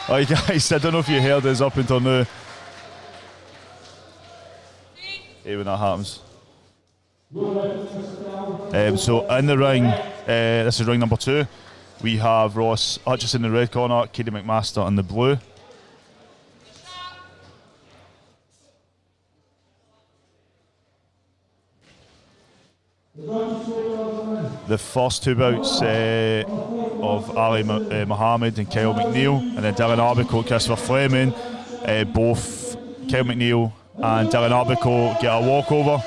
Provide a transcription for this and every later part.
Hi guys, I don't know if you heard us up until now. Hey, when that happens. So in the ring, this is ring number 2. We have Ross Hutchison in the red corner, Katie McMaster in the blue. The first 2 bouts of Ali Mohammed and Kyle McNeil, and then Dylan Arbico, Christopher Fleming. Both Kyle McNeil and Dylan Arbico get a walkover.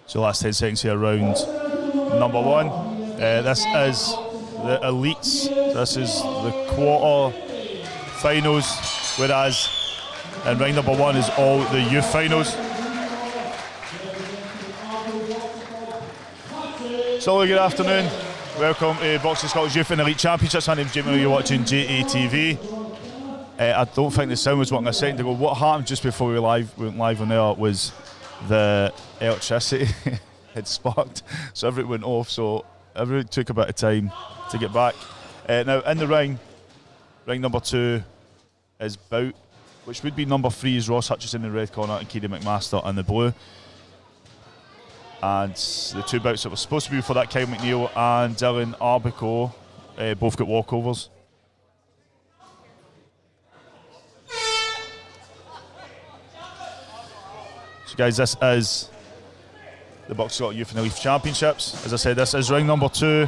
So last 10 seconds here, round number 1. This is the elites. This is the quarter finals, whereas in round number 1 is all the youth finals. So good afternoon. Welcome to Boxing Scotland's Youth and Elite Championships. My name's Jamie. You're watching JATV. I don't think the sound was working a second ago. What happened just before we went live on there was the electricity had sparked, so everything went off, so everything took a bit of time to get back. Now in the ring number 2 is Bout, which would be number 3 is Ross Hutchison in the red corner and Katie McMaster in the blue. And the 2 bouts that were supposed to be for that, Kyle McNeil and Dylan Arbico, both got walkovers. So guys, this is the Boxing Scotland Youth and Elite Championships. As I said, this is ring number 2.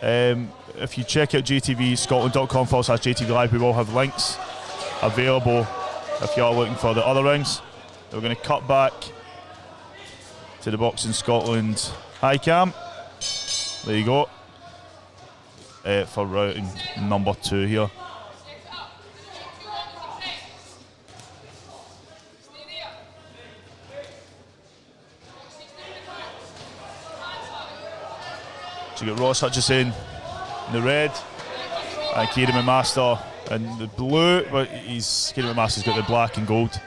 If you check out JATVscotland.com/JATVLive, we will have links available if you are looking for the other rings. We're going to cut back to the Boxing Scotland high cam. There you go. For round number 2 here. So you got Ross Hutchison in the red and Katie McMaster in the blue, but Katie McMaster's got the black and gold.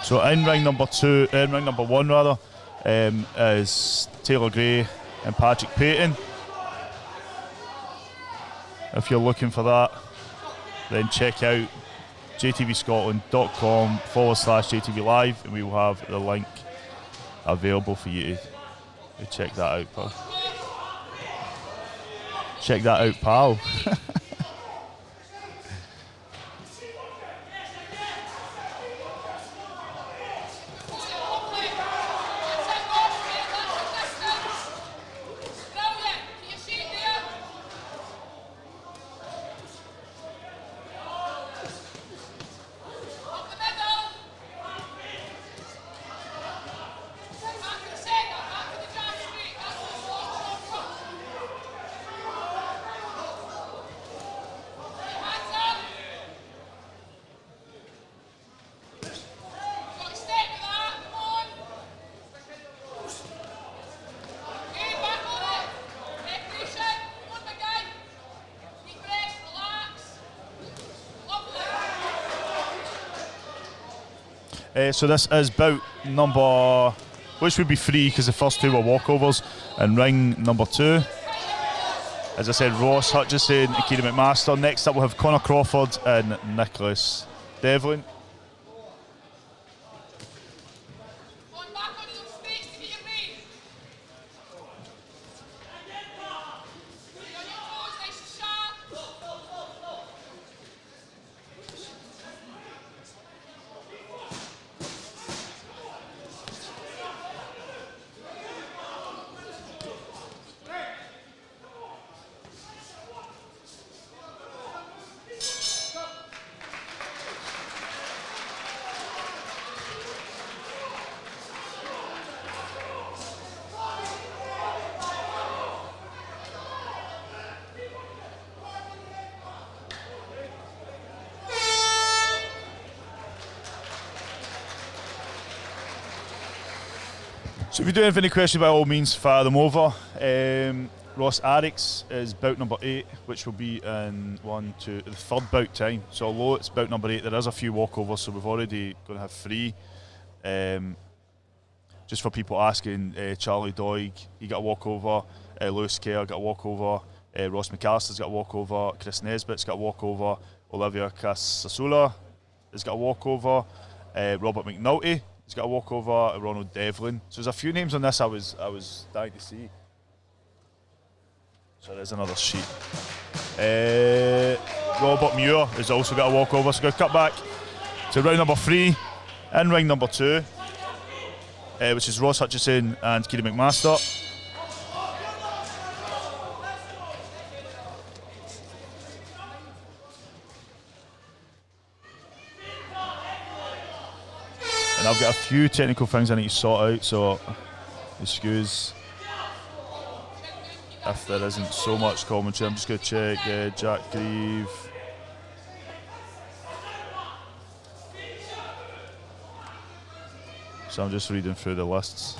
So in ring number 1 rather, is Taylor Gray and Patrick Payton. If you're looking for that, then check out JATVscotland.com/JATVLive and we will have the link available for you to check that out, pal. Check that out, pal. So this is bout number, which would be 3 because the first 2 were walkovers, and ring number 2. As I said, Ross Hutchison and Kieran McMaster. Next up we'll have Connor Crawford and Nicholas Devlin. So if you do have any questions, by all means, fire them over. Ross Arix is bout number 8, which will be in the third bout time. So although it's bout number 8, there is a few walkovers, so we've already going to have 3. Just for people asking, Charlie Doig, he got a walkover. Lewis Kerr got a walkover. Ross McAllister's got a walkover. Chris Nesbitt's got a walkover. Olivia Casasula has got a walkover. Robert McNulty, he's got a walkover. Ronald Devlin. So there's a few names on this I was dying to see. So there's another sheet. Robert Muir has also got a walkover. So we're going to cut back to round number 3 and ring number 2, which is Ross Hutchison and Kieran McMaster. And I've got a few technical things I need to sort out, so excuse if there isn't so much commentary. I'm just going to check JATVLive. So I'm just reading through the lists.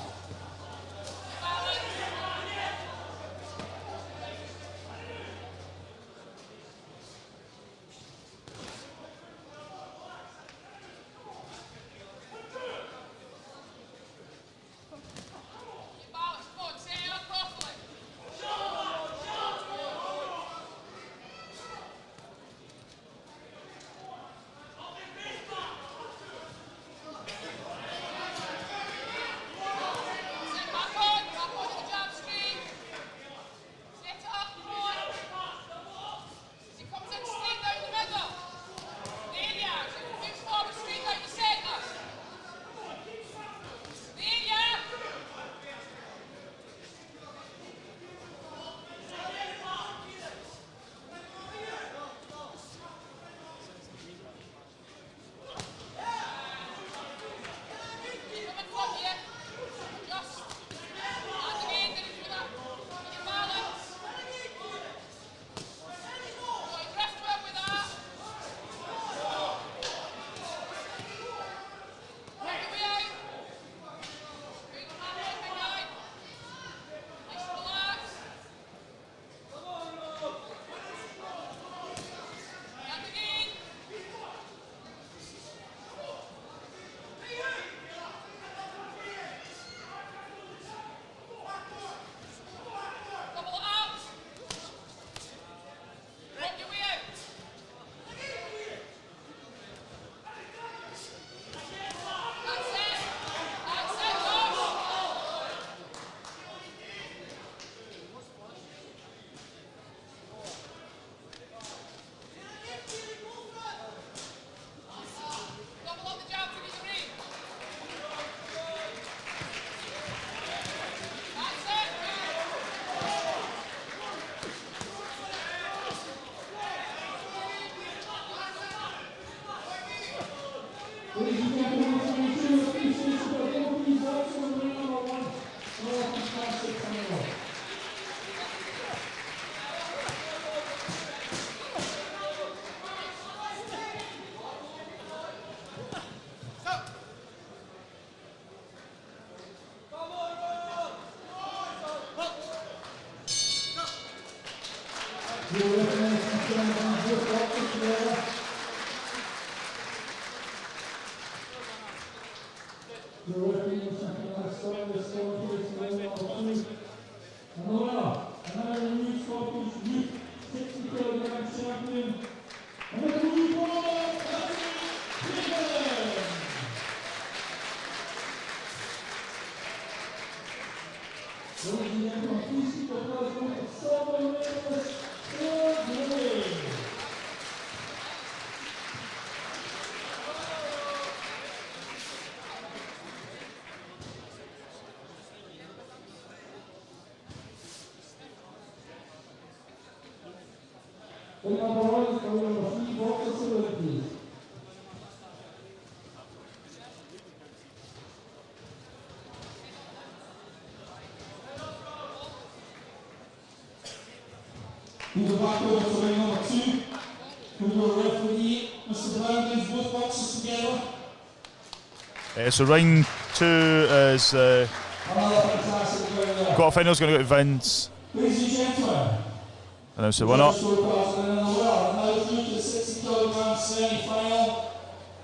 Move it back over to ring number 2. Can we do a referee, Mr. Brown, brings both boxes together. So ring 2 is quarterfinals going to go to Vince. Ladies and gentlemen, And then so winner. Now through to the 60 kilogram semi-final.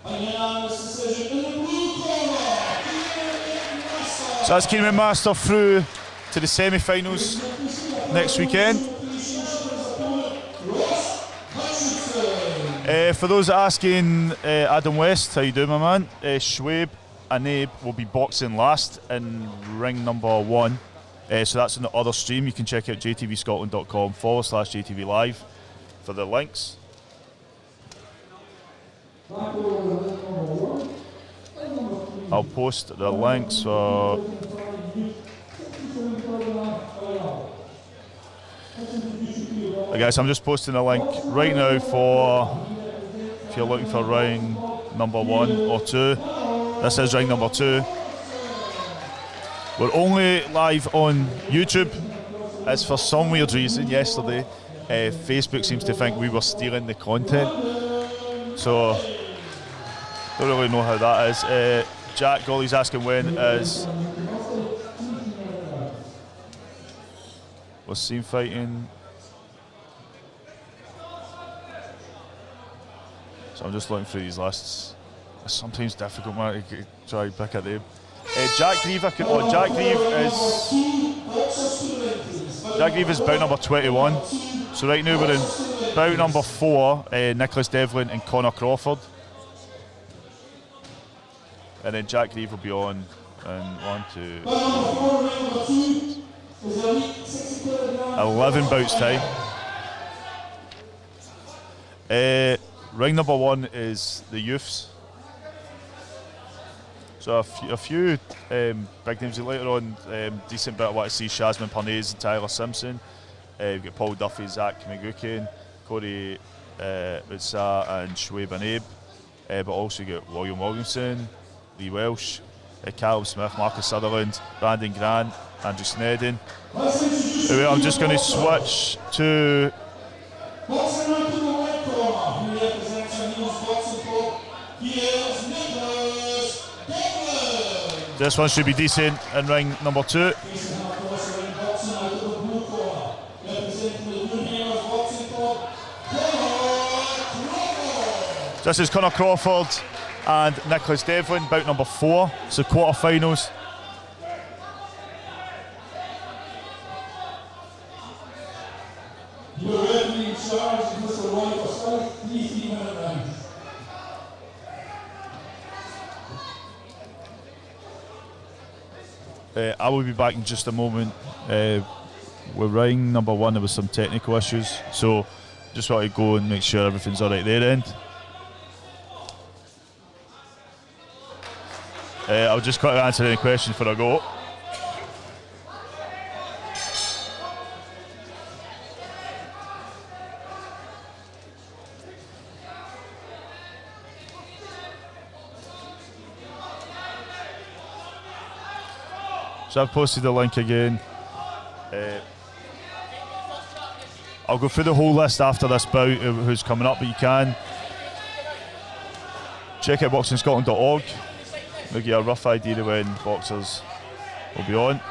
A unanimous decision in the blue corner. So that's Keenan Master through to the semi-finals next weekend. For those asking, Adam West, how you doing, my man? Schwab and Abe will be boxing last in ring number 1. So that's on the other stream. You can check out JATVScotland.com/JATVLive for the links. I'll post the links for. Guys, I'm just posting a link right now for if you're looking for ring number 1 or 2. This is ring number 2. We're only live on YouTube. As for some weird reason yesterday, Facebook seems to think we were stealing the content. So, don't really know how that is. Jack Golly's asking when is. Was scene fighting. So I'm just looking through these lists. It's sometimes difficult, man, to try and pick a name. Jack Grieve, Jack Grieve is bout number 21. So right now we're in bout number 4, Nicholas Devlin and Connor Crawford. And then Jack Grieve will be on in 11 bouts time. Ring number 1 is the youths. So a few big names later on, decent bit I want to see Shazman Parnaze and Tyler Simpson. We've got Paul Duffy, Zach McGuckin, Corey Utsa and Schwab and Abe. But also got William Williamson, Lee Welsh, Callum Smith, Marcus Sutherland, Brandon Grant, Andrew Snedden. Anyway, I'm just going to switch to this one should be decent in ring number 2. This is Connor Crawford and Nicholas Devlin, bout number 4, so quarterfinals. I will be back in just a moment. With ring number 1, there was some technical issues, so just want to go and make sure everything's alright there end. I'll just quickly answer any questions before I go. So I've posted the link again. I'll go through the whole list after this bout of who's coming up, but you can check out boxingscotland.org. We'll get a rough idea of when boxers will be on.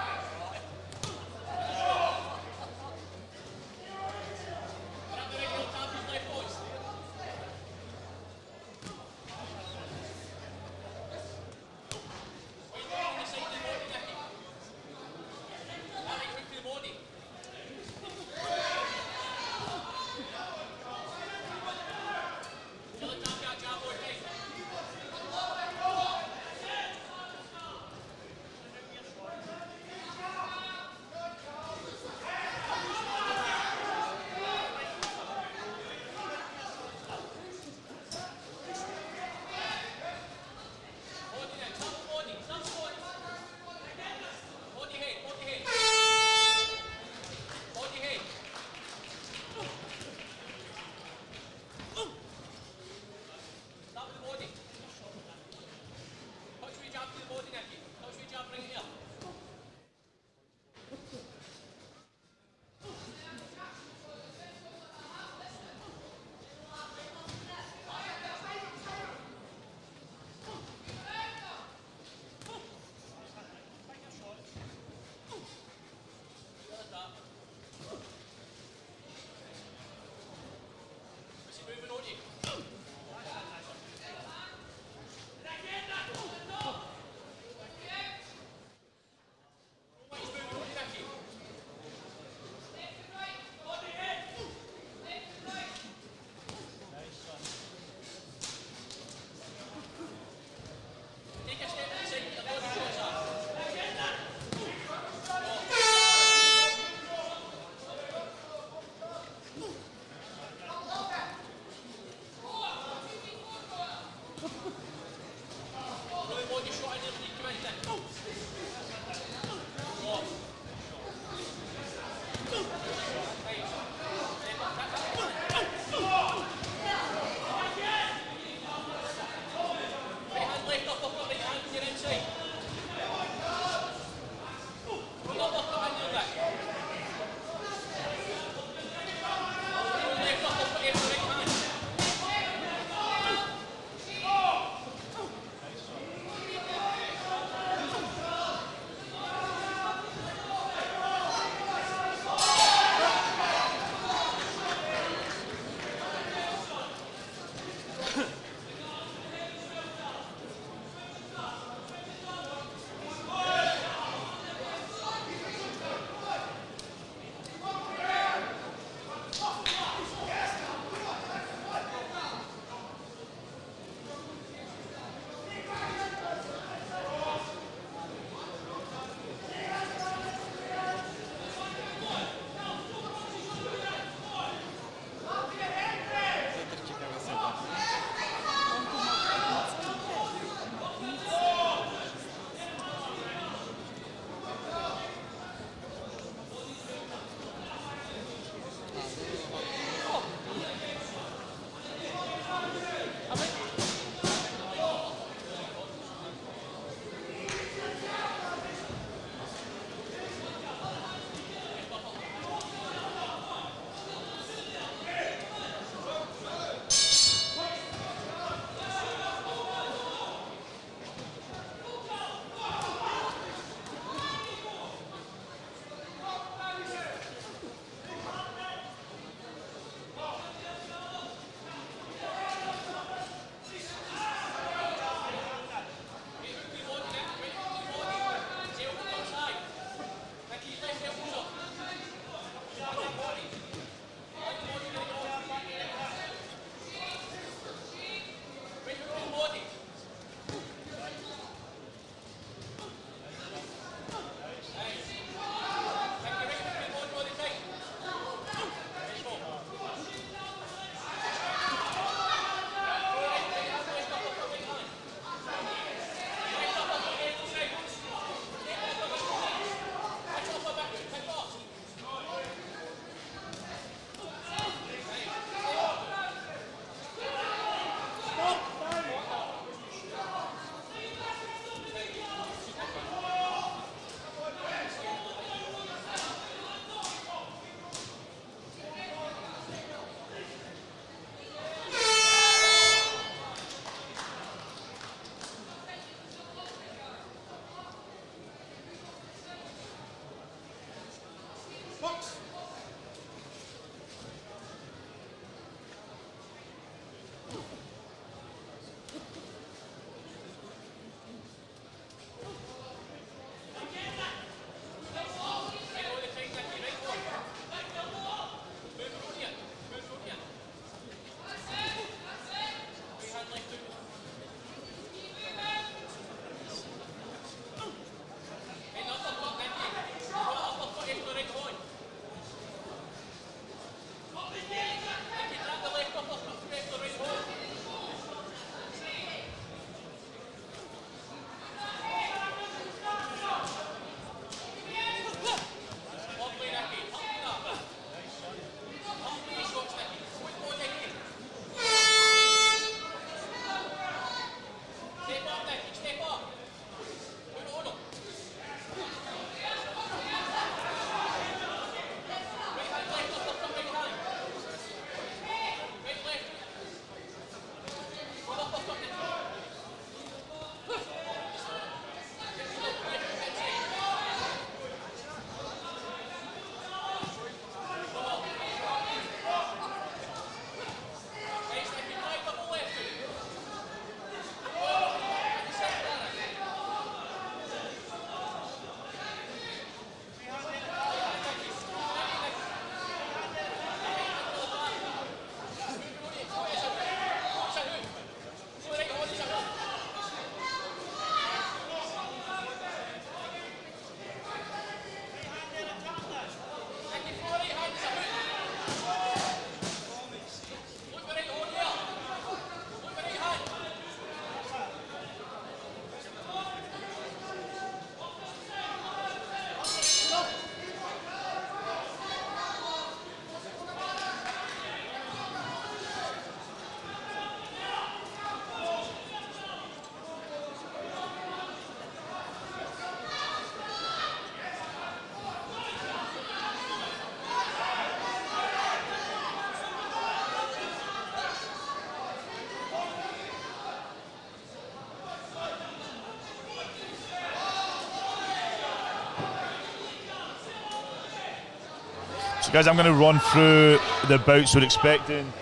So guys, I'm going to run through the bouts we're expecting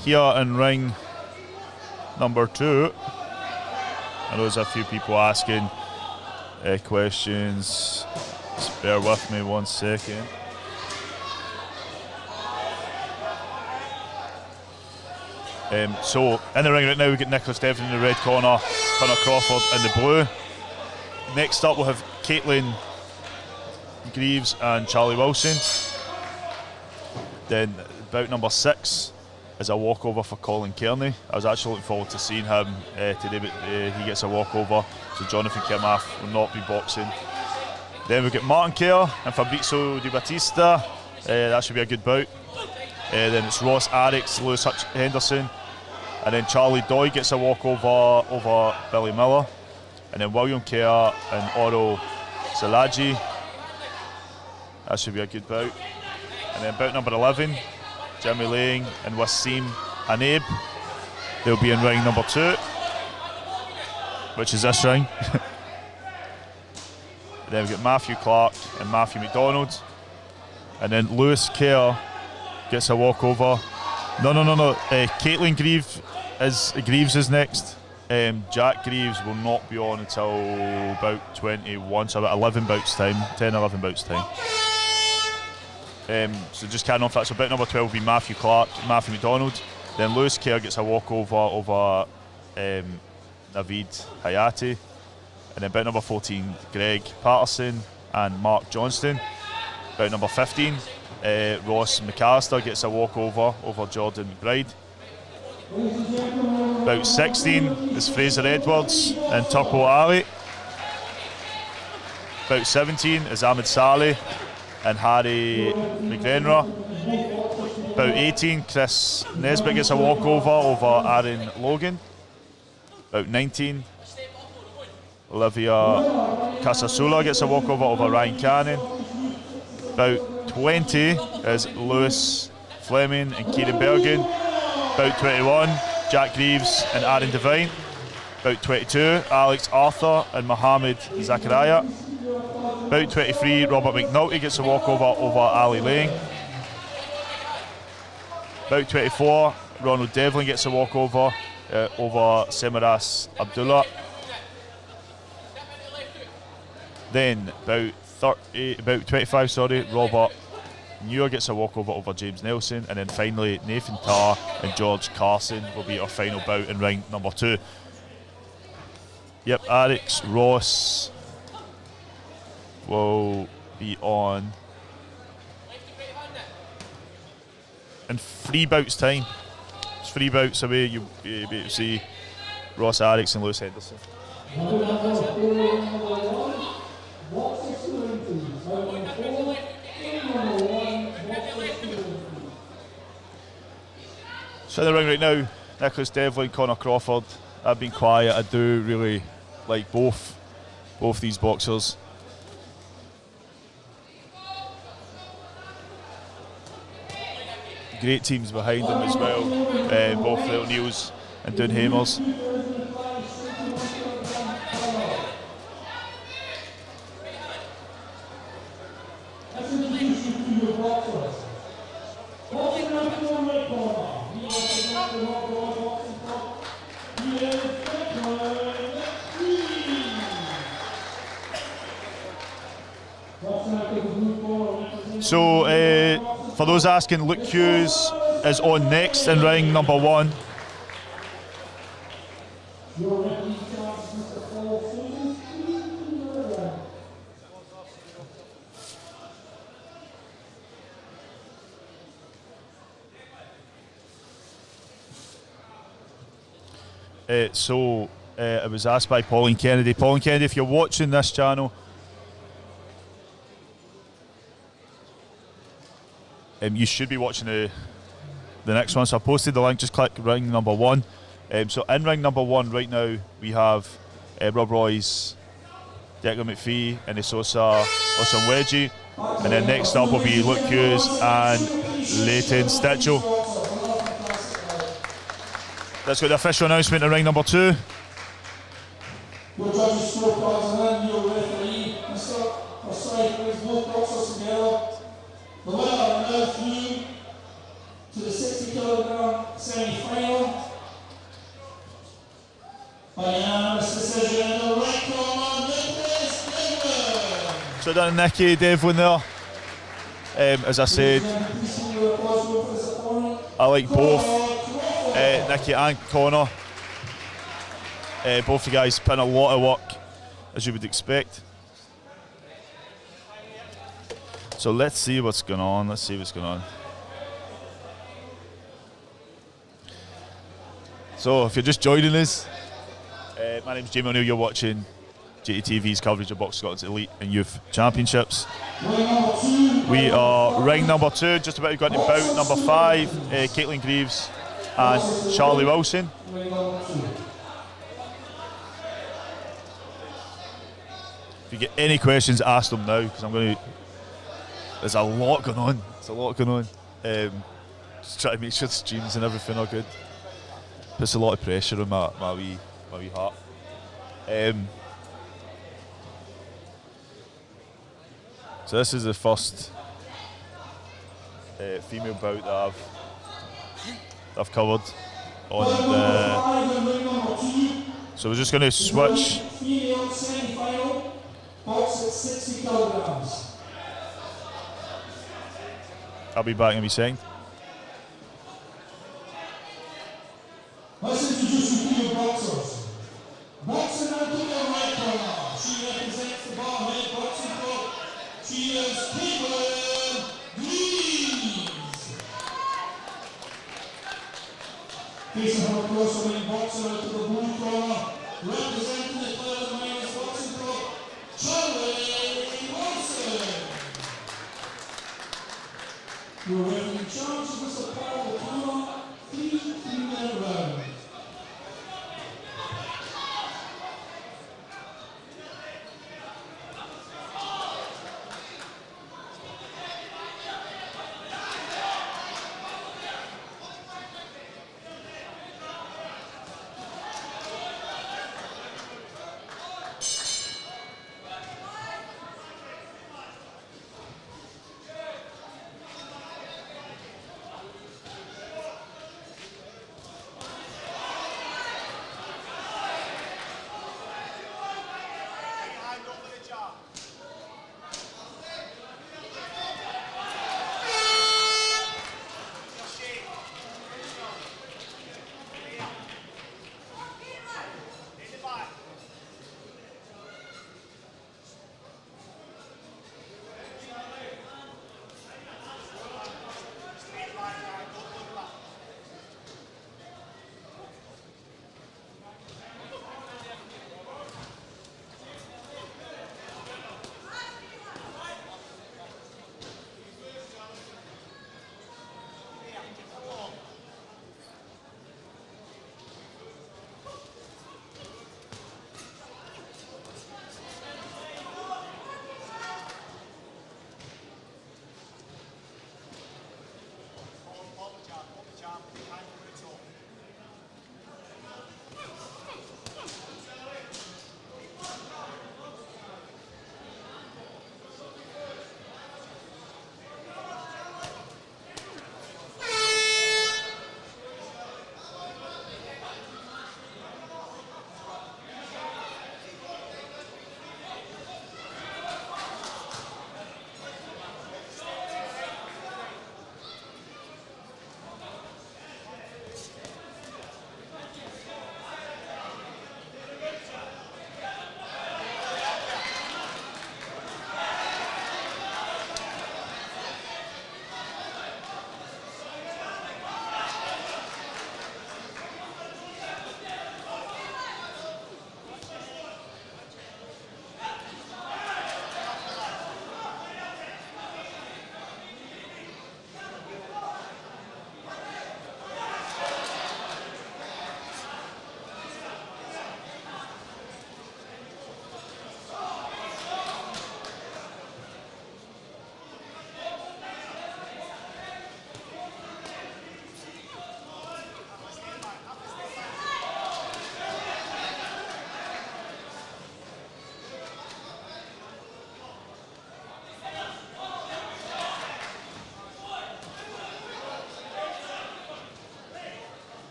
here in ring number 2. I know there's a few people asking questions. Just bear with me 1 second. So in the ring right now we've got Nicholas Devlin in the red corner, Conor Crawford in the blue. Next up we'll have Caitlin Greaves and Charlie Wilson. Then bout number 6 is a walkover for Colin Kearney. I was actually looking forward to seeing him today, but he gets a walkover, so Jonathan Kirmath will not be boxing. Then we've got Martin Kerr and Fabrizio Di Battista. That should be a good bout. Then it's Ross Arix, Lewis Henderson, and then Charlie Doy gets a walkover over Billy Miller, and then William Kerr and Oro Salaji. That should be a good bout. And then bout number 11, Jimmy Lang and Wasim Anab. They'll be in ring number 2, which is this ring. Then we've got Matthew Clark and Matthew McDonald. And then Lewis Kerr gets a walkover. No. Caitlin Greaves is next. Jack Greaves will not be on until about 21, so about 11 bouts time, 10, 11 bouts time. So just carrying on for that. So bout number 12 will be Matthew Clark, Matthew McDonald. Then Lewis Kerr gets a walkover over Naveed Hayati. And then bout number 14, Greg Patterson and Mark Johnston. Bout number 15, Ross McAllister gets a walkover over Jordan McBride. Bout 16 is Fraser Edwards and Turpo Ali. Bout 17 is Ahmed Saleh and Harry McGrenra. Bout 18, Chris Nesbitt gets a walkover over Aaron Logan. Bout 19, Olivia Casasula gets a walkover over Ryan Cannon. Bout 20 is Lewis Fleming and Kieran Bergen. Bout 21, Jack Greaves and Aaron Devine. Bout 22, Alex Arthur and Mohamed Zakaria. Bout 23, Robert McNulty gets a walkover over Ali Lang. Bout 24, Ronald Devlin gets a walkover over Semiras Abdullah. Then bout 25, Robert Muir gets a walkover over James Nelson, and then finally Nathan Tarr and George Carson will be our final bout in ring number 2. Yep, Alex Ross will be on in 3 bouts time. It's 3 bouts away. You'll be able to see Ross Arix and Lewis Henderson. So in the ring right now, Nicholas Devlin, Conor Crawford. I've been quiet. I do really like both these boxers. Great teams behind them as well. Both the O'Neills and Dunhamers. So, for those asking, Luke Hughes is on next in ring number 1. I was asked by Pauline Kennedy. Pauline Kennedy, if you're watching this channel, you should be watching the next one. So I posted the link, just click ring number 1. So in ring number 1 right now we have Rob Royce, Declan McPhee and Isosa Osamweji, and then next up will be Luke Hughes and Leighton Stitchell. Let's go to the official announcement in ring number 2. Your judges scorecards and your referee, both boxers together. The winner So done Nicky Devlin there. As I said, I like both Nicky and Connor. Both the guys put in a lot of work, as you would expect. So let's see what's going on. Let's see what's going on. So if you're just joining us, my name's Jamie O'Neill. You're watching JATV's coverage of Box Scotland's Elite and Youth Championships. We are ring number 2, just about to go into bout number 5. Caitlin Greaves and Charlie Wilson. If you get any questions, ask them now, because I'm going to. There's a lot going on. There's a lot going on. Just trying to make sure the streams and everything are good. Puts a lot of pressure on my wee heart. So this is the first female bout that I've covered on so we're just going to switch. Female semi-final, box at 60 kilograms. I'll be back in a second. Let's introduce you to your boxers. Boxing out to the right corner. She represents the Barhead Boxing Club. She is Caitlin Greaves. Facing her close ring boxer out to the blue corner, representing the Clever Miners Boxing Club, Charlie Wilson. Your referee in charge of Mr. Paul O'Connor, 3-minute round.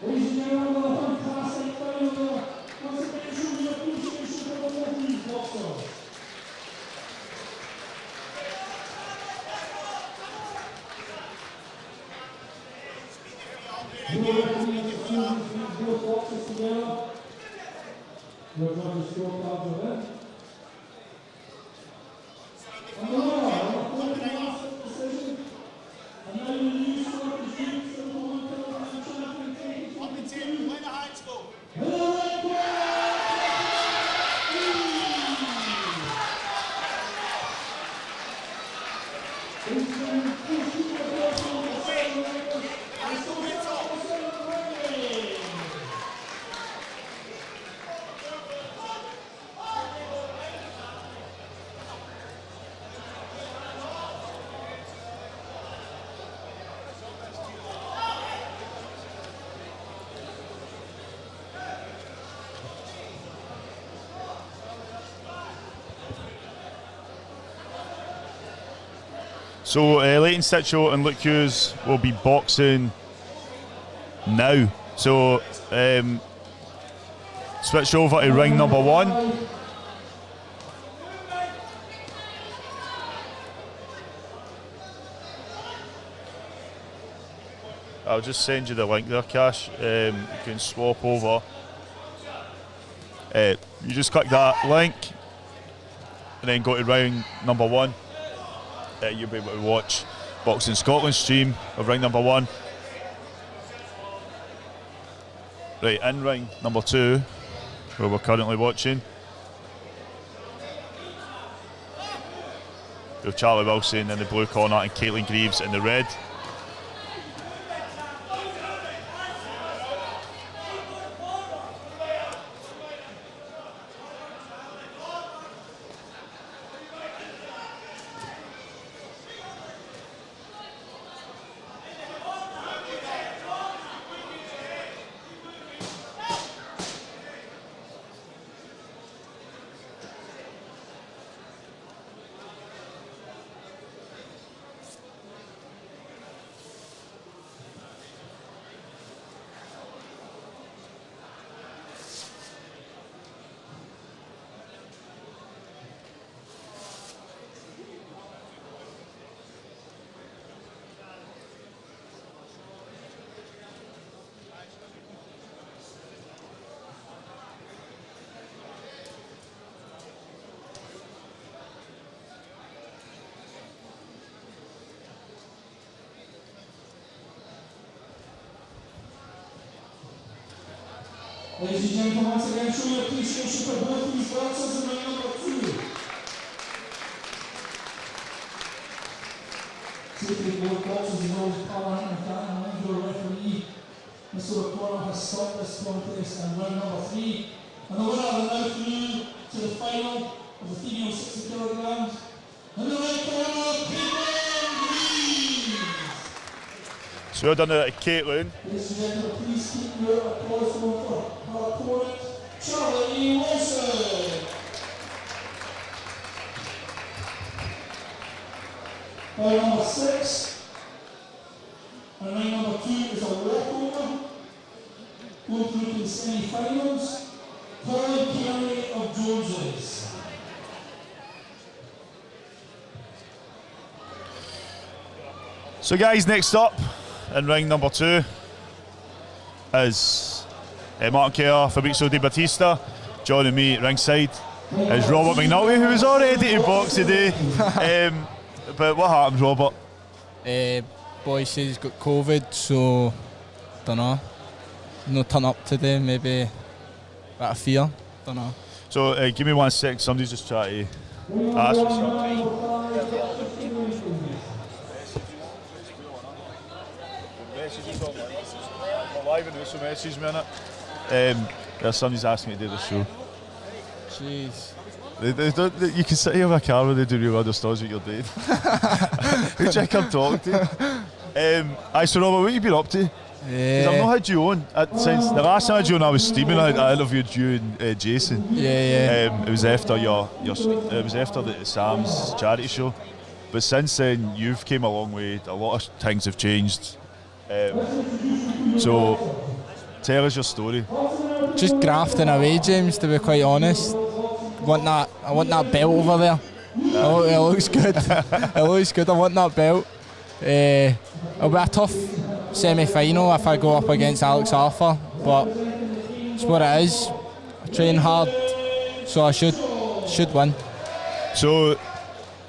Ladies and gentlemen, the Class 8 final. Once again, show your appreciation for the Japanese boxers. Both boxers together. We're going to scorecards of it. And the winner of the last decision. And now the new score is used for the women's champion taking Up the table, let the hands go. So Leighton Stitcho and Luke Hughes will be boxing now. So switch over to ring number 1. I'll just send you the link there, Cash. You can swap over. You just click that link and then go to ring number 1. You'll be able to watch Boxing Scotland stream of ring number 1. Right, in ring number 2, where we're currently watching, we have Charlie Wilson in the blue corner and Caitlin Greaves in the red. Ladies and gentlemen, once again, show your appreciation for both these boxers in ring number 2. Taking both boxers is always power and McCann, your referee. Mr. O'Connor has stopped this contest in ring number 3. And the winner is now through to the final of the female 60 kilograms. And the red corner, Caitlin Greaves. So we're done it at Caitlin. Ladies and gentlemen, please keep your applause going for her opponent, Charlie Wilson. Ring number 6. And ring number 2 is a walkover. Going through to the semi-finals, Colin Kearney of Joneses. So guys, next up in ring number 2 is Martin Kerr, Fabrizio Di Battista. Joining me ringside is Robert McNulty, who was all ready to box today. But what happened, Robert? Boy says he's got COVID, so don't know. No turn up today, maybe a bit of fear, don't know. So give me 1 sec, somebody's just trying to ask for something. Live and also message me in it. There's somebody's asking me to do the show. Jeez. You can sit here with a camera, they do really understand what you're doing. Who do you come talk to? So Robert, what have you been up to? 'Cause I've not had you on since the last time I had you on. I was streaming. I interviewed you and Jason. Yeah. It was after it was after the Sam's charity show. But since then, you've came a long way. A lot of things have changed. So Tell us your story. Just grafting away, James, to be quite honest. I want that belt over there. Oh, it looks good. It looks good. I want that belt. It'll be a tough semi-final if I go up against Alex Arthur, but it's what it is. I train hard, so I should win. So,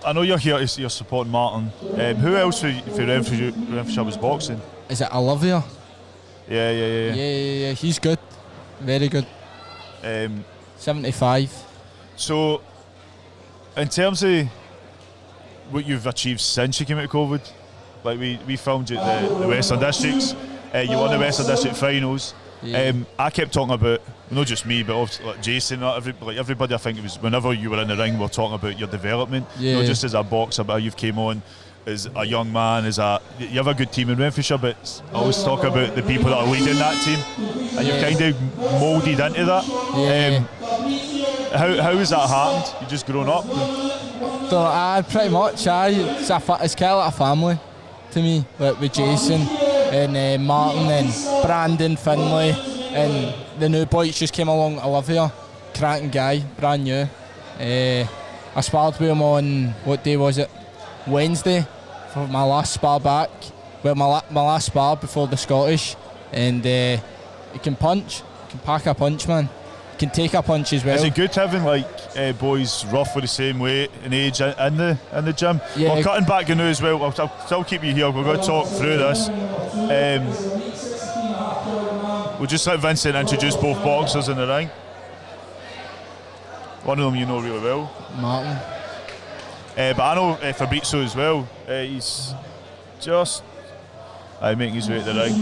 I know you're here, you're supporting Martin. Who else for Renfrewshire was boxing? Is it Olivia? Yeah. Yeah. He's good. Very good. 75. So, in terms of what you've achieved since you came out of COVID, like we filmed you at the Western Districts, you won the Western District finals. Yeah. I kept talking about, not just me, but also, like Jason, everybody. I think it was whenever you were in the ring, we were talking about your development, not just as a boxer, but how you've came on as a young man. You have a good team in Renfrewshire, but I always talk about the people that are leading that team, and you've kind of moulded into that. How has that happened? You just grown up? Pretty much. It's kind of like a family to me, like with Jason and Martin and Brandon Finlay, and the new boys just came along. Olivia, cracking guy, brand new. I sparred with him on, what day was it? Wednesday for my last spar back. Well, my last spar before the Scottish, and he can punch, can pack a punch, man. Can take a punch as well. Is it good having like boys roughly the same weight and age in the gym? Yeah. We're cutting back now as well. I'll still keep you here. We're going to talk through this. We'll just let Vincent introduce both boxers in the ring. One of them you know really well, Martin. but I know Fabrizio as well. He's just making his way to the ring.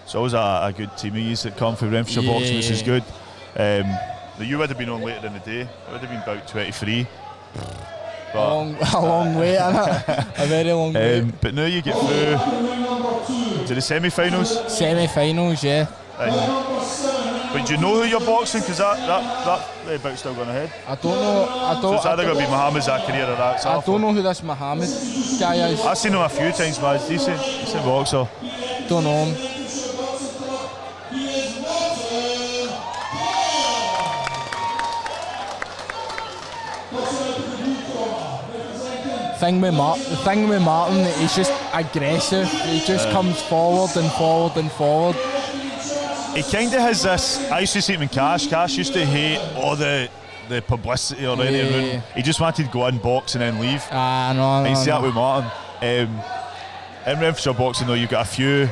It's always a good team of yous that come for Renfrewshire boxing, which is good. You would have been on later in the day. It would have been about 23. A long way, innit? A very long way. But now you get through to the semi-finals. Semi-finals, yeah. But do you know who you're boxing? Because that bout's still going ahead. I don't know. So it's either going to be Mohammed Zakaria or Alex I Arthur. don't know who this Mohammed guy is. I've seen him a few times, man. He's a decent boxer. Don't know him. The thing with Martin, he's just aggressive. He just comes forward and forward and forward. He kind of has this. I used to see him in Cash. Cash used to hate all the publicity or anything. He just wanted to go in, box and then leave. No. You see that with Martin. In Renfrewshire boxing, though, you've got a few.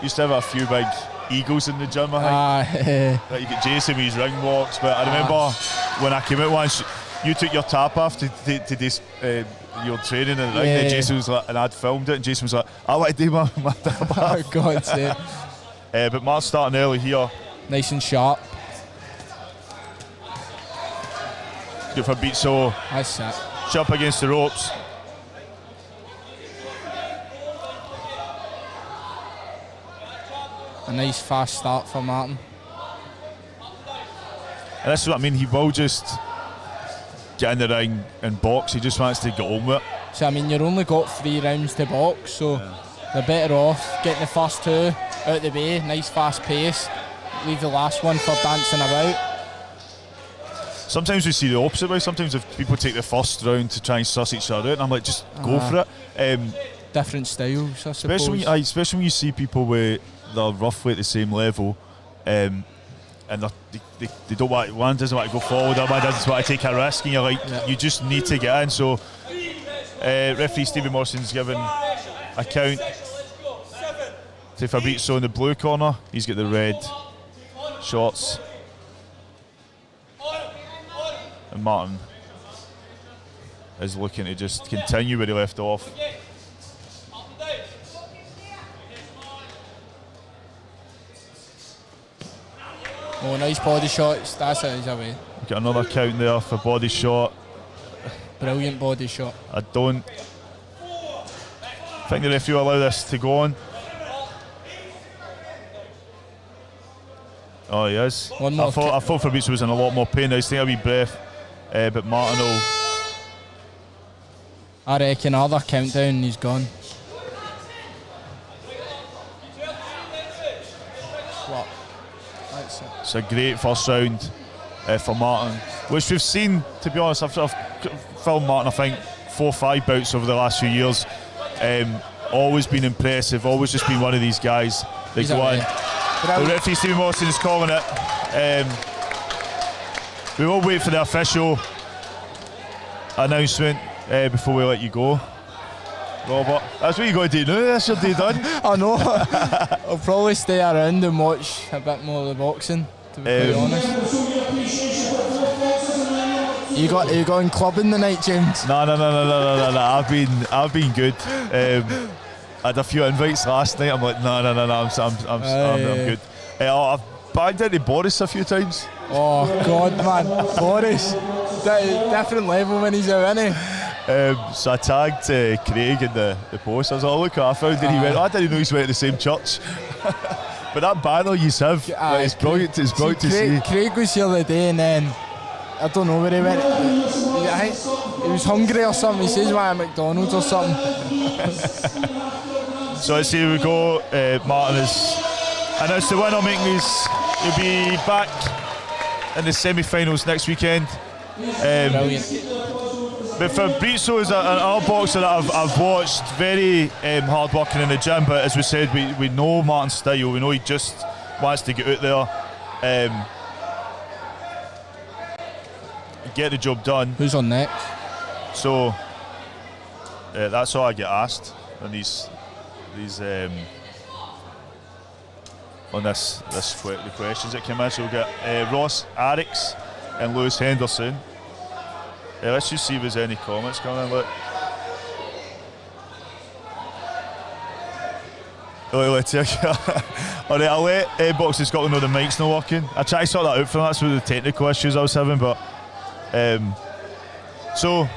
Used to have a few big egos in the gym, I think. Like you get Jason with his ring walks, but I remember when I came out once, you took your tap off to this. Your training and and Jason was like, and I'd filmed it, and Jason was like, I want to do my tap off. Oh, God's sake. But Mark's starting early here. Nice and sharp. Good for beat, so That's it. jump against the ropes. A nice fast start for Martin. And this is what I mean, he will just get in the ring and box. He just wants to get on with it. So I mean, you've only got 3 rounds to box, so they're better off getting the first 2 out the way, nice fast pace, leave the last one for dancing about. Sometimes we see the opposite way. Sometimes if people take the first round to try and suss each other out, and I'm like, just go for it. Different styles, I suppose. Especially when you see people where they're roughly at the same level, and they don't want, one doesn't want to go forward, the one doesn't want to take a risk, and you're like, you just need to get in. So referee Stevie Morrison's given a count to Fabrizio in the blue corner. He's got the red shorts, and Martin is looking to just continue where he left off. Oh, nice body shots. That's it, he's away. Got another count there for body shot. Brilliant body shot. I don't think the referee will allow this to go on. Oh, he is. One more I thought Fabrizio was in a lot more pain. He's taking a wee breath. But Martin will... I reckon another countdown, he's gone. What? That's it. It's a great first round for Martin, which we've seen, to be honest. I've filmed Martin, I think, 4 or 5 bouts over the last few years. Always been impressive, always just been one of these guys that go on. The referee Stephen Morrison is calling it. We will wait for the official announcement before we let you go, Robert. That's what you got to do now. That's your day done. I know. I'll probably stay around and watch a bit more of the boxing, to be quite honest. You going clubbing tonight, James? No. I've been good. I had a few invites last night. I'm like, no. I'm good. I've banged into Boris a few times. Oh God, man, Boris, different level when he's out, isn't he? So I tagged Craig in the post. I was like, look what I found, and he went, I didn't know he's went to the same church. But that banner you have, it's brilliant. It's brilliant to see. Craig was here the other day, and then I don't know where he went. I think he was hungry or something. He says, "Why at McDonald's or something." So let's see, we go. Martin is announced the winner, making his. He'll be back in the semi-finals next weekend. Brilliant. But Fabrizio is another boxer that I've watched, very hard working in the gym, but as we said, we know Martin's style. We know he just wants to get out there, get the job done. Who's on next? So that's all I get asked on these on the questions that came in. So we'll get Ross Arix and Lewis Henderson. Let's just see if there's any comments coming in. Look. Alright, I'll let Boxing Scotland know the mic's not working. I tried to sort that out for them. That's one of the technical issues I was having. But so,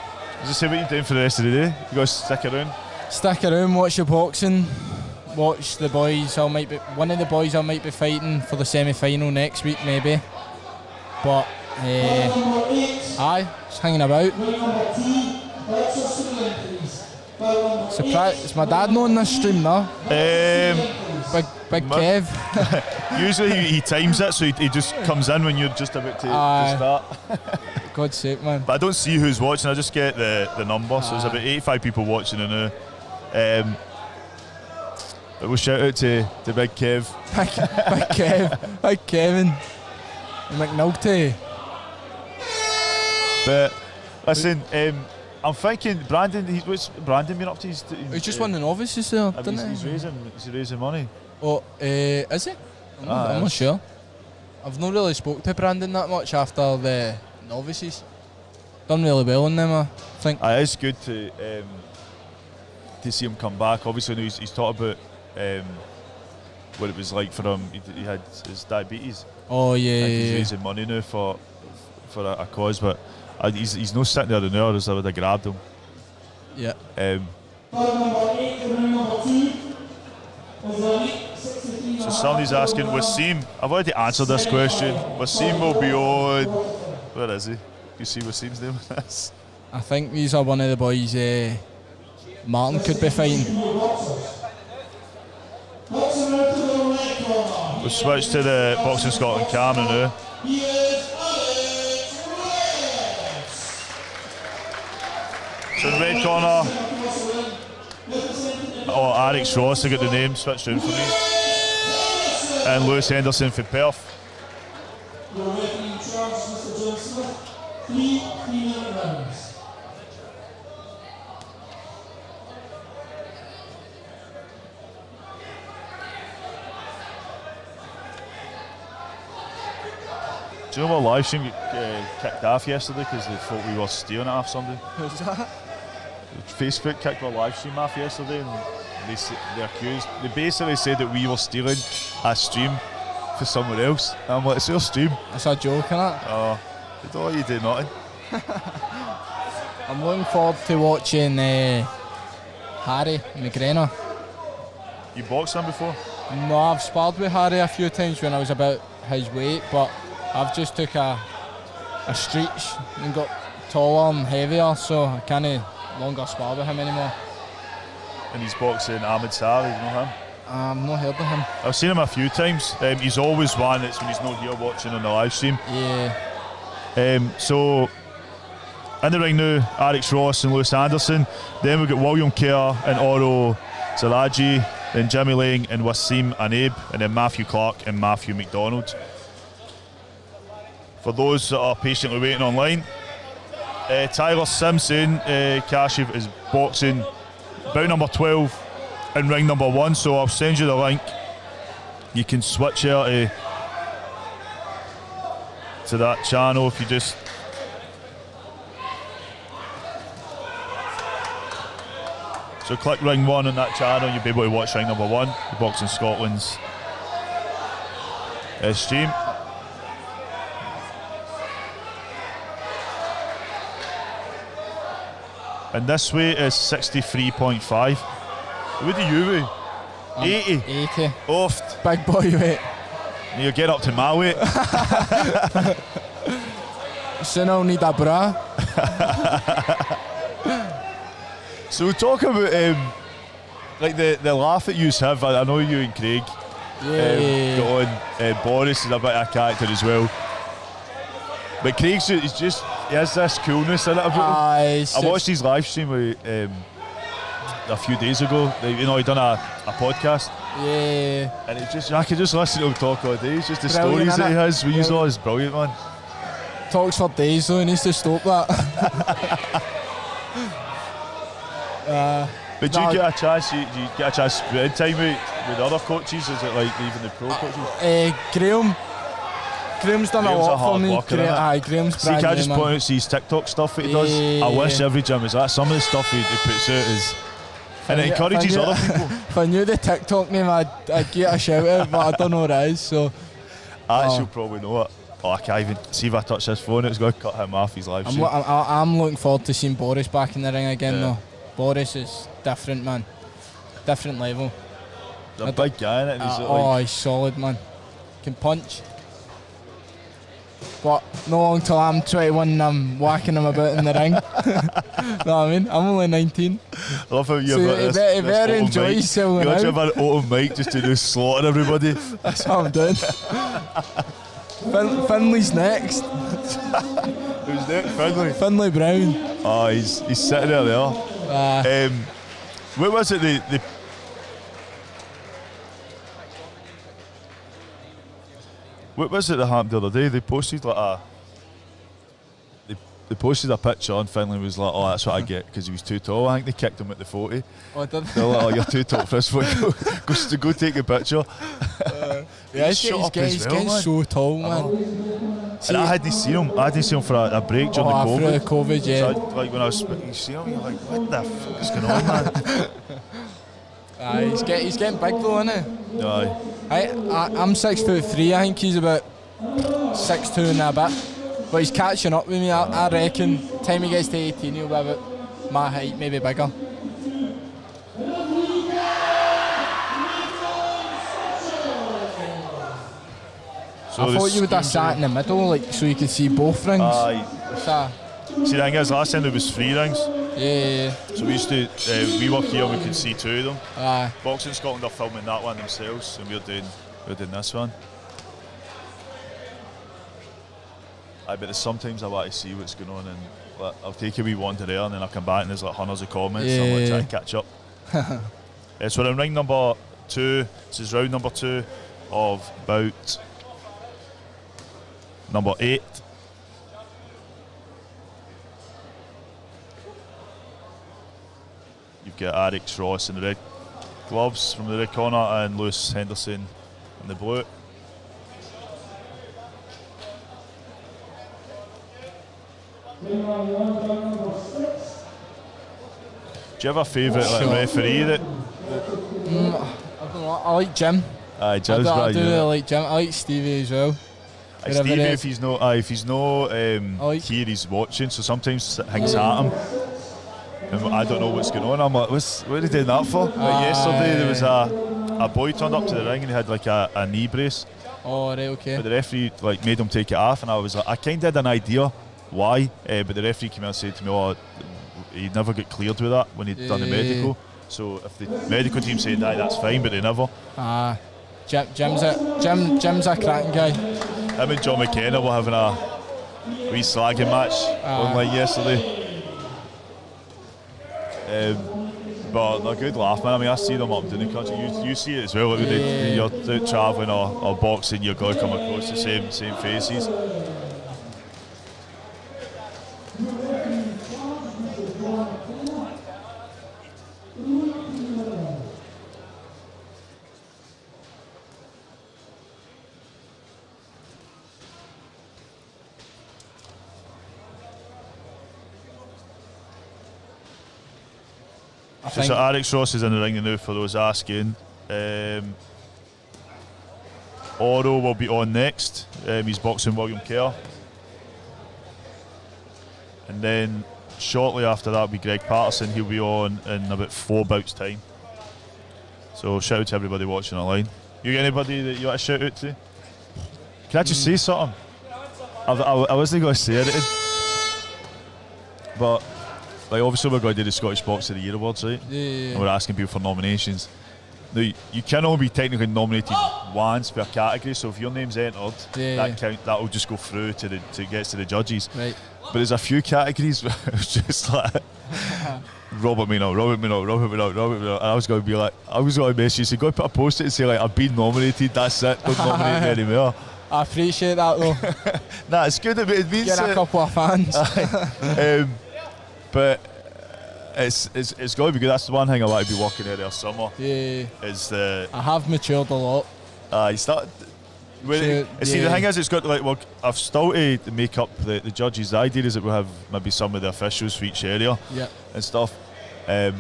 as I say, what are you doing for the rest of the day? You guys stick around? Stick around, watch the boxing. Watch the boys. One of the boys I might be fighting for the semi-final next week, maybe. But just hanging about. Surprise! Is my dad not on this stream now? Big Kev. Usually he times it, so he just comes in when you're just about to start. God's sake, man. But I don't see who's watching. I just get the number. So there's about 85 people watching now. But we'll shout out to Big Kev. Big Kevin. McNulty. But listen, I'm thinking Brandon. What's Brandon been up to? He's just won the novices there, didn't he? Is he raising money? Oh, is he? I'm not sure. I've not really spoke to Brandon that much after the novices. Done really well on them, I think. It's good to see him come back. Obviously, he's talked about what it was like for him. He had his diabetes. Oh yeah. He's raising money now for a cause, but he's not sitting there now, as I would have grabbed him. Yeah. So somebody's asking, Wasim. I've already answered this question. Wasim will be on. Where is he? You see Wasim's name? I think these are one of the boys Martin could be fighting. We'll switch to the Boxing Scotland camera now. So in the red corner, Arix Ross, I got the name switched down for me. And Lewis Henderson for Perth. Do you know what live stream kicked off yesterday because they thought we were stealing it off somebody? Who's that? Facebook kicked our live stream off yesterday, and they basically said that we were stealing a stream for someone else. And I'm like, it's your stream. That's a joke, innit? Oh, they don't let you do nothing. I'm looking forward to watching Harry McGregor. You boxed him before? No, I've sparred with Harry a few times when I was about his weight, but I've just took a stretch and got taller and heavier, so I can't longer spar with him anymore. And he's boxing Ahmed Sari, you know him? I've not heard of him. I've seen him a few times. He's always one that's when he's not here watching on the live stream. Yeah. So in the ring now, Alex Ross and Lewis Anderson. Then we've got William Kerr and Oro Zalaji, then Jimmy Lang and Wasim Anib, and then Matthew Clark and Matthew McDonald. For those that are patiently waiting online, Tyler Simpson, Kashif, is boxing bout number 12 in ring number 1, so I'll send you the link. You can switch here to that channel if you just so click ring 1 on that channel, you'll be able to watch ring number 1, the Boxing Scotland's stream. And this weight is 63.5. What do you weigh? 80? 80. Oft. Big boy weight. You get up to my weight. Soon I'll need a bra. So talk about like the laugh that you have. I know you and Craig got on. Boris is a bit of a character as well. But Craig's he has this coolness in it about him. I watched his live stream with, a few days ago. He done a podcast. Yeah. And it's just I could just listen to him talk all day. It's just the Brilliant, stories that he innit? has. We use all is brilliant, man. Talks for days though, he needs to stop that. But do you get a chance? Do you get a chance to spend time with other coaches? Is it like even the pro coaches? Graham's done Graham's a a lot hard for me. worker, innit? Graham's See, brand can I new, just man. point out his TikTok stuff that he does? I wish every gym was that. Some of the stuff he puts out is, and it encourages If I knew- other people. If I knew the TikTok name, I'd get a shout out, but I don't know what it is. So You'll probably know it. Oh, I can't even see if I touch his phone. It's going to cut him off his live stream. I'm looking forward to seeing Boris back in the ring again. Yeah. Though Boris is different, man. Different level. He's a big guy, innit? He's solid, man. Can punch. But no long till I'm 21 and I'm whacking him about in the ring. Know what I mean? I'm only 19. I love how you've So got he this better open enjoy mic. himself You now. actually have an open mic just to do slaughter everybody. That's what I'm doing. Finley's next. Who's next? Finley. Finley Brown. Oh, he's sitting there. What was it? What was it that happened the other day? They posted like they posted a picture and Finley was like, "Oh, that's what I get because he was too tall." I think they kicked him at the 40. Oh, did They're like, "Oh, you're too tall for this one. Go take a picture." yeah, He's shut up as he's well, getting man. so tall, man. And I hadn't seen him. for a break during the Through the COVID. COVID, yeah. So like when I was you see him, you're like, "What the fuck is going on, man?" He's getting big though, isn't he? Aye. I'm 6'3". I think he's about 6'2" and a bit. But he's catching up with me. I reckon time he gets to 18 he'll be about my height, maybe bigger. So I thought you would have sat in the middle, like so you could see both rings. Aye. So, See, the thing is, last time there was 3 rings. yeah. So we used to, we work here, we could see 2 of them. Aye. Boxing Scotland are filming that one themselves, and we're doing this one. But there's sometimes I want to see what's going on, and like, I'll take a wee wander there, and then I'll come back and there's like hundreds of comments, and I'm like trying to catch up. So we're in ring number 2. This is round number 2 of bout number 8. You've got Alex Ross in the red gloves from the red corner and Lewis Henderson in the blue. Do you have a favourite referee that? I don't know. I like Jim. Aye, Jim's I brilliant. do really like Jim. I like Stevie as well. Wherever Stevie, it if is. he's no here, he's watching. So sometimes things at him, and I don't know what's going on. I'm like, what are they doing that for? Like yesterday, there was a boy turned up to the ring and he had like a knee brace. Oh, right, okay. But the referee like made him take it off, and I was like, I kind of had an idea why, but the referee came out and said to me, "Oh, he never got cleared with that when he'd done the medical." So if the medical team said that, that's fine, but they never. Jim's a cracking guy. Him and John McKenna were having a wee slagging match online yesterday. But they're good laugh, man. I mean, I see them up in the country. You see it as well. Like when you're out travelling or boxing, you're going to come across the same faces. So Alex Ross is in the ring now for those asking. Oro will be on next. He's boxing William Kerr. And then shortly after that will be Greg Patterson. He'll be on in about 4 bouts time. So shout out to everybody watching online. You got anybody that you want to shout out to? Can I just say something? I wasn't going to say anything. But like obviously we're going to do the Scottish Box of the Year awards, right? Yeah. And we're asking people for nominations. Now you can only be technically nominated once per category, so if your name's entered, that'll just go through to get to the judges. Right. But there's a few categories where it's just like Robert me now. And I was going to be like, I was going to message you, so go put a post-it and say like, I've been nominated, that's it, don't nominate me anymore. I appreciate that though. Nah, it's good, it means getting a couple of fans. But it's going to be good. That's the one thing I want to be working here this summer. Yeah. I have matured a lot. You start. See, the thing is, it's got to, like, well, I've still to make up the judges. The idea is that we'll have maybe some of the officials for each area and stuff. But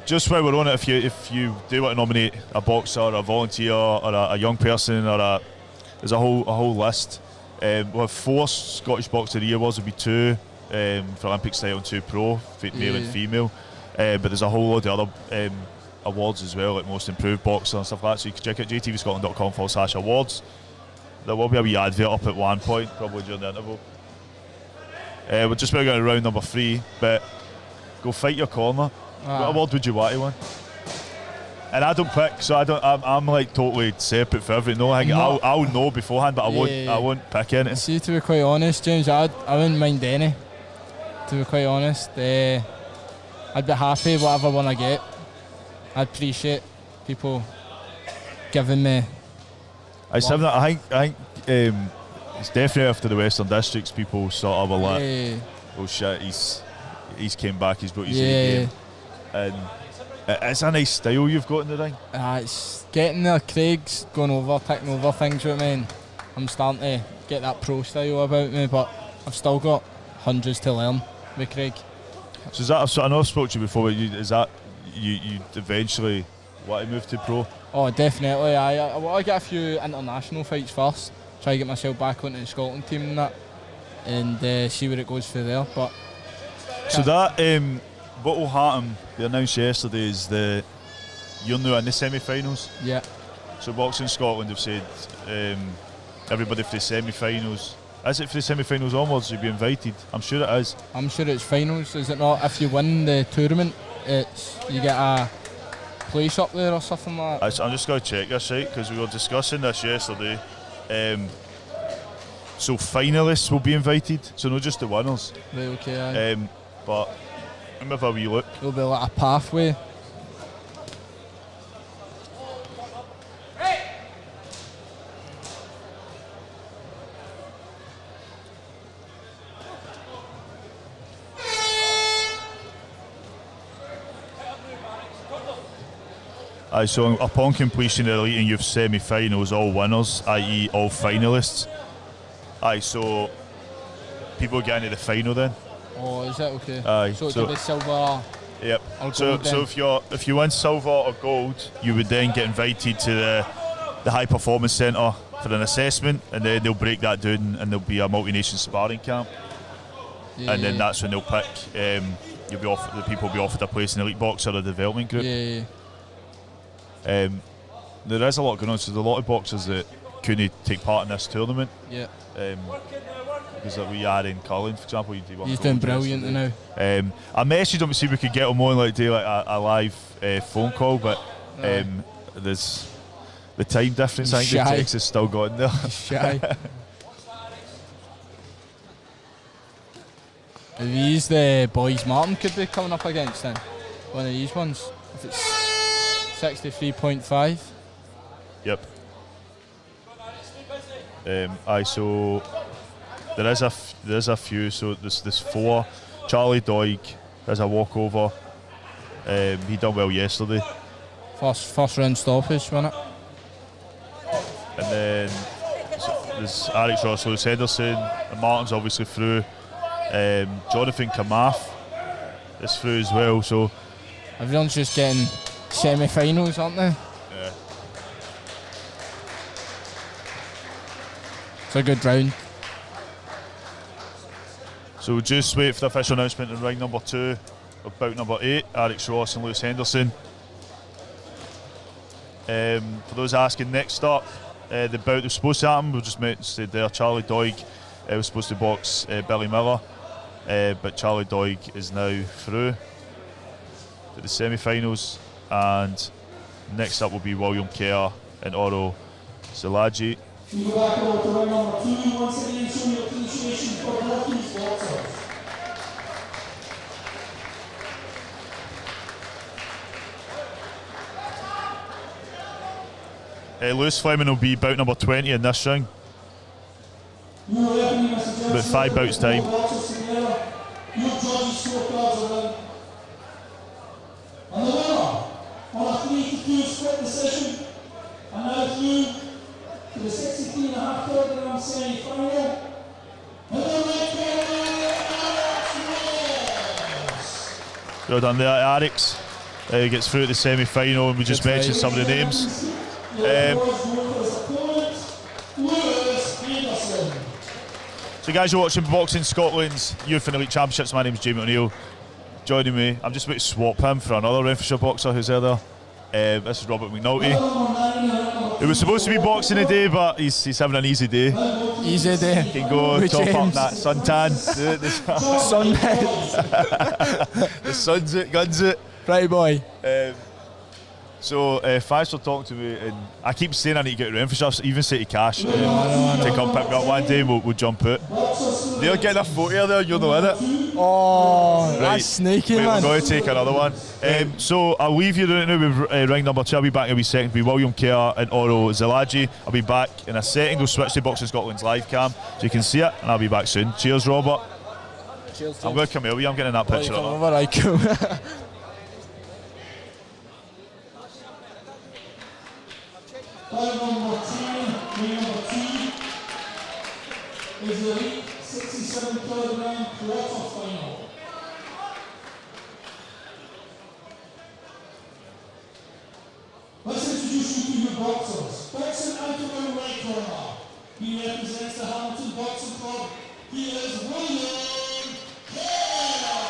just while we're on it, if you do want to nominate a boxer, a volunteer, or a young person, or there's a whole list. We'll have 4 Scottish Box of the Year awards. There'll be 2 for Olympic style and 2 pro, male and female. But there's a whole load of other awards as well, like most improved boxer and stuff like that. So you can check out jtvscotland.com/awards. There will be a wee advert up at one point, probably during the interval. We're just about going to round number 3, but go fight your corner. What award would you want to win? And I don't pick, so I'm like totally separate for everything. No, I'll know beforehand, but I won't pick anything. See, to be quite honest, James, I wouldn't mind any. To be quite honest, I'd be happy whatever one I get. I'd appreciate people giving me. I think it's definitely after the Western Districts. People sort of were like, "Oh shit, he's came back. He's brought his A game." And it's a nice style you've got in the ring. It's getting there. Craig's going over, taking over things with me. And I'm starting to get that pro style about me, but I've still got hundreds to learn with Craig. So is that? So I know I've spoken to you before. But is that you eventually want to move to pro? Oh, definitely. I want to get a few international fights first. Try to get myself back onto the Scotland team and that, and see where it goes from there. But so that what will happen? They announced yesterday is you're now in the semi-finals. Yeah. So Boxing Scotland have said everybody for the semi-finals. Is it for the semi-finals onwards? You'll be invited. I'm sure it is. I'm sure it's finals. Is it not? If you win the tournament, you get a place up there or something like that. I'm just going to check this, right, because we were discussing this yesterday. So finalists will be invited, so not just the winners. Right, okay. But let me have a wee look. There'll be like a pathway. So upon completion of the elite and youth semi-finals, all winners, i.e. all finalists. So people get into the final then. Oh, is that okay? So the silver. Yep. So if you win silver or gold, you would then get invited to the high performance centre for an assessment, and then they'll break that down, and there'll be a multi-nation sparring camp. Yeah, and then that's when they'll pick. The people will be offered a place in the elite boxer or the development group. Yeah. There is a lot going on. So there's a lot of boxers that couldn't take part in this tournament. Yeah. Because like we are in Colin, for example, he's doing brilliant now. I messaged him to see if we could get him on, like do like a live phone call, but there's the time difference. I think the text is still got in there. Shy. Are these the boys Martin could be coming up against then? One of these ones? If it's 63.5? Yep. So there is a few. So there's 4. Charlie Doig has a walkover. He done well yesterday. First round stoppage, wasn't it? And then there's Alex Ross, Lewis Henderson, and Martin's obviously through. Jonathan Kamath is through as well. So everyone's just getting semi-finals, aren't they? Yeah. It's a good round. So we'll just wait for the official announcement in ring number 2 of bout number 8, Alex Ross and Lewis Henderson. For those asking, next up, the bout that was supposed to happen, we just mentioned there, Charlie Doig was supposed to box Billy Miller, but Charlie Doig is now through to the semi-finals, and next up will be William Kerr and Oro Zelaji. We go back over to ring number 2. Once again, show your appreciation for Rocky's boxers. Lewis Fleming will be bout number 20 in this round. About 5 bouts time. Your judges' scorecards are in. And the winner on a 3-2 split decision, and now through to the 63.5 kilogram semi-final. And the red corner, Alex Ross. Well done there, Alex. Gets through to the semi-final, and we just mentioned some of the names. So guys, you're watching Boxing Scotland's Youth and Elite Championships. My name's Jamie O'Neill. Joining me, I'm just about to swap him for another Renfrewshire boxer who's there. This is Robert McNulty. It was supposed to be boxing today, but he's having an easy day. Easy day. He can go top up that suntan. Sunhead. The sun's it, guns it. Right, boy. So thanks for talking to me, and I keep saying I need to get to Renfrewshire, so even say to Cash I know. to come pick me up one day, we'll jump out. They're getting a photo there, you're not in it. Oh, Right. that's sneaky, Wait, man. we're going to take another one. So I'll leave you right now with ring number 2. I'll be back in a wee second. It'll be William Kerr and Oro Zelaji. I'll be back in a second. We'll switch to Boxing Scotland's live cam so you can see it, and I'll be back soon. Cheers, Robert. Cheers. I'm going to come over. I'm getting that picture Come up. over, right, cool. Bout number 10, ring number 2, is the elite 67 kilogram quarter-final. Let's introduce you to your boxers. Boxing out of the right corner. He represents the Hamilton Boxing Club. He is William Kerr.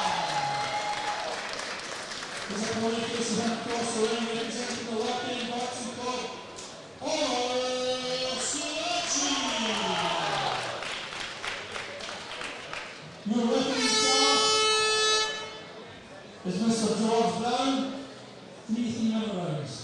His opponent faces him across the ring, representing the left-hand boxing club. Your referee staff is Mr. George Brown, 3 rounds.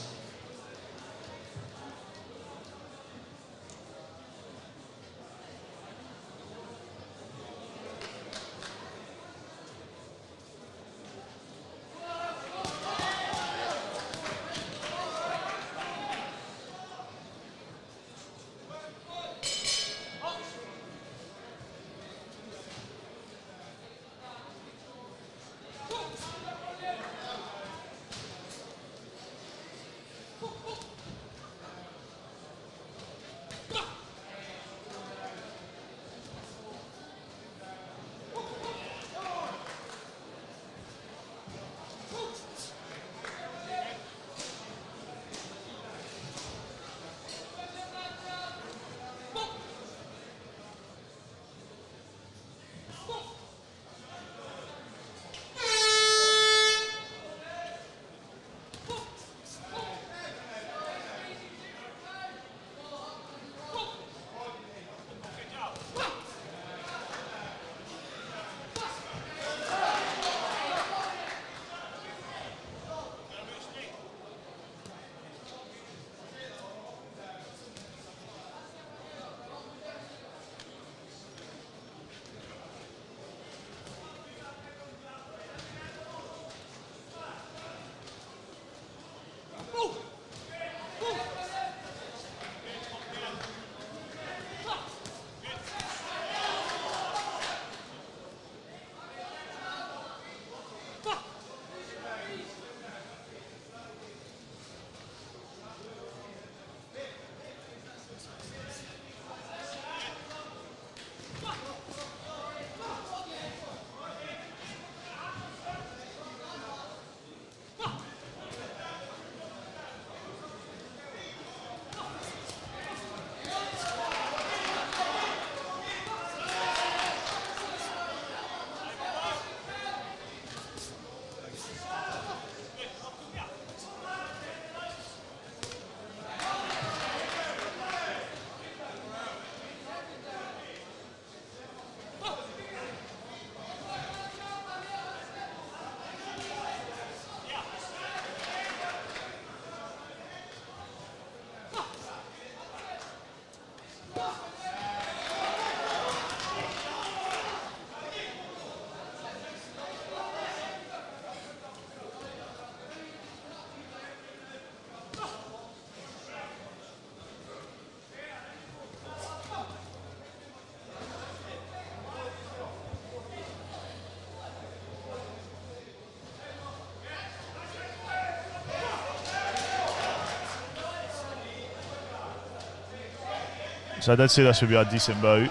So I did say this would be a decent bout.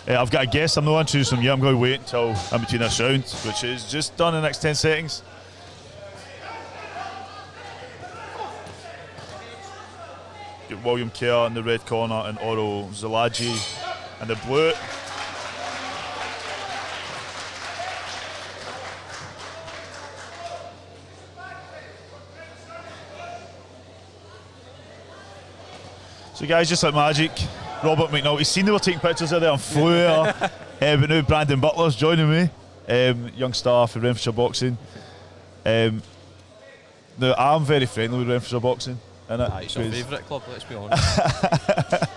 I've got a guess. I'm not introducing them yet. I'm going to wait until in between this round, which is just done in the next 10 seconds. Got William Kerr in the red corner and Oro Zalaji in the blue. So guys, just like magic, Robert McNulty's seen they were taking pictures of there and flew there. But now Brandon Butler's joining me, young star for Renfrewshire Boxing. Now I'm very friendly with Renfrewshire Boxing. It's your favourite club, let's be honest. The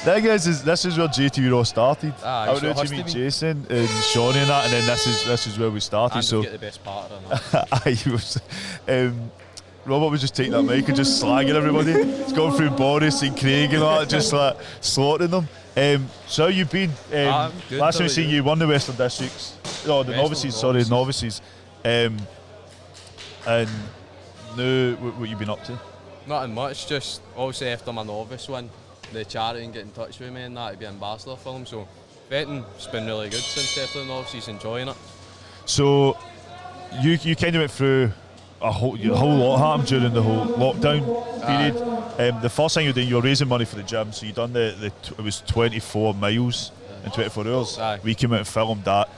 thing is this is where JATVLive started. Aye, I went out to meet Jason and Shawnee and that, and then this is where we started. And so get the best part of it. Aye, he was. Robert was just taking that mic and just slagging everybody. He's going through Boris and Craig and all that, just like slaughtering them. So you've been good, last time we seen you won the Western Districts. Oh, the novices. Sorry, novices. And now what you've been up to? Nothing much, just obviously after my novice one, the charity and get in touch with me and that to be ambassador for them. So vetting's been really good since after the novices, enjoying it. So you kind of went through a whole lot happened during the whole lockdown period. The first thing you were doing, you were raising money for the gym, so you done it was 24 miles in 24 hours. Aye. We came out and filmed that.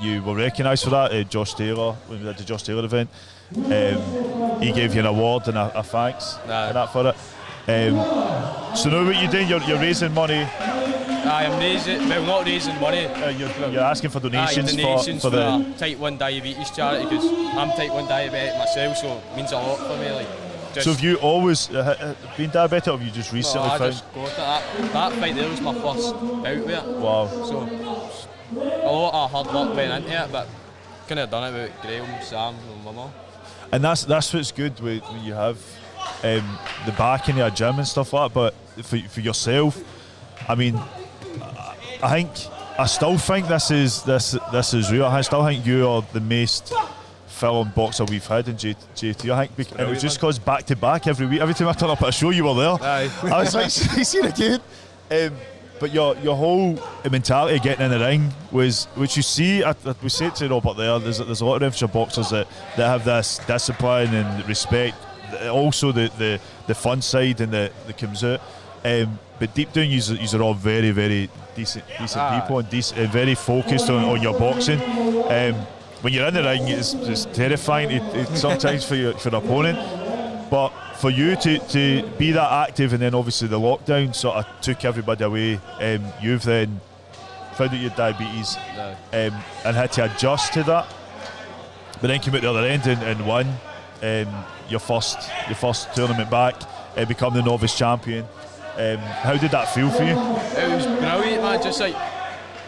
You were recognised for that. Josh Taylor, when we did the Josh Taylor event, he gave you an award and a thanks and that for it. So now what you're doing, you're raising money. I'm raising, well, not raising money. You're asking for donations, for the type 1 diabetes charity, because I'm type 1 diabetic myself, so it means a lot for me. Like, so have you always been diabetic, or have you just recently found? I just got it. That fight there was my first bout with it. Wow. So a lot of hard work went into it, but couldn't have done it without Graham, Sam and my mum. And that's what's good when you have the back in your gym and stuff like that. But for yourself, I mean, I still think this is real. I still think you are the most film boxer we've had in JT. I think, and it was just because back to back every week. Every time I turn up at a show, you were there. Aye. I was like, see it again. But your whole mentality of getting in the ring was, which you see, we said to Robert there, there's a lot of Renfrewshire boxers that have this discipline and respect, also the fun side and that comes out. But deep down, you are all very, very decent people and very focused on your boxing. When you're in the ring, it's terrifying sometimes for your opponent. But for you to be that active, and then obviously the lockdown sort of took everybody away. You've then found out your diabetes and had to adjust to that. But then came out the other end and won your first tournament back, become the novice champion. How did that feel for you? It was brilliant, man. Just like,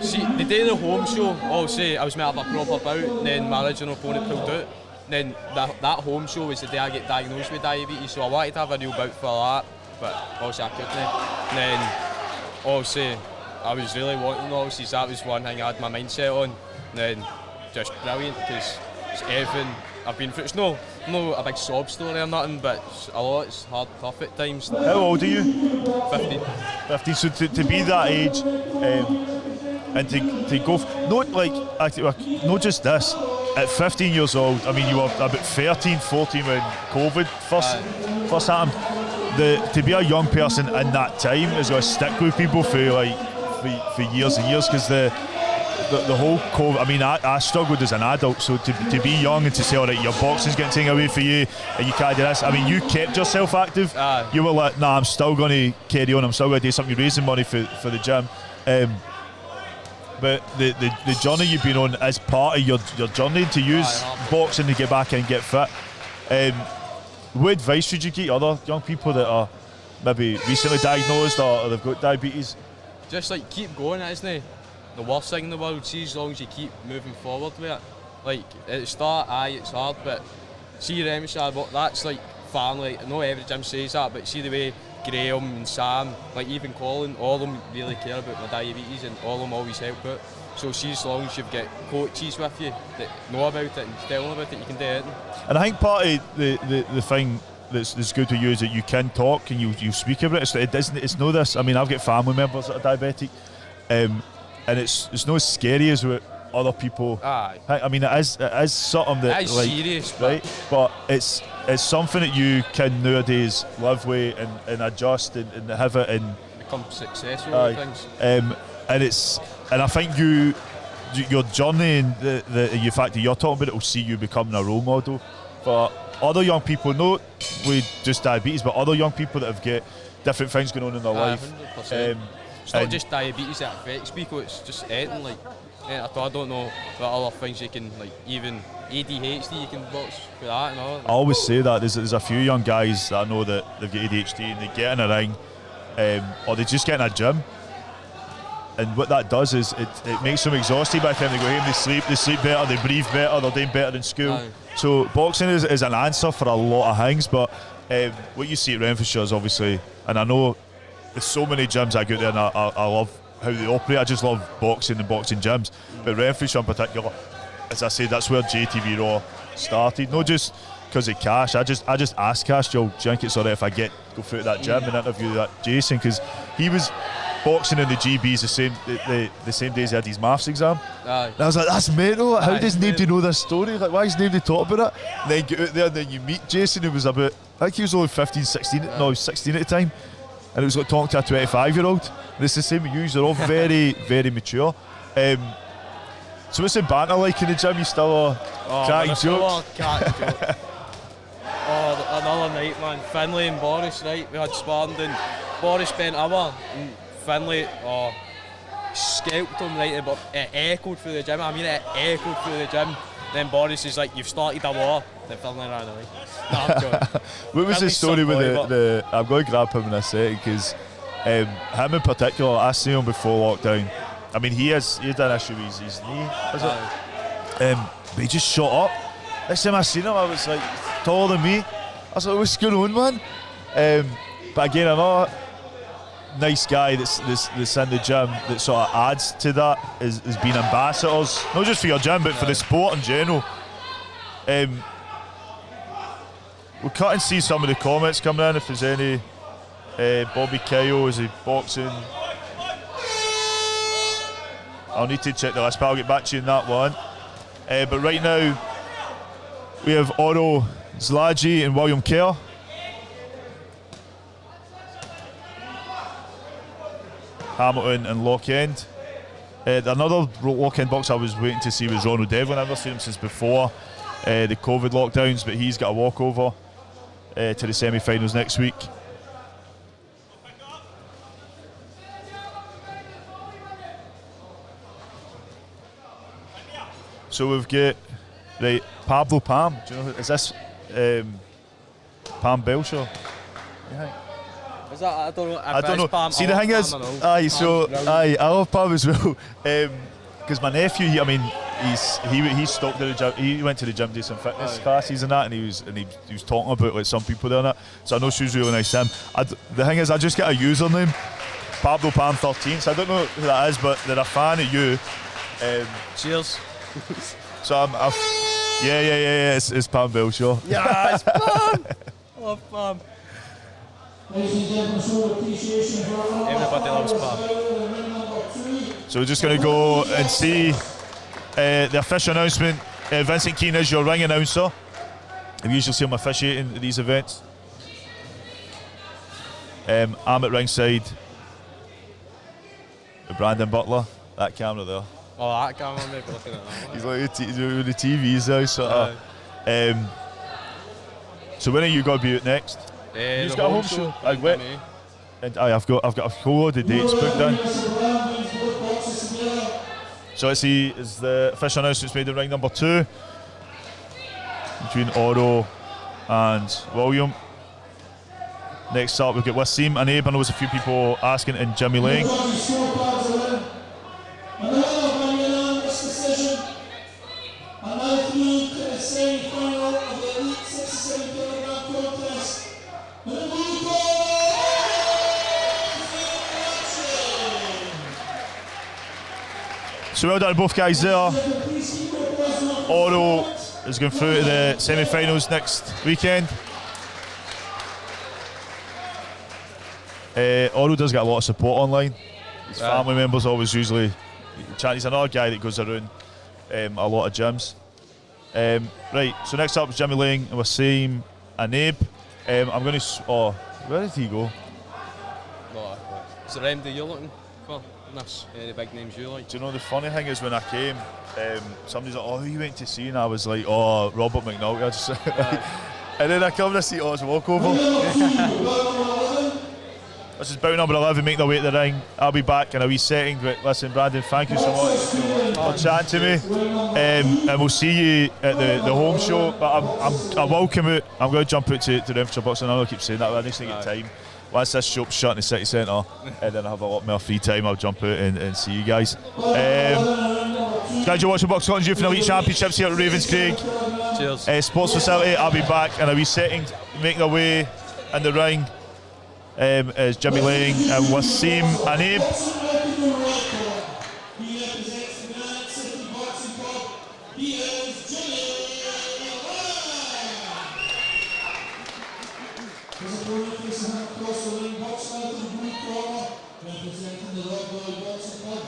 see, the day of the home show, obviously I was meant to have a proper bout, and then my original opponent pulled out. Then that home show was the day I get diagnosed with diabetes, so I wanted to have a real bout for that, but obviously I couldn't. And then obviously I was really wanting, obviously that was one thing I had my mindset on. And then just brilliant, because it's everything I've been through. It's no a big sob story or nothing, but it's hard, tough at times. How old are you? 15. 15. So to be that age and to go, not just this. At 15 years old, I mean, you were about 13, 14 when COVID first happened. To be a young person in that time is going to stick with people for years and years, because the whole COVID. I mean, I struggled as an adult, so to be young and to say, all right, your boxing's getting taken away for you and you can't do this. I mean, you kept yourself active. You were like, nah, I'm still going to carry on. I'm still going to do something. You're raising money for the gym. But the journey you've been on is part of your journey to use boxing to get back and get fit. What advice would you give other young people that are maybe recently diagnosed or they've got diabetes? Just like keep going, isn't it? The worst thing in the world, see, as long as you keep moving forward with it. Like at the start, it's hard, but see Renfrewshire, that's like family. I know every gym says that, but see the way Graham and Sam, like even Colin, all of them really care about my diabetes, and all of them always help out. So see, as long as you've got coaches with you that know about it and tell them about it, you can do it. And I think part of the thing that's good with you is that you can talk and you speak about it. It's no this. I mean, I've got family members that are diabetic, and it's not as scary as what other people. Aye. I mean, it is something that It's like serious, right, but it's something that you can nowadays live with and adjust and have it and become successful with things. And I think your journey and the fact that you're talking about it will see you becoming a role model for other young people, not with just diabetes, but other young people that have got different things going on in their life. 100%. It's not just diabetes that affects people, it's just anything like. I don't know what other things you can, like even ADHD you can watch for that and all. I always say that there's a few young guys that I know that they've got ADHD and they get in a ring or they just get in a gym, and what that does is it makes them exhausted by the time they go home. They sleep better, they breathe better, they're doing better in school. Aye. So boxing is an answer for a lot of things, but what you see at Renfrewshire is obviously, and I know there's so many gyms I go there and I love how they operate. I just love boxing and boxing gyms, but Renfrewshire in particular, as I said, that's where JTV Raw started. Not just because of Cash. I just asked Cash, Joe, do you think it's alright if I go through to that gym and interview that Jason, because he was boxing in the GBs the same days he had his maths exam. Aye. And I was like, that's mental. How does mental. nobody know this story? Like, why is nobody talking about it? And then get out there and then you meet Jason, who was about, I think he was only 15, 16, no, he was 16 at the time. And it was like talking to a 25-year-old. And it's the same with you, they're all very, very mature. So what's the banter like in the gym? You still are cracking jokes? Another night, man. Finlay and Boris, right? We had sparring and Boris spent an hour and Finlay scalped him, right? But it echoed through the gym. I mean, it echoed through the gym. Then Boris is like, you've started a war. Then Finlay ran away. No, I'm joking. What was the Finlay's story with some boy, the I'm going to grab him in a second, because him in particular, I seen him before lockdown. I mean, he had an issue with his knee, is it? But he just shot up. Next time I seen him, I was like, taller than me. I was like, what's going on, man? But again, another nice guy that's in the gym that sort of adds to that is being ambassadors, not just for your gym, but for the sport in general. We'll cut and see some of the comments coming in if there's any. Bobby Kyo, is he boxing? I'll need to check the list, but I'll get back to you on that one. But right now, we have Otto Zlagi and William Kerr. Hamilton and Lockend. Another Lockend boxer I was waiting to see was Ronald Devlin. I've never seen him since before the COVID lockdowns, but he's got a walkover to the semi-finals next week. So we've got Pablo Pam. Do you know is this Pam Belcher? Is that, I don't know. I don't know. Pam, See, the thing is, I love Pam as well. Because my nephew, he stopped at the gym. He went to the gym to do some fitness classes and that, and he was talking about like some people there and that. So I know she was really nice to him. The thing is, I just get a username, Pablo Pam 13. So I don't know who that is, but they're a fan of you. Cheers. So yeah, it's Pam Belcher. Yeah, it's Pam. I love Pam. Ladies and gentlemen, show appreciation for our Everybody loves Pam. So we're just going to go and see the official announcement. Vincent Keane is your ring announcer. We usually see him officiating at these events. I'm at ringside with Brandon Butler. That camera there. Oh, that camera, maybe looking at that one. He's like with the TVs now, sort of. So when are you going to be out next? You've got a home show. And I've got a whole load of dates booked in. So let's see, is the official announcements made in ring number 2 between Otto and William. Next up we've got Wasim and Abe. I know there's a few people asking in Jimmy Lang. So well done both guys there. Otto is going through to the semi-finals next weekend. Oro does get a lot of support online. His family members always usually chat. He's another guy that goes around a lot of gyms. Right, so next up is Jimmy Lang and Wasim and Abe. I'm going to. Where did he go? Is there MD you're looking for? This, the big names you like? Do you know the funny thing is when I came, somebody's like, "Oh, who you went to see?" And I was like, "Oh, Robert McNulty." I just, and then I come to see Oz walkover. This is bout number 11, making their way to the ring. I'll be back in a wee setting. But listen, Brandon, thank you so much for chatting to me. And we'll see you at the home show. But I will come out. I'm going to jump out to the infrastructure box. And I know I keep saying that, but I need to get time. Once this shop's shut in the city centre, and then I have a lot more free time, I'll jump out and see you guys. Guys, you're watching Box Scotland's Youth and Elite Championships here at Ravenscraig. Cheers. Sports facility. I'll be back in a wee setting, making their way in the ring. Is Jimmy Lang and Wasim and Abe. He represents the Man City Boxing Club. He is Jimmy Lang. His opponent facing him across the ring, box out in the blue corner, representing the Red Boy Boxing Club,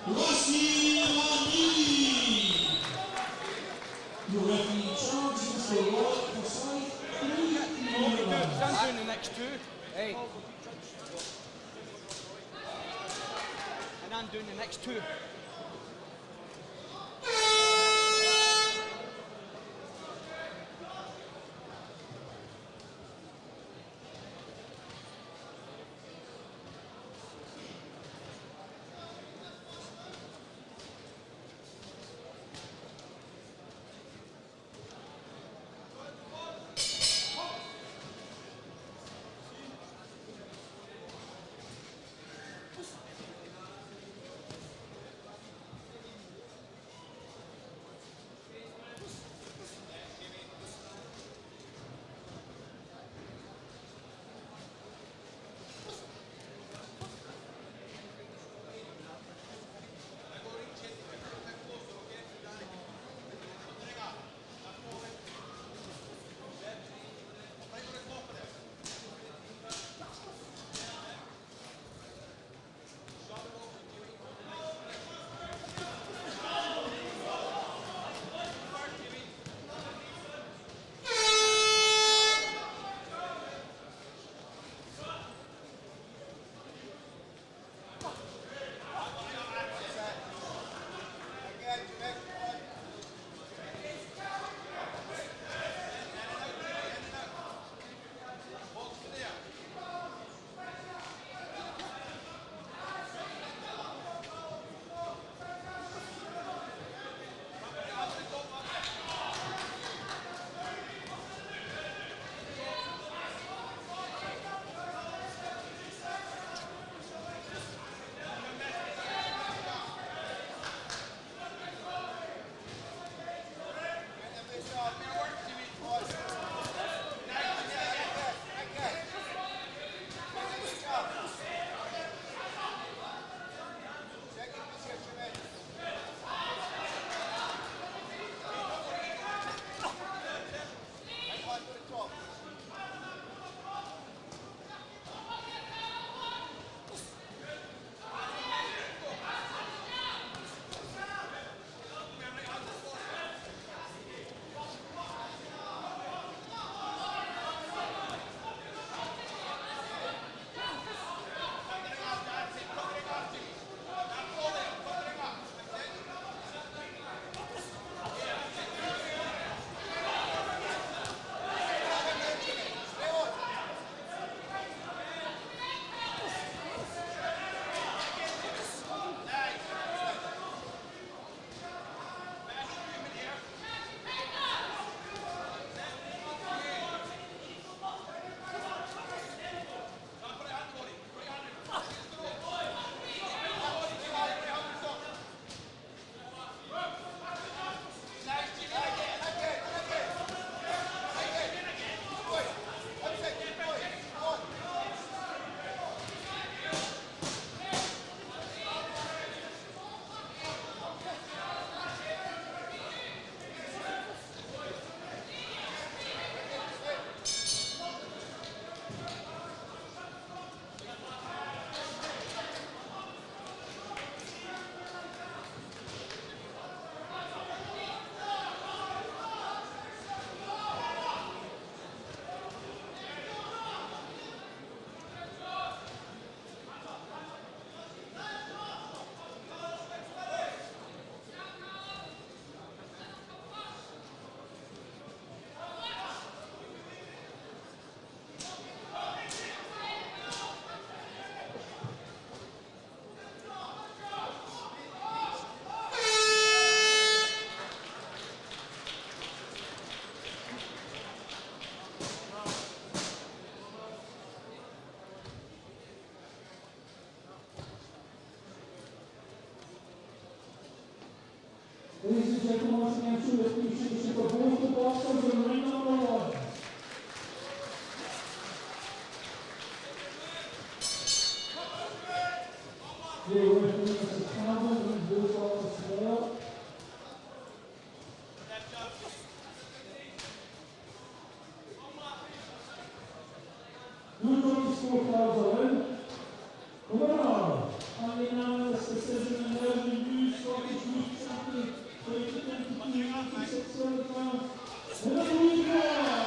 Wasim Ali. Your referee in charge is the Lord Forsyth. Stand doing the next two. Hey. And I'm doing the next two. and gentlemen, once again, to the appreciation for both the boxers in ring number 1. We're working with the Campbell and Blue Ball as well. New scorecards are in. The winner, on the unanimous decision in the new Scottish Youth Champion, 2022-26 pounds, in the blue corner,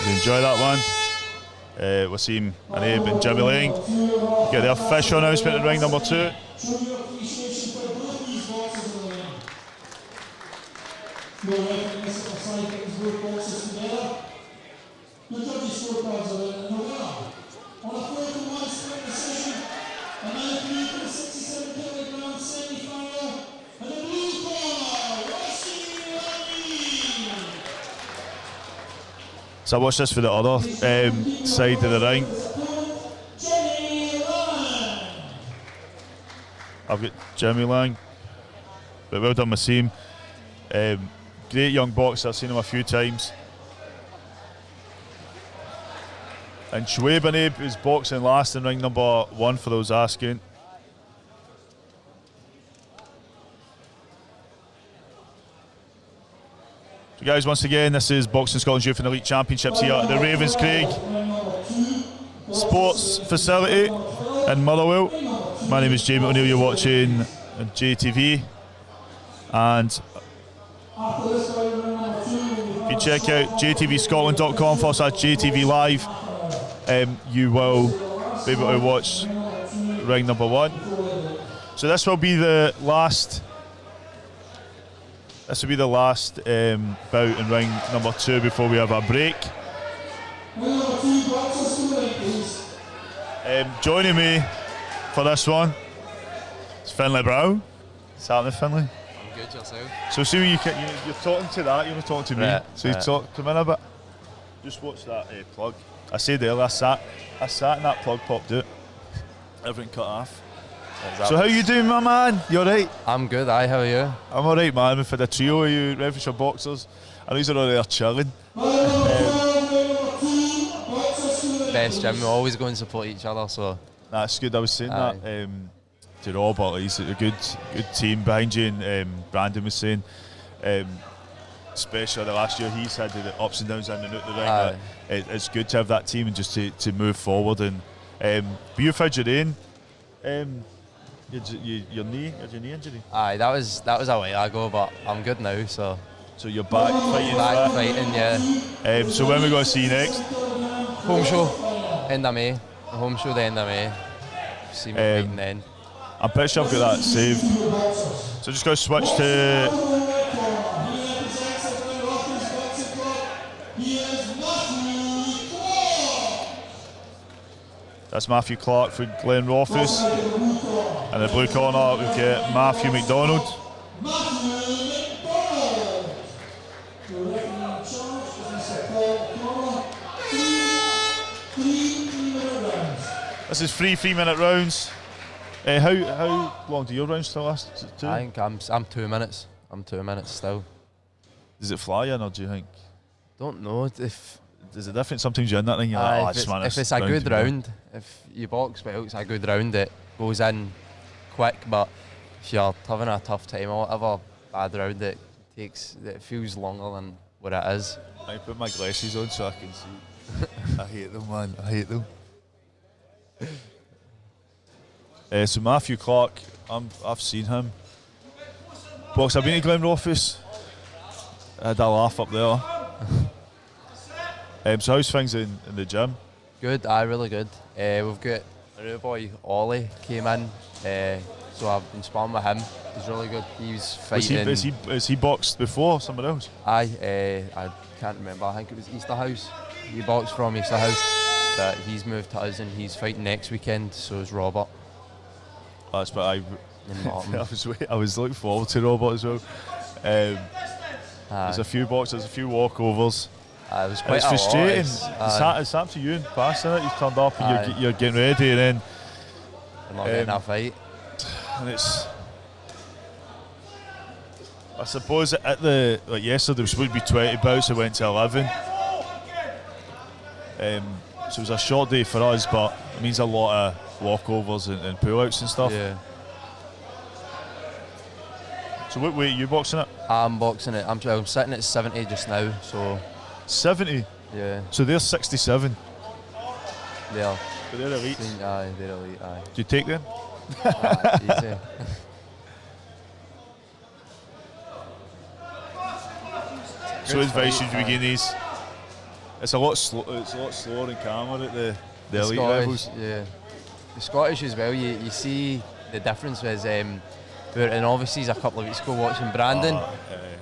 you enjoy that one. Wasim and Abe and Jimmy Lang get the official announcement in ring number 2. Show your appreciation for both these boxers in the ring. Your recognition of signing these both boxers together. Your judges' scorecards are in the winner. On a 4-1 split decision, a 93.67 kilogram semi-final, and the blue corner, Wasim Rami. So I watched this for the other side of the ring. I've got Jimmy Lang, but well done Wasim. Great young boxer, I've seen him a few times. And Shoaib and Abe is boxing last in ring number 1 for those asking. So guys, once again, this is Boxing Scotland's Youth and Elite Championships here at the Ravenscraig Sports Facility in Motherwell. My name is Jamie O'Neill, you're watching JTV. And if you check out jtvscotland.com/JTVLive, you will be able to watch ring number 1. So this will be the last. This will be the last bout in ring number 2 before we have a break. Joining me for this one is Finlay Brown. What's happening, Finlay? I'm good, yourself? So see you're talking to that, you're not talking to me. Right, So you come in a bit. Just watch that plug. I said earlier, I sat and that plug popped out. Everything cut off. So how you doing, my man? You alright? I'm good, how are you? I'm alright, man. We've had a trio of you Revolution boxers. I know you're all there chilling. Best gym, we always go and support each other, so... That's good. I was saying Aye. that to Robert. He's a good team behind you, and Brandon was saying, especially the last year he's had the ups and downs in and out the ring. Aye. It's good to have that team and just to move forward. And but you've had your own. Your knee injury. Aye, that was a while ago, but I'm good now, so... So you're back fighting. Back fighting, yeah. So when we going to see you next? Home show, end of May. The home show, the end of May. See me fighting then. I'm pretty sure I've got that saved. So just going to switch to. That's Matthew Clark for Glen Rothus. And in the blue corner, we've got Matthew McDonald. This is 3-minute rounds. How long do your rounds still last? I think I'm 2 minutes. I'm 2 minutes still. Does it fly in, or do you think? Don't know if... Is it different? Sometimes you're in that thing, you're like, if it's a good round, if you box well, it's a good round, it goes in quick, but if you're having a tough time or whatever, bad round, it feels longer than what it is. I put my glasses on so I can see. I hate them, man. I hate them. So Matthew Clark, I've seen him box. I've been to Glen Rothus. I had a laugh up there. So how's things in the gym? Good, really good. We've got a new boy, Ollie, came in, so I've been sparring with him. He's really good. He's fighting. Has he boxed before someone else? I can't remember. I think it was Easterhouse. He boxed from Easterhouse, but he's moved to us and he's fighting next weekend. So is Robert. That's what And Martin. I was looking forward to Robert as well. There's a few boxes, a few walkovers. It was quite It's frustrating. It's It's to you in passing it. You've turned up and you're getting ready, and then not getting a fight. and it's. I suppose at yesterday there was supposed to be 20 bouts. It went to 11. So it was a short day for us, but it means a lot of walkovers and pullouts and stuff. Yeah. So what weight are you boxing at? I'm boxing it. I'm sitting at 70 just now, so 70. yeah. So they're 67. They're But they're elite. aye, they're elite, aye. Do you take them? Easy. So advice should we begin these? It's a lot slower and calmer at the elite levels. Yeah. The Scottish as well, you see the difference was we were in novices a couple of weeks ago watching Brandon,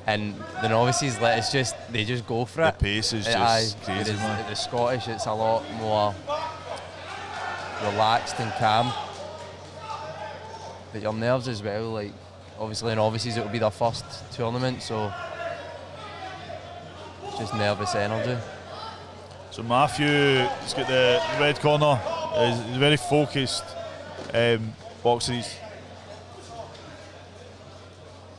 and the novices they just go for it. The pace is just crazy, man. The Scottish, it's a lot more relaxed and calm. But your nerves as well, like obviously in novices it will be their first tournament, so just nervous energy. So Matthew's got the red corner. He's very focused boxer.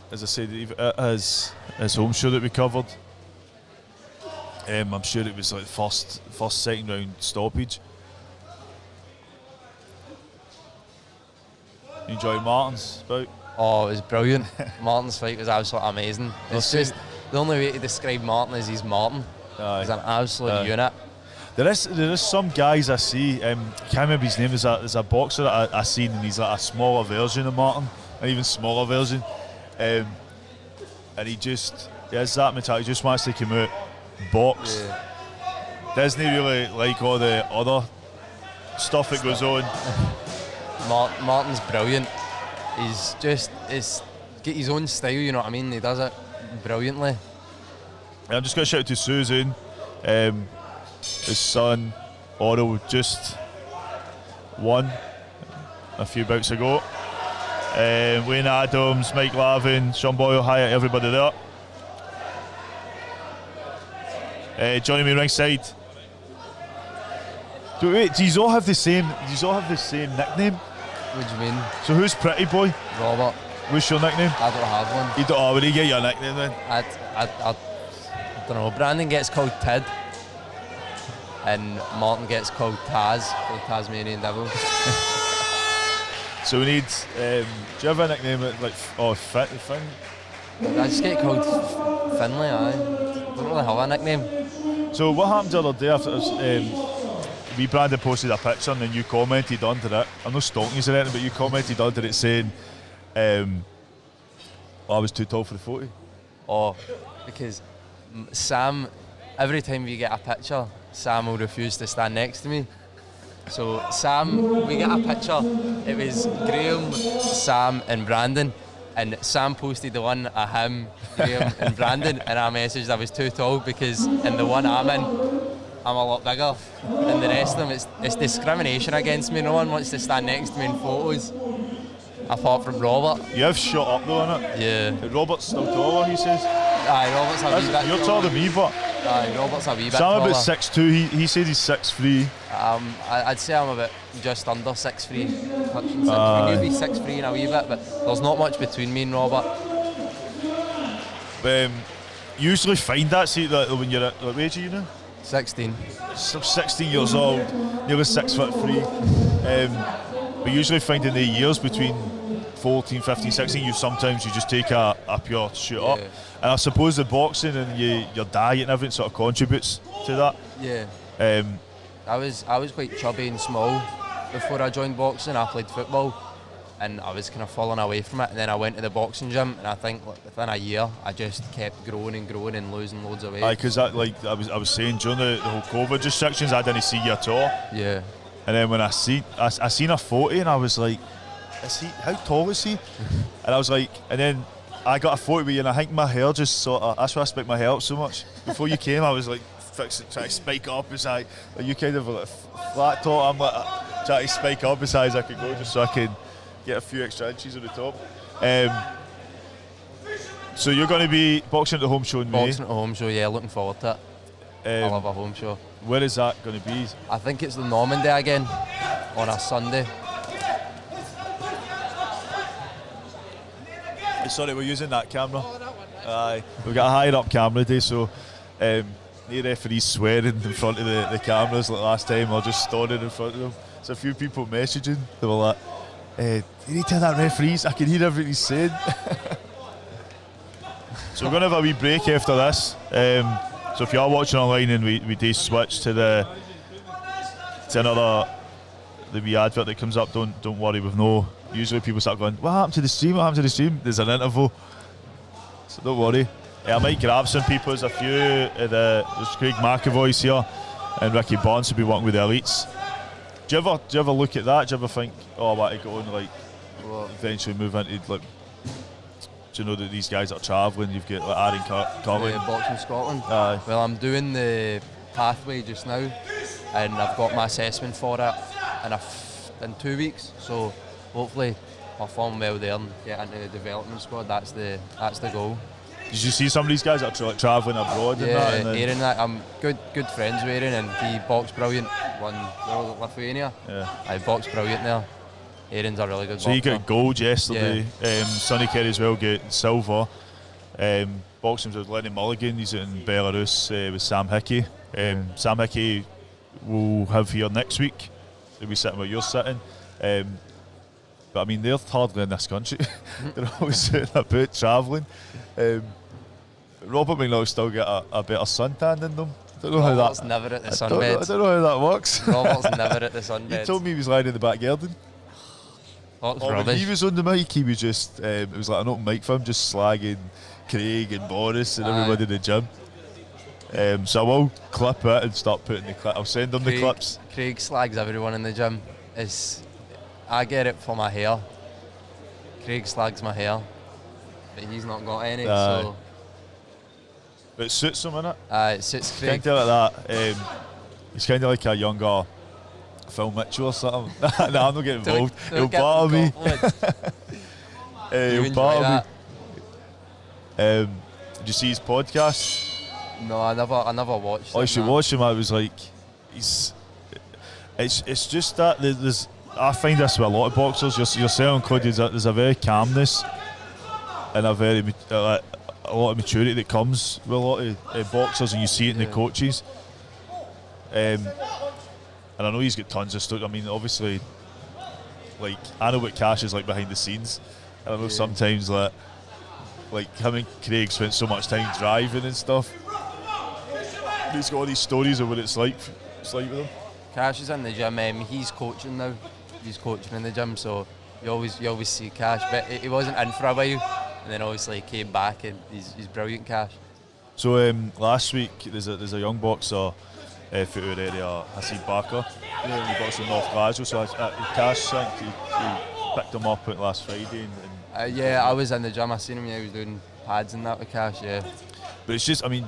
As I said, his home show that we covered. I'm sure it was like first second round stoppage. You enjoyed Martin's bout? Oh, it was brilliant. Martin's fight was absolutely amazing. It's just the only way to describe Martin is he's Martin. He's an absolute unit. There is some guys I see. Can't remember his name. There's a boxer that I seen, and he's like a smaller version of Martin, an even smaller version. And he has that mentality. He just wants to come out, box. Yeah. Doesn't he really like all the other stuff that goes on? Martin's brilliant. He's got his own style, you know what I mean? He does it brilliantly. I'm just going to shout out to Susan. His son, Oral, just won a few bouts ago. Wayne Adams, Mike Lavin, Sean Boyle, hi, everybody there. Johnny me ringside. Wait, do you all have the same nickname? What do you mean? So who's Pretty Boy? Robert. What's your nickname? I don't have one. You don't already get your nickname then? I don't know. Brandon gets called Tid, and Martin gets called Taz, the Tasmanian Devil. So we need. Do you have a nickname like Finn? I just get called Finlay. I don't really have a nickname. So what happened the other day after we Brandon posted a picture and then you commented under it. I'm not stalking you or anything, but you commented under it saying, I was too tall for the 40. Oh, because Sam, every time we get a picture, Sam will refuse to stand next to me. So Sam, we get a picture, it was Graham, Sam and Brandon, and Sam posted the one of him, Graham and Brandon, and I messaged I was too tall because in the one I'm in, I'm a lot bigger than the rest of them. It's discrimination against me. No one wants to stand next to me in photos, apart from Robert. You have shot up though, innit? Yeah. Robert's still taller, he says. Aye, Robert's a wee bit You're taller than me, but aye, Robert's a wee bit Sam taller. about 6'2", he said he's 6'3". I'd say I'm about just under 6'3", touching 6'3", maybe 6'3" and a wee bit, but there's not much between me and Robert. You usually find that, see, that when you're at, what age are you now? 16. 16 years old, nearly 6'3". But usually find in the years between 14, 15, 16, you just take a pure shoot up. And I suppose the boxing and your diet and everything sort of contributes to that. Yeah. I was quite chubby and small before I joined boxing. I played football and I was kind of falling away from it, and then I went to the boxing gym, and I think within a year I just kept growing and losing loads of weight. Aye, because I was saying during the whole COVID restrictions, I didn't see you at all. Yeah. And then when I seen a 40, and I was like, how tall is he? And I was like, and then I got a 40 with you, and I think my hair just sort of, that's why I spiked my hair up so much. Before you came, I was like trying to spike up as high. Like you kind of like flat top, I'm like trying to spike up as high as I could go, just so I could get a few extra inches on the top. So you're going to be boxing at the home show in May? Boxing at the home show, yeah, looking forward to it. I love a home show. Where is that going to be? I think it's the Normandy again, on a Sunday. Sorry, we're using that camera. Aye, we've got a higher up camera today, so the referee's swearing in front of the cameras like last time, or just standing in front of them. There's a few people messaging. They were like, you need to tell that referees, I can hear everything he's saying. So we're going to have a wee break after this. So if you are watching online and we do switch to the wee advert that comes up, don't worry, we've no. Usually people start going, what happened to the stream? What happened to the stream? There's an interval, so don't worry. I might grab some people. There's a few. There's Craig McAvoy's here, and Ricky Barnes will be working with the elites. Do you ever look at that? Do you ever think, oh, I want to go and like eventually move into like? Do you know that these guys are travelling? You've got like Aaron Curley. Boxing Scotland. Aye. Well, I'm doing the pathway just now, and I've got my assessment for it in 2 weeks. So hopefully perform well there and get into the development squad. That's the goal. Did you see some of these guys that are travelling abroad? Yeah, and that, Aaron. I'm good friends with Aaron, and he boxed brilliant. Won Lithuania. Yeah. I boxed brilliant there. Aaron's a really good so boxer. he got gold yesterday. Sonny Kerry as well got silver. Boxing with Lenny Mulligan. He's in Belarus with Sam Hickey. Sam Hickey we'll have here next week. He'll be sitting where you're sitting. But I mean, they're hardly in this country. They're always sitting about travelling. Robert McNaugh's still got a better suntan than them. I don't know Robert's how that. never at the I sunbed. don't know how that works. Robert's never at the sunbed. He told me he was lying in the back garden. That's When rubbish. he was on the mic, he was just, it was like an open mic for him, just slagging Craig and Boris and everybody in the gym. So I will clip it and start putting the clip. I'll send them the clips. Craig slags everyone in the gym. I get it for my hair. Craig slags my hair, but he's not got any. So But it suits him, innit? it suits Craig. Kind of like that. He's kind of like a younger Phil Mitchell or something. Nah, I'm not getting involved. He'll bother me. He'll bother me. Did you see his podcast? No, I never watched. I should watch him. I was like, it's just that there's. I find this with a lot of boxers. You're saying, Claudia, there's a very calmness and a lot of maturity that comes with a lot of boxers, and you see it in the coaches. And I know he's got tons of stuff. I mean, obviously, like I know what Cash is like behind the scenes, and I know sometimes that, like him and Craig spent so much time driving and stuff. He's got all these stories of what it's like with him. Cash is in the gym. He's coaching now. He's coaching in the gym, so you always see Cash. But he wasn't in for a while, and then obviously he came back, and he's brilliant, Cash. So last week there's a young boxer for our area, Hasid Barker. He boxed in North Glasgow. So Cash, I think he picked him up last Friday. I was in the gym. I seen him. He was doing pads and that with Cash. Yeah. But it's just, I mean,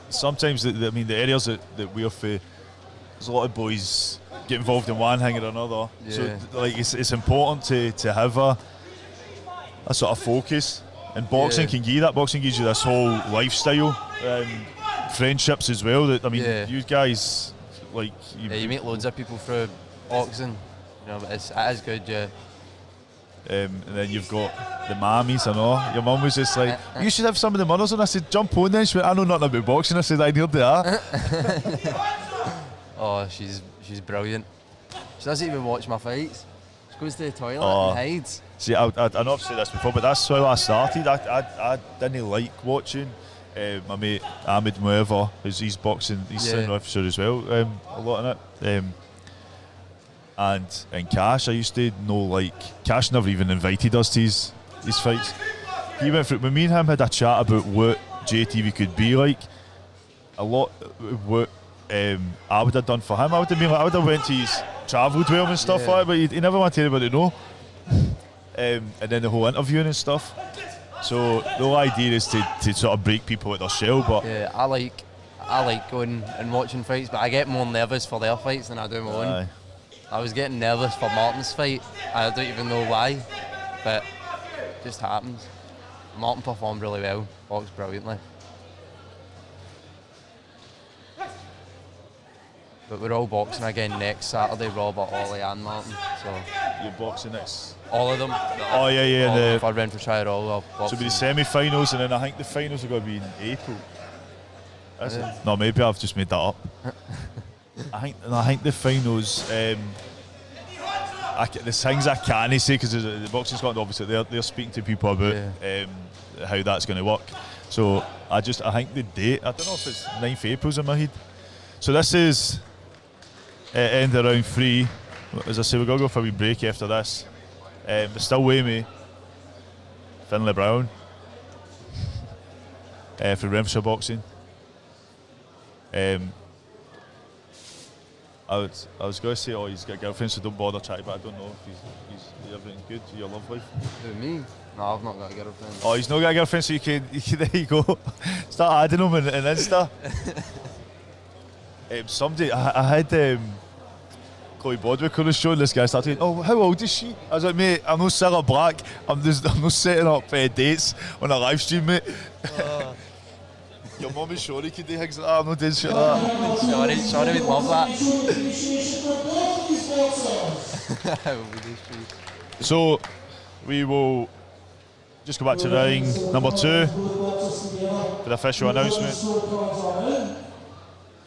sometimes the areas that we're for, there's a lot of boys get involved in one thing or another. Yeah. So like it's important to have a sort of focus. And boxing can give you that. Boxing gives you this whole lifestyle, friendships as well. That I mean, you guys like you meet loads of people through boxing. You know, but it is good. Yeah. And then you've got the mammies and all. Your mum was just like, you should have some of the mothers. And I said, jump on then. She went, I know nothing about boxing. I said, I heard that. Oh, she's brilliant. She doesn't even watch my fights. She goes to the toilet and hides. See, I know I've said this before, but that's how I started. I didn't like watching. My mate Ahmed Muever, he's boxing, he's in Northshire as well, a lot in it. And Cash, I used to know, like, Cash never even invited us to his fights. He went through, when me and him had a chat about what JTV could be like, a lot of what I would have done for him. I would have went to his travelled with him and stuff like that, but he never wanted anybody to know. And then the whole interviewing and stuff. So the whole idea is to sort of break people at their shell. But yeah, I like going and watching fights, but I get more nervous for their fights than I do my own. I was getting nervous for Martin's fight. I don't even know why, but it just happens. Martin performed really well, boxed brilliantly. But we're all boxing again next Saturday, Robert, Ollie and Martin. So you're boxing next? All of them. Oh yeah. If I ran for trial, I'll box. So it'll be the semi-finals, and then I think the finals are going to be in April. Is it? No, maybe I've just made that up. I think the finals. There's things I can't say because the Boxing Scotland, obviously they're speaking to people about how that's going to work. So I think the date, I don't know if it's 9th April's in my head. So this is end of round 3. As I say, we're going to go for a wee break after this. But still with me, Finlay Brown. for Renfrewshire Boxing. I was going to say, oh, he's got a girlfriend, so don't bother chatting, but I don't know if he's everything good, your love life. Who, me? No, I've not got a girlfriend. Oh, he's not got a girlfriend, so you can there you go. Start adding him in Insta. Somebody, I had Chloe Bodwick on the show, and this guy started going, oh, how old is she? I was like, mate, I'm not Sarah Black, I'm not setting up dates on a live stream, mate. Your mum is Shorty could do things like that, I'm not doing shit like that. Sorry, we'd love that. So, we will just go back to ring number 2 for the official announcement.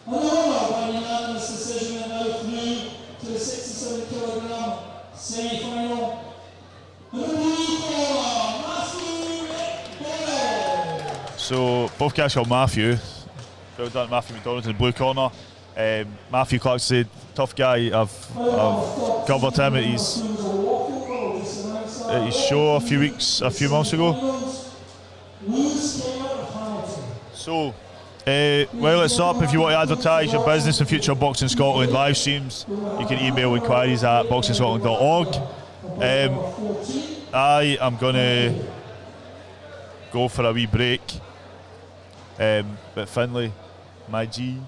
By unanimous decision and now through to the 67 kilogram semi-final. And the blue corner, Matthew McDonald. So both guys called Matthew. Well done, Matthew McDonald in the blue corner. Matthew Clark's the tough guy. I've covered him at his show a few months ago. So. Well, it's up. If you want to advertise your business in future Boxing Scotland live streams, you can email inquiries at boxingscotland.org. I am going to go for a wee break. But Finlay, my G,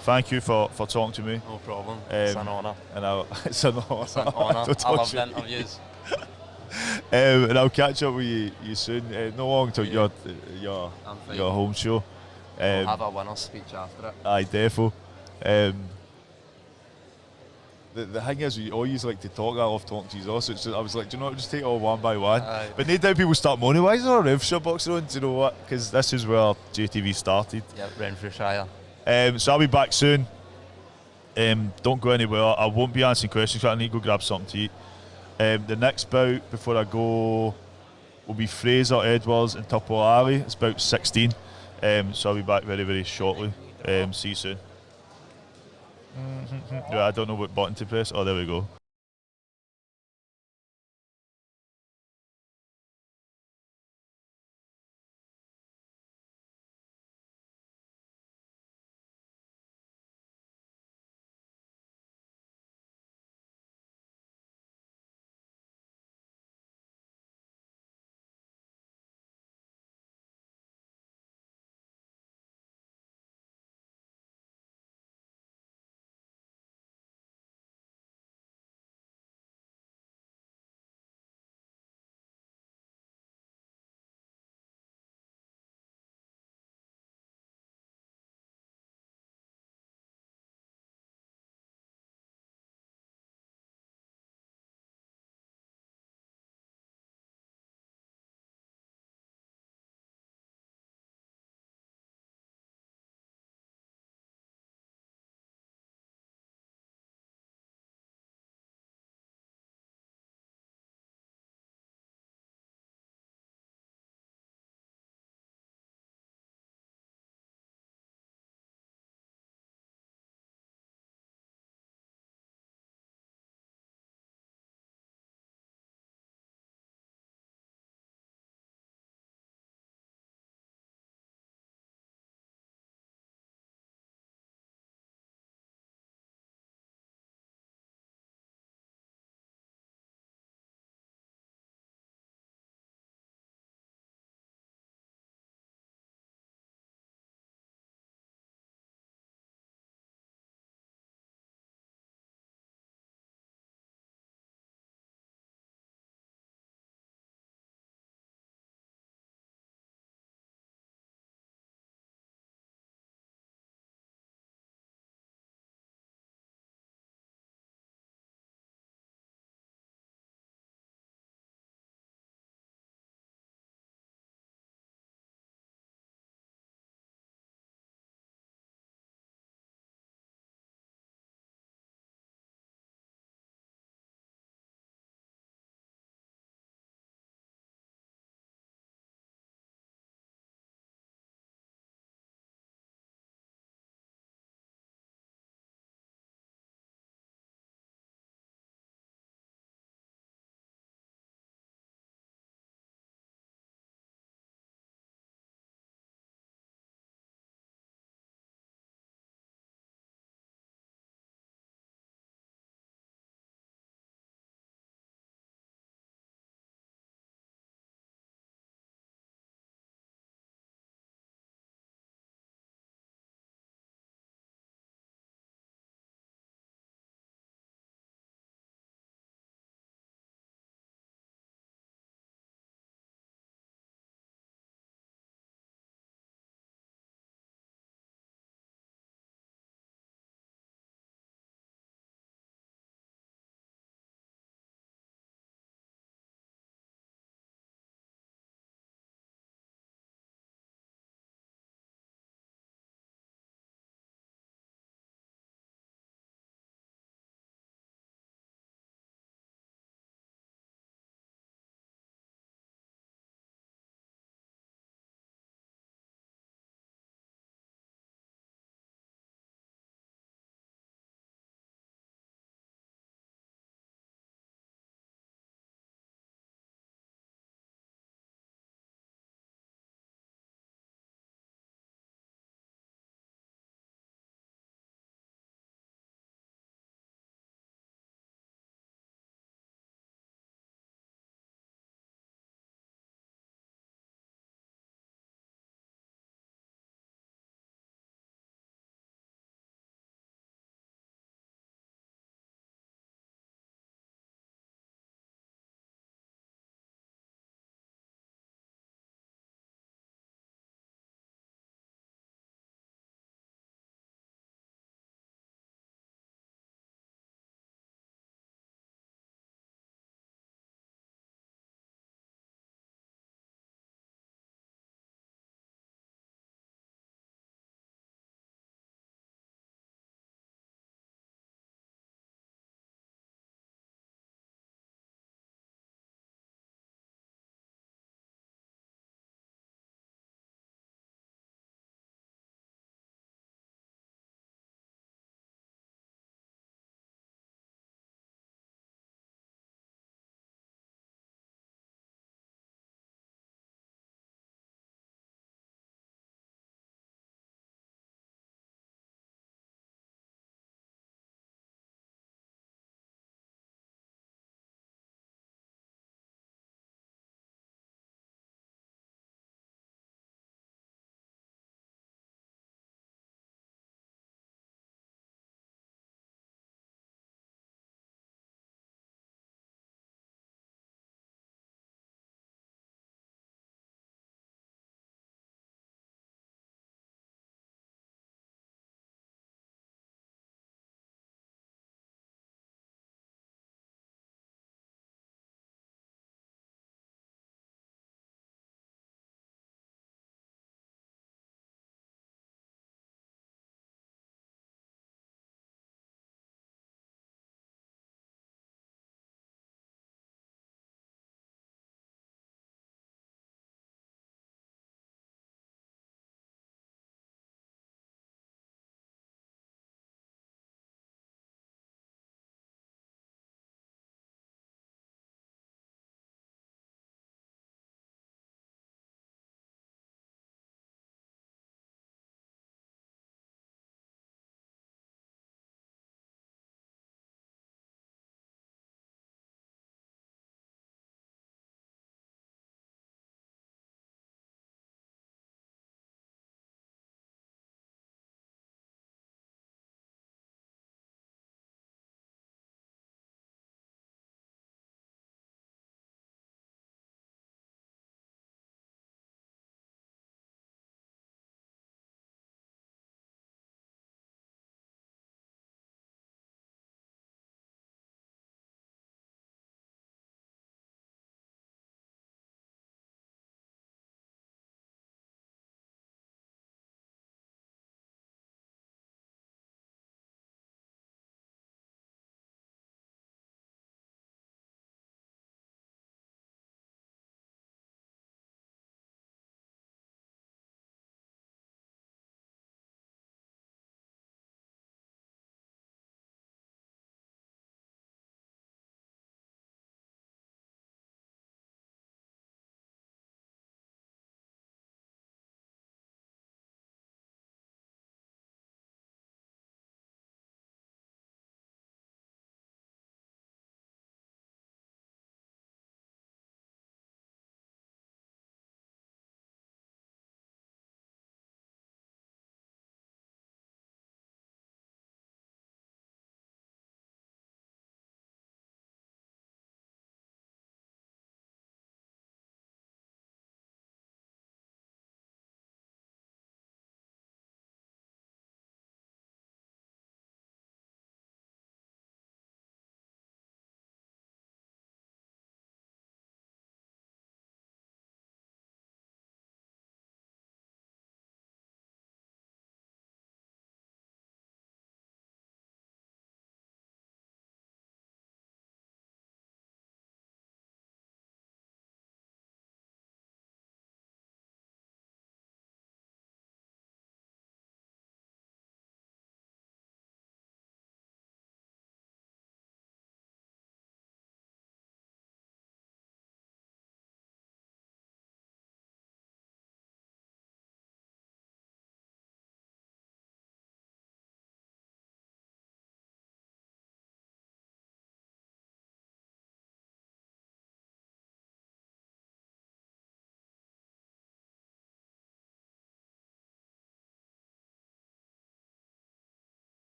thank you for talking to me. No problem. It's an honour. It's an honour. It's an honour. I love the interviews. And I'll catch up with you soon. No long till your home show. We'll have a winner's speech after it. Aye, defo. The thing is, we always like to talk. I love talking to you also. So I was like, do you know what, just take it all one by one. Aye. But no doubt people start moaning, why is there a Renfrewshire boxer on? Do you know what? Because this is where JTV started. Yep, Renfrewshire. So I'll be back soon. Don't go anywhere. I won't be answering questions, so I need to go grab something to eat. The next bout before I go will be Fraser Edwards and Tupper Ali. It's about 16. So I'll be back very, very shortly. See you soon. I don't know what button to press. Oh, there we go.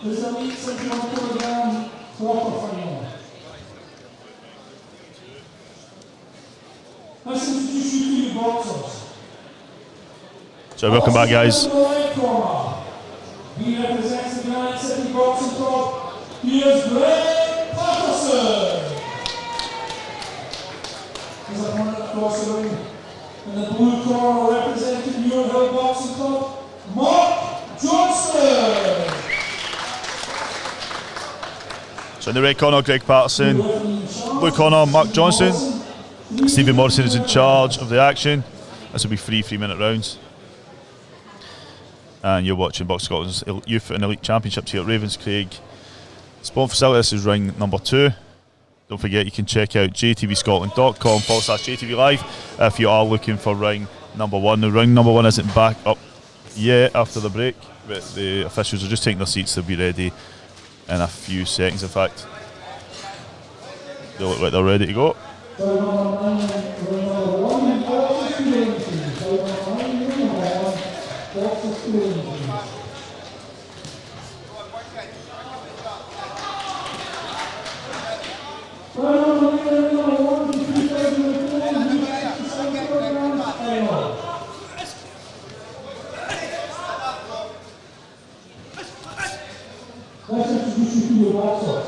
This is Elite 71 kilogram quarterfinal. Let's introduce you to your boxers. So welcome back, guys. He represents the United City Boxing Club. Here's Greg Patterson. His opponent across the ring. In the blue corner, representing Muir Hill Boxing Club, Mark Johnson. So in the red corner, Greg Patterson. Blue corner, Mark Johnson. Stephen Morrison is in charge of the action. This will be 3 3-minute rounds. And you're watching Boxing Scotland's Youth and Elite Championships here at Ravenscraig Sport Facility. This is ring number 2. Don't forget you can check out JATVScotland.com/JATVLive if you are looking for ring number 1. The ring number 1 isn't back up yet after the break, but the officials are just taking their seats. They'll be ready in a few seconds. In fact, they look like they're ready to go. Let's introduce you to your boxers.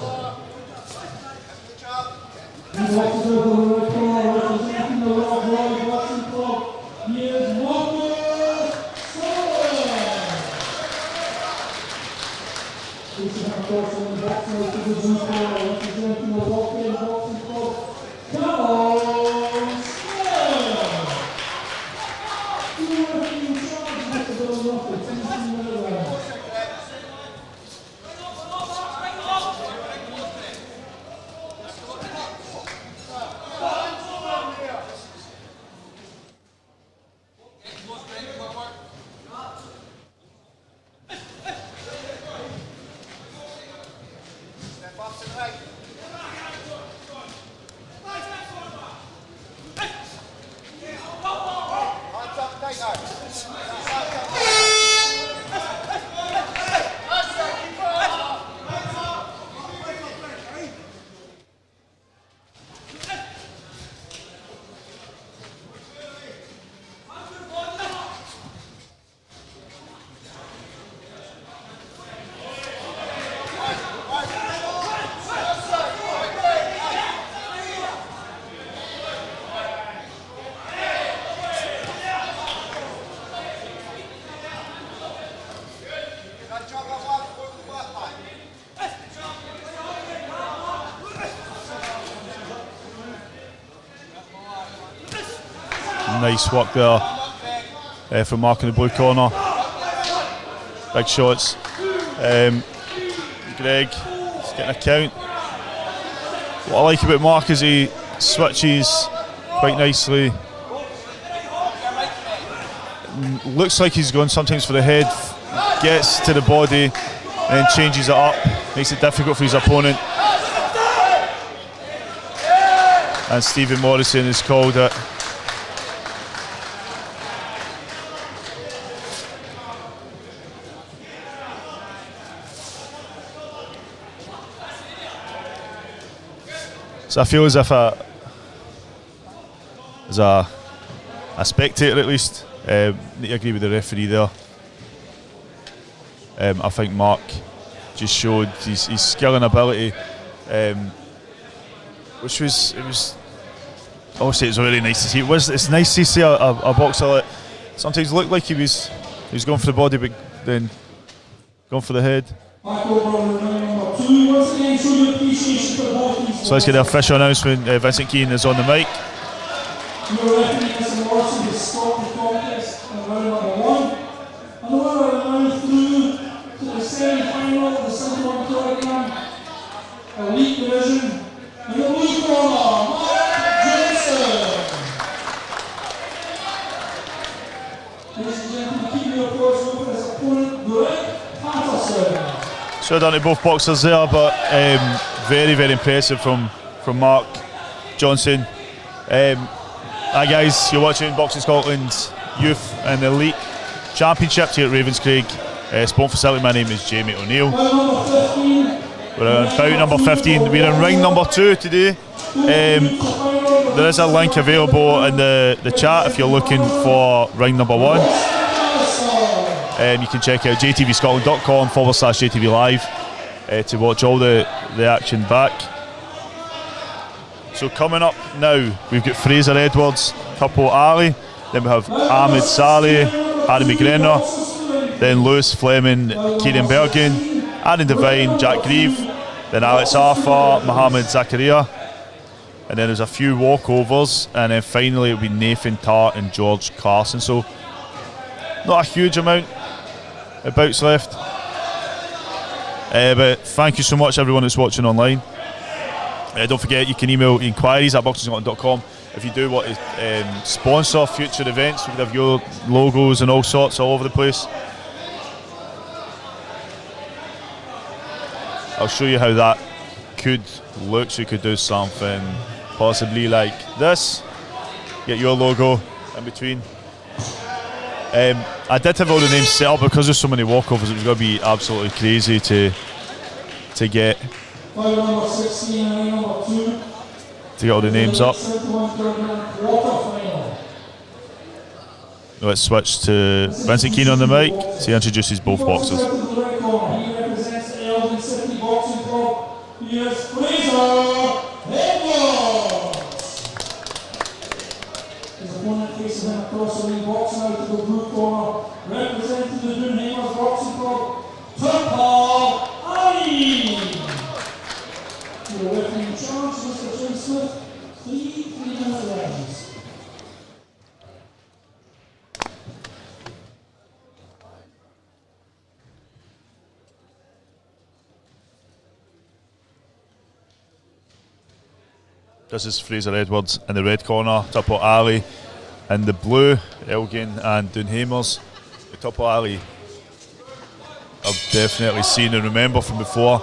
These boxers are the red corner, representing the Rock Roy Boxing Club. Here's Marcus Sullivan. Please have a close on the boxers to the blue corner, representing the Rock Roy Boxing Club. Carlos Smith. You are in charge of the Philadelphia 10-minute round. Nice work there from Mark in the blue corner. Big shots. Greg is getting a count. What I like about Mark is he switches quite nicely. Looks like he's going sometimes for the head, gets to the body, and changes it up. Makes it difficult for his opponent. And Stephen Morrison has called it. So I feel as if as a spectator at least, need to agree with the referee there. I think Mark just showed his skill and ability, which was obviously it was really nice to see. It's nice to see a boxer that sometimes looked like he was going for the body, but then going for the head. So let's get the official announcement. Vincent Keane is on the mic. Your referee has awarded the stop the contest in round number 1. And the winner is now through to the semi-final of the 71 kilogram elite division. In the blue corner, Mark Johnson. Ladies and gentlemen, keep your applause open as opponent Greg Patterson. So done to both boxers there, but very, very impressive from Mark Johnson. Hi guys, you're watching Boxing Scotland's Youth and Elite Championships here at Ravenscraig Sport facility, my name is Jamie O'Neill. We're on bout number 15. We're in ring number 2 today. There is a link available in the chat if you're looking for ring number 1. You can check out JATVScotland.com/JATVLive to watch all the action back. So coming up now, we've got Fraser Edwards, Couple Ali, then we have Ahmed Saleh, Harry McGrenor, then Lewis Fleming, Kieran Bergen, Aaron Devine, Jack Grieve, then Alex Arthur, Mohammed Zakaria, and then there's a few walkovers, and then finally it'll be Nathan Tart and George Carson. So not a huge amount of bouts left, but thank you so much everyone that's watching online. Don't forget you can email inquiries at boxingscotland.com if you do want to sponsor future events. We could have your logos and all sorts all over the place. I'll show you how that could look. So you could do something possibly like this. Get your logo in between. I did have all the names set up because there's so many walkovers. It was going to be absolutely crazy to get all the names up. Let's switch to Vincent Keane on the mic so he introduces both boxers. Across the ring, boxing out to the blue corner, representing the Dunhamers Boxing Club, Couple Ali. Your referee charge, Mr. Jim Smith, 3-minute rounds. This is Fraser Edwards in the red corner, Couple Ali in the blue, Elgin and Dunhamers. The Couple Ali I've definitely seen and remember from before.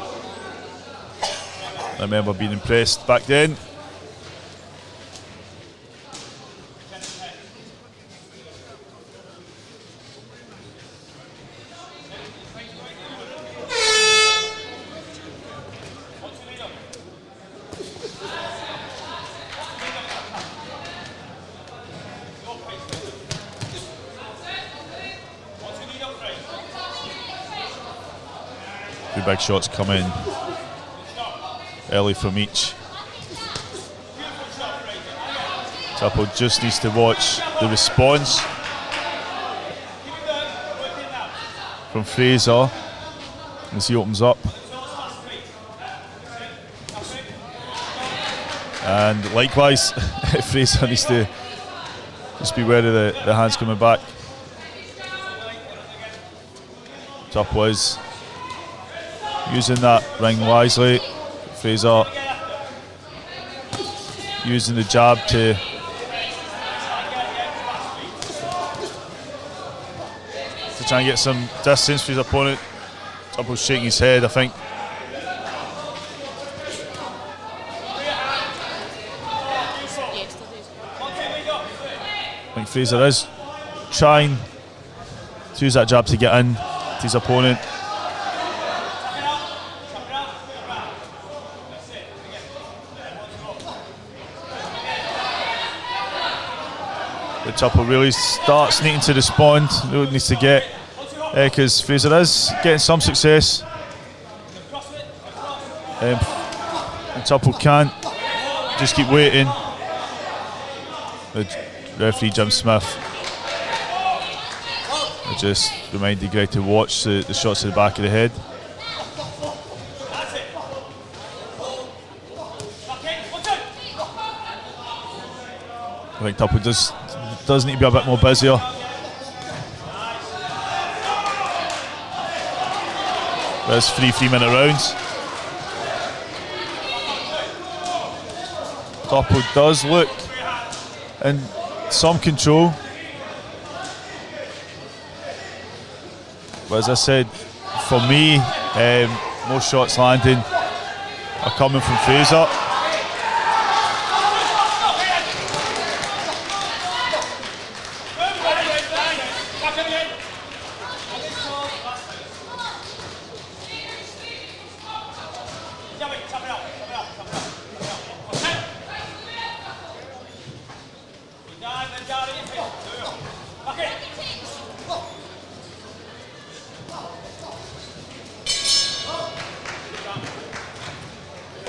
I remember being impressed back then. Two big shots coming early from each. Couple just needs to watch the response from Fraser as he opens up. And likewise, Fraser needs to just be wary of the hands coming back. Couple is using that ring wisely. Fraser using the jab to try and get some distance for his opponent. Couple shaking his head, I think. I think Fraser is trying to use that jab to get in to his opponent. The Couple really starts needing to respond. Really needs to get, because Fraser is getting some success. And Couple can't just keep waiting. The referee Jim Smith just reminded Greg to watch the shots to the back of the head. I think Couple does need to be a bit more busier. There's 3-minute rounds. Couple does look in some control. But as I said, for me, most shots landing are coming from Fraser.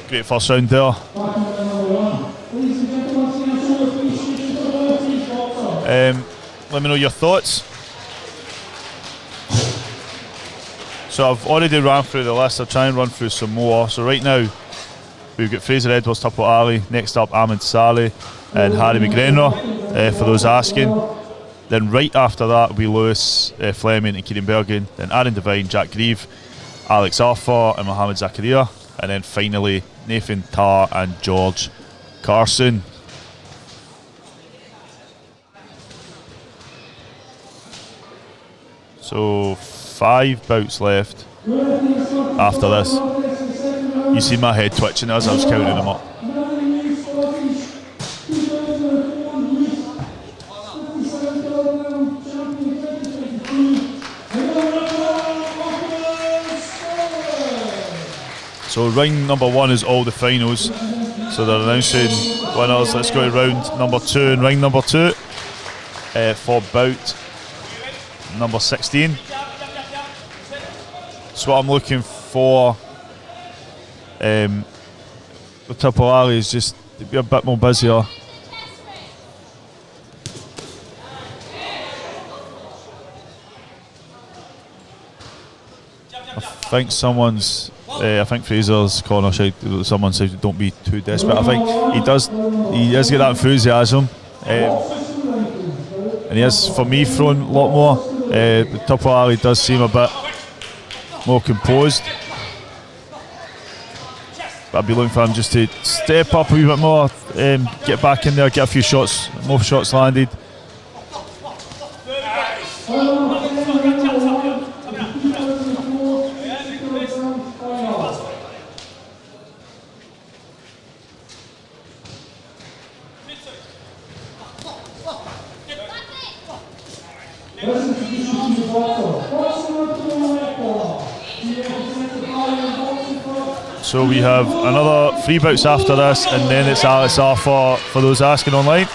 Great first round there. Let me know your thoughts. So I've already ran through the list. I'll try and run through some more. So right now, we've got Fraser Edwards, Tupper Ali. Next up, Ahmed Saleh and Harry McGrenor, for those asking. Then right after that will be Lewis Fleming and Kieran Bergen. Then Aaron Devine, Jack Grieve, Alex Arthur and Mohamed Zakaria. And then finally, Nathan Tarr and George Carson. So 5 bouts left after this. You see my head twitching as I was counting them up. So round number 1 is all the finals. So they're announcing winners. Let's go to round number 2 and round number 2 for bout number 16. So what I'm looking for with Tupper Ali is just to be a bit more busier. I think Fraser's corner said, someone said don't be too desperate. I think he does get that enthusiasm, and he has, for me, thrown a lot more. Tupper Ali does seem a bit more composed, but I'd be looking for him just to step up a wee bit more, get back in there, get a few shots, more shots landed. So we have another 3 bouts after this, and then it's Alex Arthur for those asking online.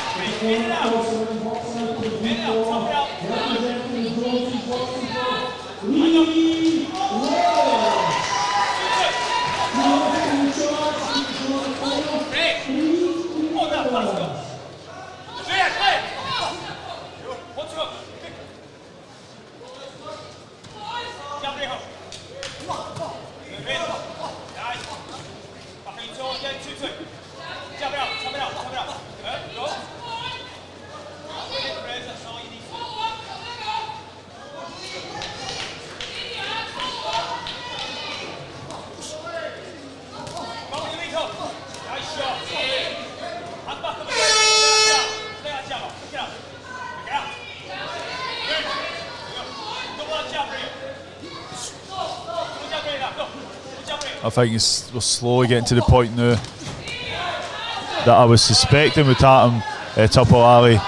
I think we're slowly getting to the point now that I was suspecting with Tatum. Tupper Ali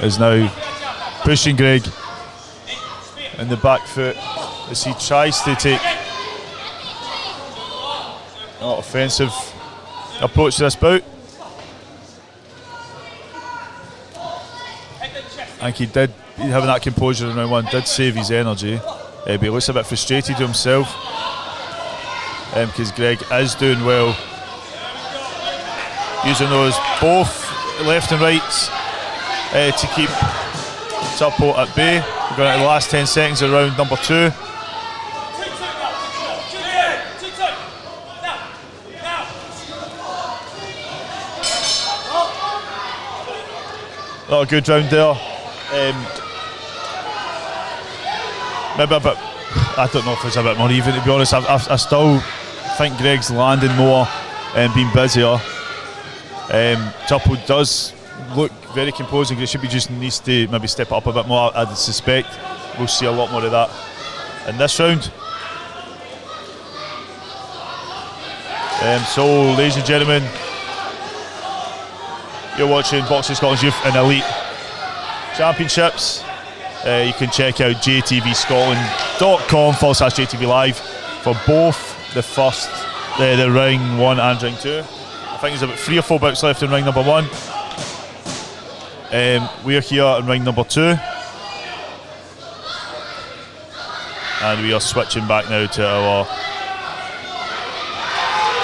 is now pushing Greg in the back foot as he tries to take an offensive approach to this bout. I think he did, having that composure in round 1, did save his energy, but he looks a bit frustrated with himself. Because Greg is doing well, using those both left and rights to keep Tupper at bay. We're going into the last 10 seconds of round number 2. Oh, a good round there. Maybe a bit, I don't know if it's a bit more even, to be honest. I still think Greg's landing more and being busier. Tupper does look very composed, and it should be just needs to maybe step up a bit more. I'd suspect we'll see a lot more of that in this round. So, ladies and gentlemen, you're watching Boxing Scotland's Youth and Elite Championships. You can check out jatvscotland.com/JTVLive for both the round 1 and round 2. I think there's about 3 or 4 bouts left in round number 1. We're here in ring number 2. And we are switching back now to our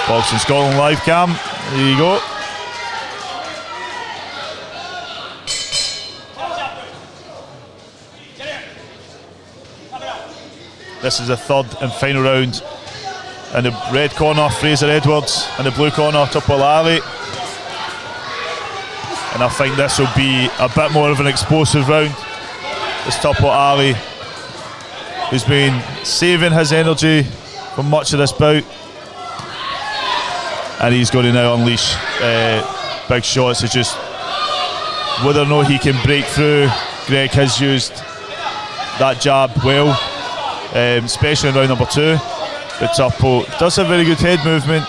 Boxing Scotland live cam. There you go. This is the third and final round. In the red corner, Fraser Edwards. In the blue corner, Tupper Lally. And I think this will be a bit more of an explosive round. It's Tupper Ali, who's been saving his energy for much of this bout. And he's going to now unleash big shots. It's just whether or not he can break through. Greg has used that jab well, especially in round number 2. But Tupper does have very good head movement.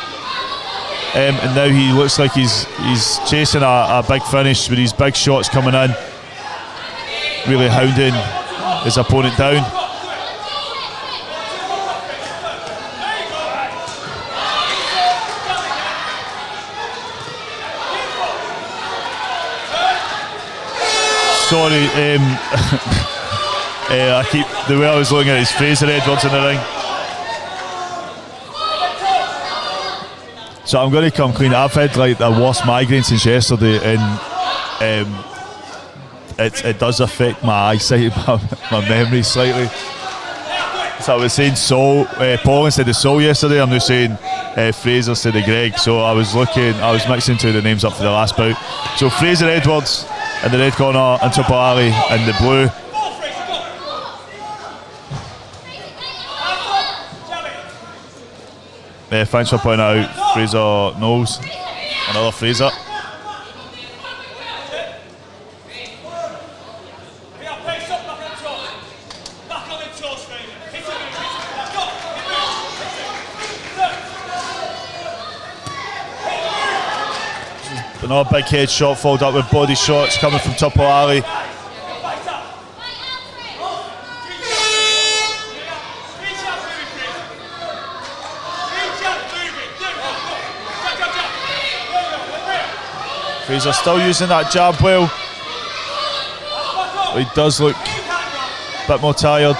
And now he looks like he's chasing a big finish with these big shots coming in, really hounding his opponent down. Sorry, I keep the way I was looking at his Fraser Edwards in the ring. So I'm going to come clean. I've had like the worst migraine since yesterday, and it does affect my eyesight, my memory slightly. So I was saying Paul instead of Saul yesterday. I'm just saying Fraser instead of Greg. So I was mixing two of the names up for the last bout. So Fraser Edwards in the red corner and Tupper Ali in the blue. Thanks for pointing out Fraser Knowles, another Fraser. Another big head shot followed up with body shots coming from Tupper Ali. Fraser still using that jab well. He does look a bit more tired.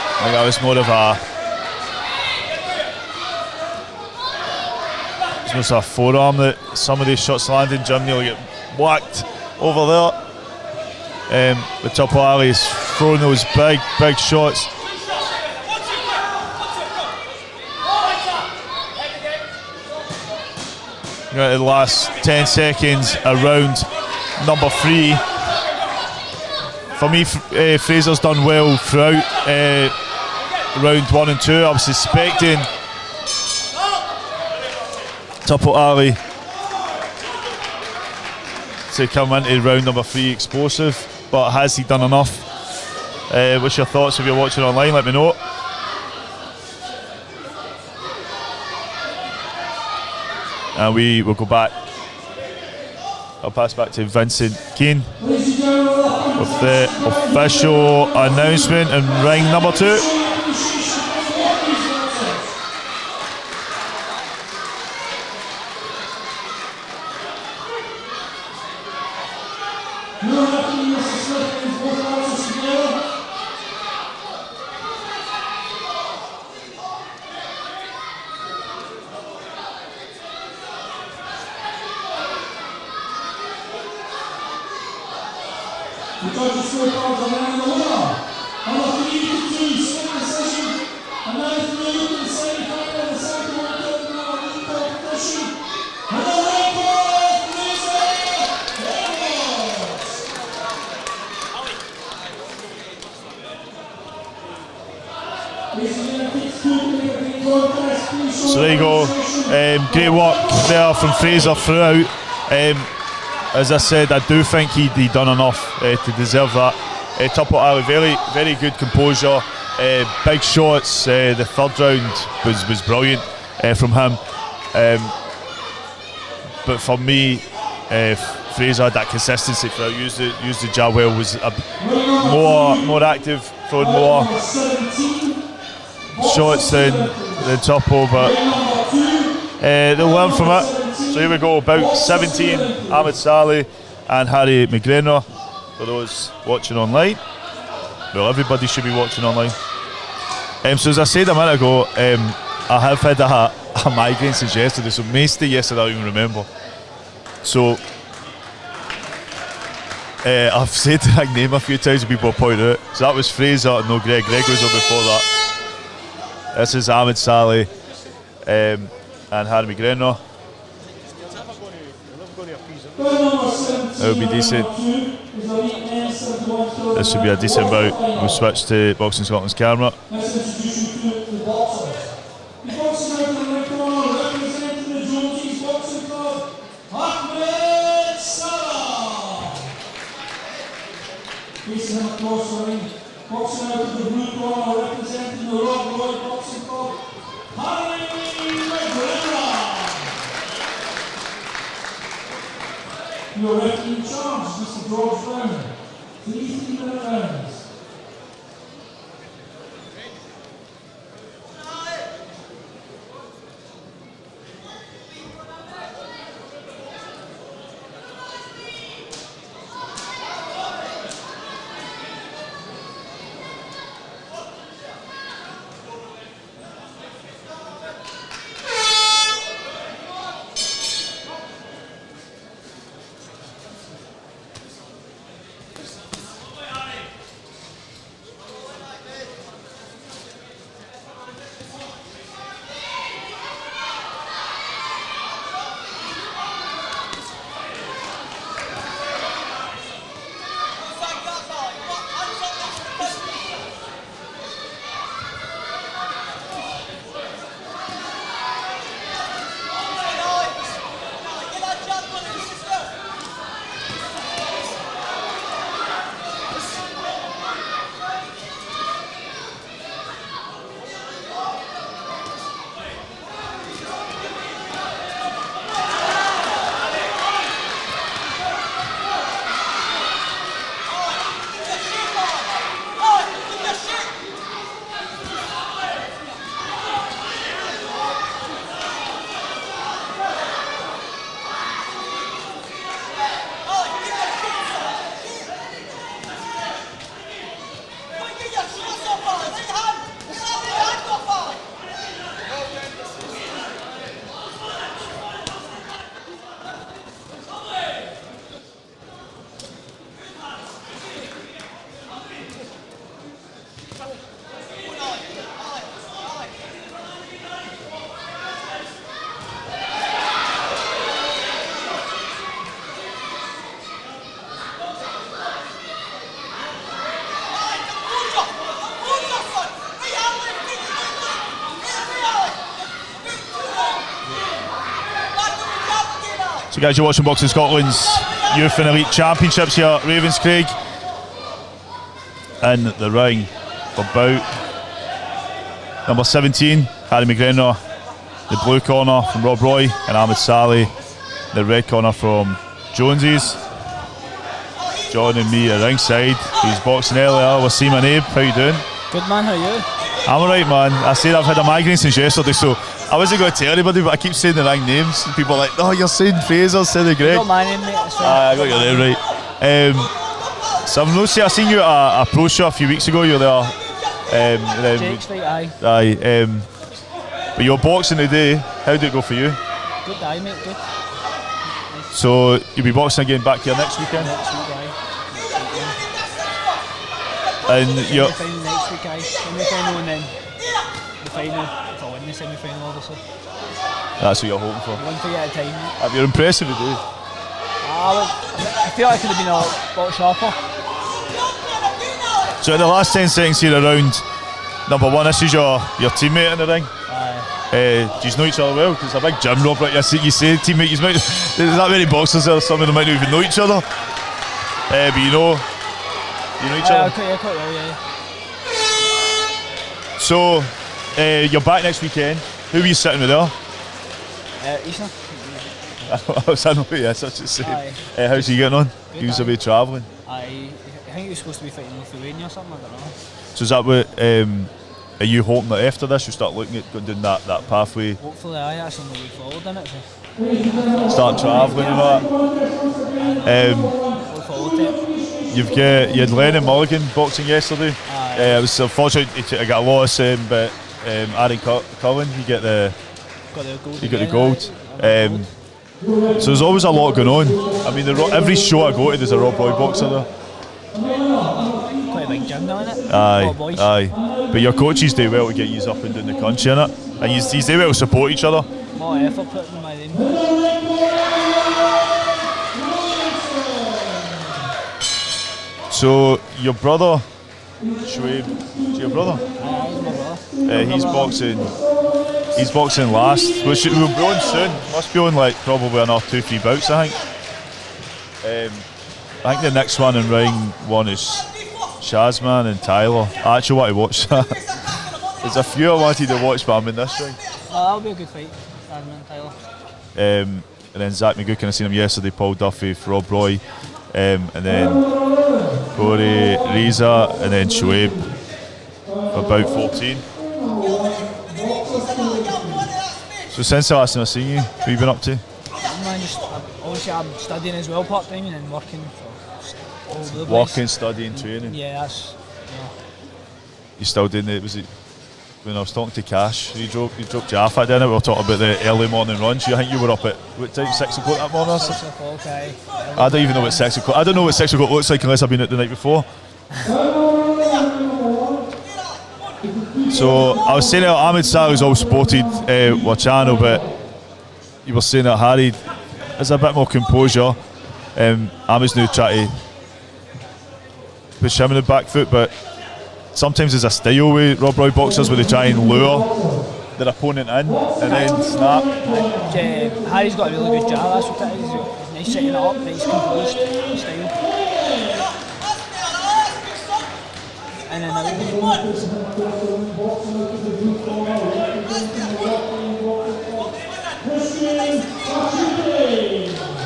I think that was more of a forearm that some of these shots landed. Jim nearly get whacked over there. But Tupper Ali's throwing those big shots. The last 10 seconds around number 3. For me, Fraser's done well throughout round 1 and 2. I was suspecting Tupper Ali to come into round number 3 explosive, but has he done enough? What's your thoughts if you're watching online? Let me know. And we will go back. I'll pass back to Vincent Keane with the official announcement in ring number 2. So there you go. Great work there from Fraser throughout. As I said, I do think he done enough to deserve that. Tupper Ali, very good composure, big shots. The third round was brilliant from him. But for me, Fraser had that consistency throughout. Used the jab well. Was more active, throwing more shots than Tupper, but they'll learn from it. So here we go, Bout 17, Ahmed Saleh and Harry McGregor, for those watching online. Well, everybody should be watching online. So as I said a minute ago, I have had a migraine since yesterday, so most of yesterday I don't even remember. So I've said the right name a few times and people point out. So that was Fraser, no Greg was on before that. This is Ahmed Saleh and Harry McGregor. It'll be decent. This should be a decent bout. We'll switch to Boxing Scotland's camera. Facing him across the ring, boxing out of the blue corner, representing the Rob Roy Boxing Club, Harry McGregor. Your referee in charge, Mr. George Brown. 3-minute rounds. So guys, you're watching Boxing Scotland's Youth and Elite Championships here at Ravenscraig. In the ring for Bout. Number 17, Harry McGregor. The blue corner from Rob Roy and Ahmed Saleh. The red corner from Joneses. John and me at ringside. He's boxing earlier. Wasim and Abe, how you doing? Good man, how are you? I'm alright, man. I said I've had a migraine since yesterday, so I wasn't going to tell anybody, but I keep saying the wrong names. And people are like, oh, you're saying Fraser, saying the Greg. Got my name, mate. I got your name right. So I've noticed, I seen you at a pro show a few weeks ago. You were there. Jake's right, aye. Aye. But you're boxing today. How did it go for you? Good day, mate, good. So you'll be boxing again back here next weekend? Next week, aye. And you're... Semi-final next week, aye. Semi-final and then the final. If I win the semi-final, obviously. That's what you're hoping for. One thing at a time, mate. You're impressive today. I feel like I could have been a lot sharper. So in the last 10 seconds here around number one, this is your teammate in the ring. Aye. Do you know each other well? Because it's a big gym, Rob. You say teammate, there's that many boxers there, some of them might not even know each other. But you know each other? Yeah, quite well, yeah. So, you're back next weekend. Who are you sitting with there? Eastern. I know, yes, I should say. How's he getting on? He was away travelling. I think he was supposed to be fighting Lithuania or something, I don't know. So is that what Are you hoping that after this you start looking at going down that pathway, Hopefully, that's on the way forward in it. So start travelling and all that? look forward to it. You had Lennon Mulligan boxing yesterday. Aye. I was unfortunate I got a loss, but Aaron Cullen, you got the Gold. You got the again, gold. aye. So there's always a lot going on. I mean, every show I go to, there's a Rob Roy boxer there. Quite a big gym now, innit? Aye, Lot of boys. aye. But your coaches do well to get you up and down the country, innit? And you do well to support each other. More effort put in by them. So your brother, Shoaib, is your brother? Aye, he's my brother. He's boxing last. Which will be on soon. Must be on like probably another 2-3 bouts, I think. I think the next one in round 1 is Shazman and Tyler. I actually want to watch that. There's a few I wanted to watch, but I'm in this round. That'll be a good fight. Shazman and Tyler. And then Zach McGuckin, I seen him yesterday. Paul Duffy, Rob Roy, and then Corey Reza, and then Shoaib for about 14. So since the last time I seen you, what have you been up to? Man, obviously I'm studying as well part time and then working for all over the place. Working, studying, training. Yeah, that's. You still doing it? Was it when I was talking to Cash? You dropped you off at dinner. We were talking about the early morning runs. I think you were up at what time? 6 o'clock that morning. Or 6 something? o'clock, aye. I don't even know what 6 o'clock. I don't know what 6 o'clock looks like unless I've been out the night before. So I was saying that Ahmed Salah's all spotted our channel, but you were saying that Harry has a bit more composure. Ahmed's now trying to push him in the back foot, but sometimes there's a style with Rob Roy boxers where they try and lure their opponent in and then snap. Harry's got a really good jab, that's what it is. He's nice setting it up, nice composed style. And then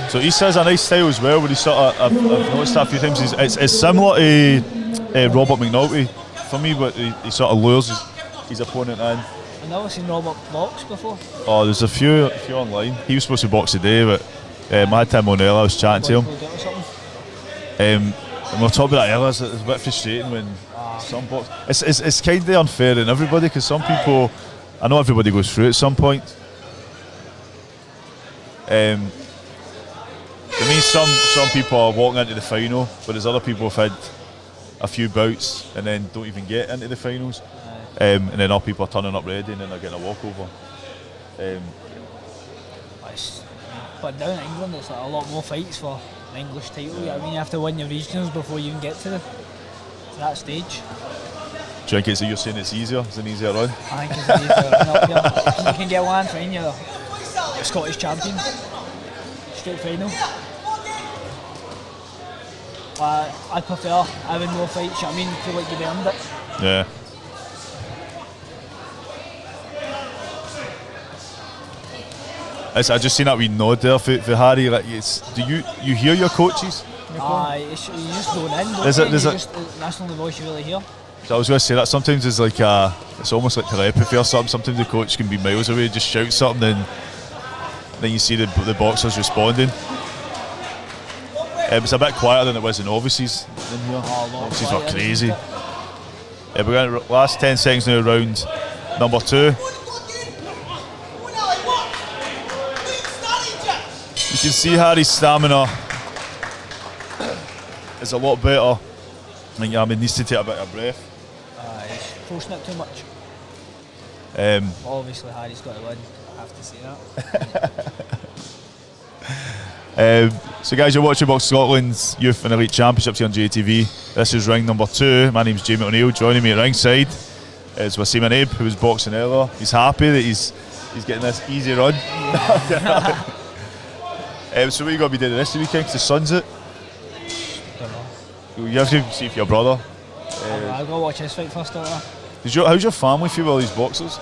So he says a nice style as well, where he sort of, I've noticed that a few times, it's similar to Robert McNulty for me, but he sort of lures his opponent in. I've never seen Robert box before. Oh, there's a few online. He was supposed to box today, but I had Tim O'Neill, I was chatting to him. And we were talking about that earlier, it's a bit frustrating when some box... It's kind of unfair in everybody, because some people... I know everybody goes through it at some point. I mean, some people are walking into the final, whereas other people have had a few bouts and then don't even get into the finals. And then other people are turning up ready and then they're getting a walkover. But down in England, it's like a lot more fights for an English title. I mean, you have to win your regionals before you even get to that stage. Do you think you're saying it's easier? It's an easier run? I think it's an easier run up here. If you can get one fine, you're Scottish champion. Straight final. I prefer having more fights, you know what I mean? Feel like you've earned it. Yeah. I just seen that wee nod there for Harry. Like, do you hear your coaches? You just don't in, don't Is you? it? That's the only voice you really hear. So I was going to say that sometimes it's like it's almost like telepathy or something. Sometimes the coach can be miles away, just shout something, then you see the boxers responding. It's a bit quieter than it was in Novices in here. Novices were crazy. We're going to last 10 seconds now, round number 2. You can see Harry's stamina is a lot better. I think he needs to take a bit of breath. He's forcing it too much. Obviously, Harry's got to win. I have to say that. So guys, you're watching Box Scotland's Youth and Elite Championships here on JATV. This is ring number 2. My name's Jamie O'Neill. Joining me at ringside is Wasim Anaib, who was boxing earlier. He's happy that he's getting this easy run. So what are you going to be doing the rest of the weekend? Because the sun's it. You have to see if your brother. I'll go watch his fight first. How's your family feel with all these boxers?